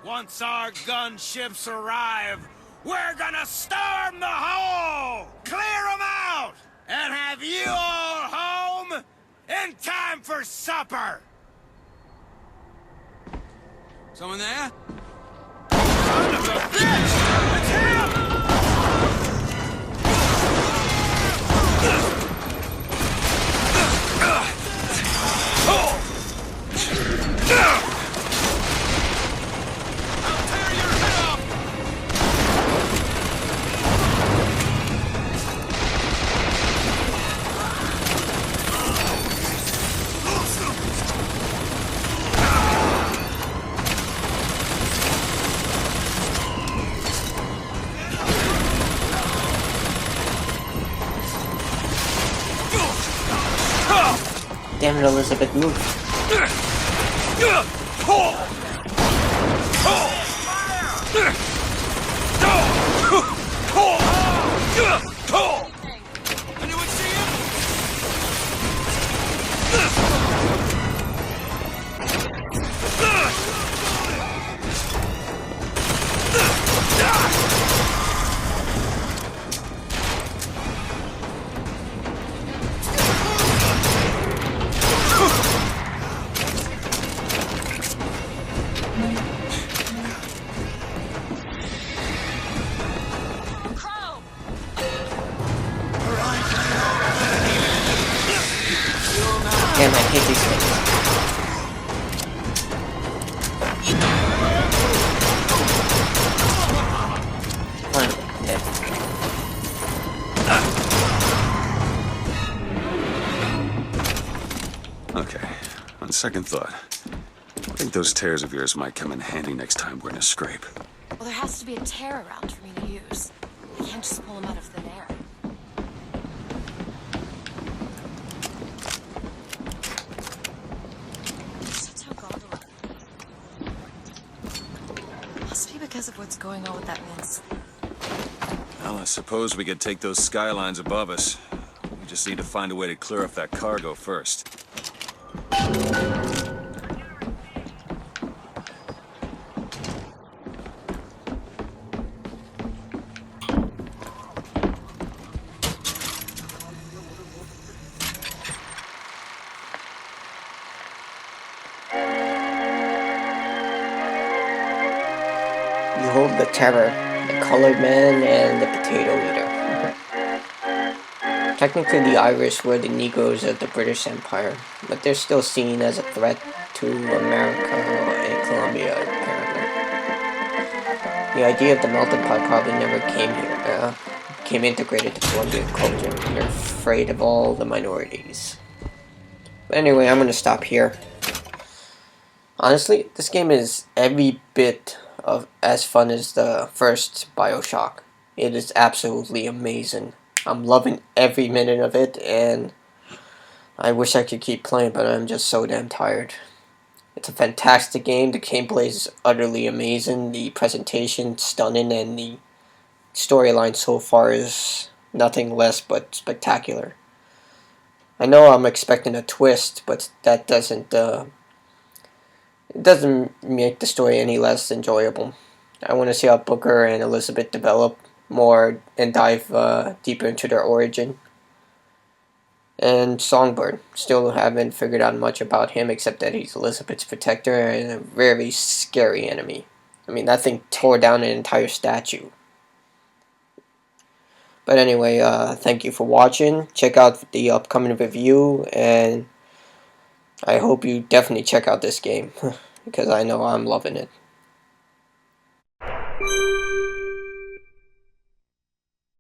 Once our gunships arrive, we're gonna storm the hole, clear them out, and have you all home in time for supper. Someone there? Son of a bitch! It's him! Damn it, Elizabeth, move. Anyone see him? Damn, I hate these things. Fine, dead. second thought, I think those tears of yours might come in handy next time we're in a scrape. Well, there has to be a tear around for me to use. I can't just pull them out of thin air. Such a gondola. Must be because of what's going on with that man's. Well, I suppose we could take those skylines above us. We just need to find a way to clear off that cargo first. Behold the terror, the colored man and the potato eater. Technically the Irish were the Negroes of the British Empire, but they're still seen as a threat to America and Colombia, apparently. The idea of the melting pot probably never came integrated to Colombian culture. They're afraid of all the minorities. But anyway, I'm gonna stop here. Honestly, this game is every bit of as fun as the first Bioshock. It is absolutely amazing. I'm loving every minute of it, and I wish I could keep playing, but I'm just so damn tired. It's a fantastic game. The gameplay is utterly amazing. The presentation stunning, and the storyline so far is nothing less but spectacular. I know I'm expecting a twist, but that doesn't it doesn't make the story any less enjoyable. I want to see how Booker and Elizabeth develop more and dive deeper into their origin. And Songbird, still haven't figured out much about him except that he's Elizabeth's protector and a very scary enemy. I mean, that thing tore down an entire statue. But anyway, thank you for watching. Check out the upcoming review, and I hope you definitely check out this game, because I know I'm loving it.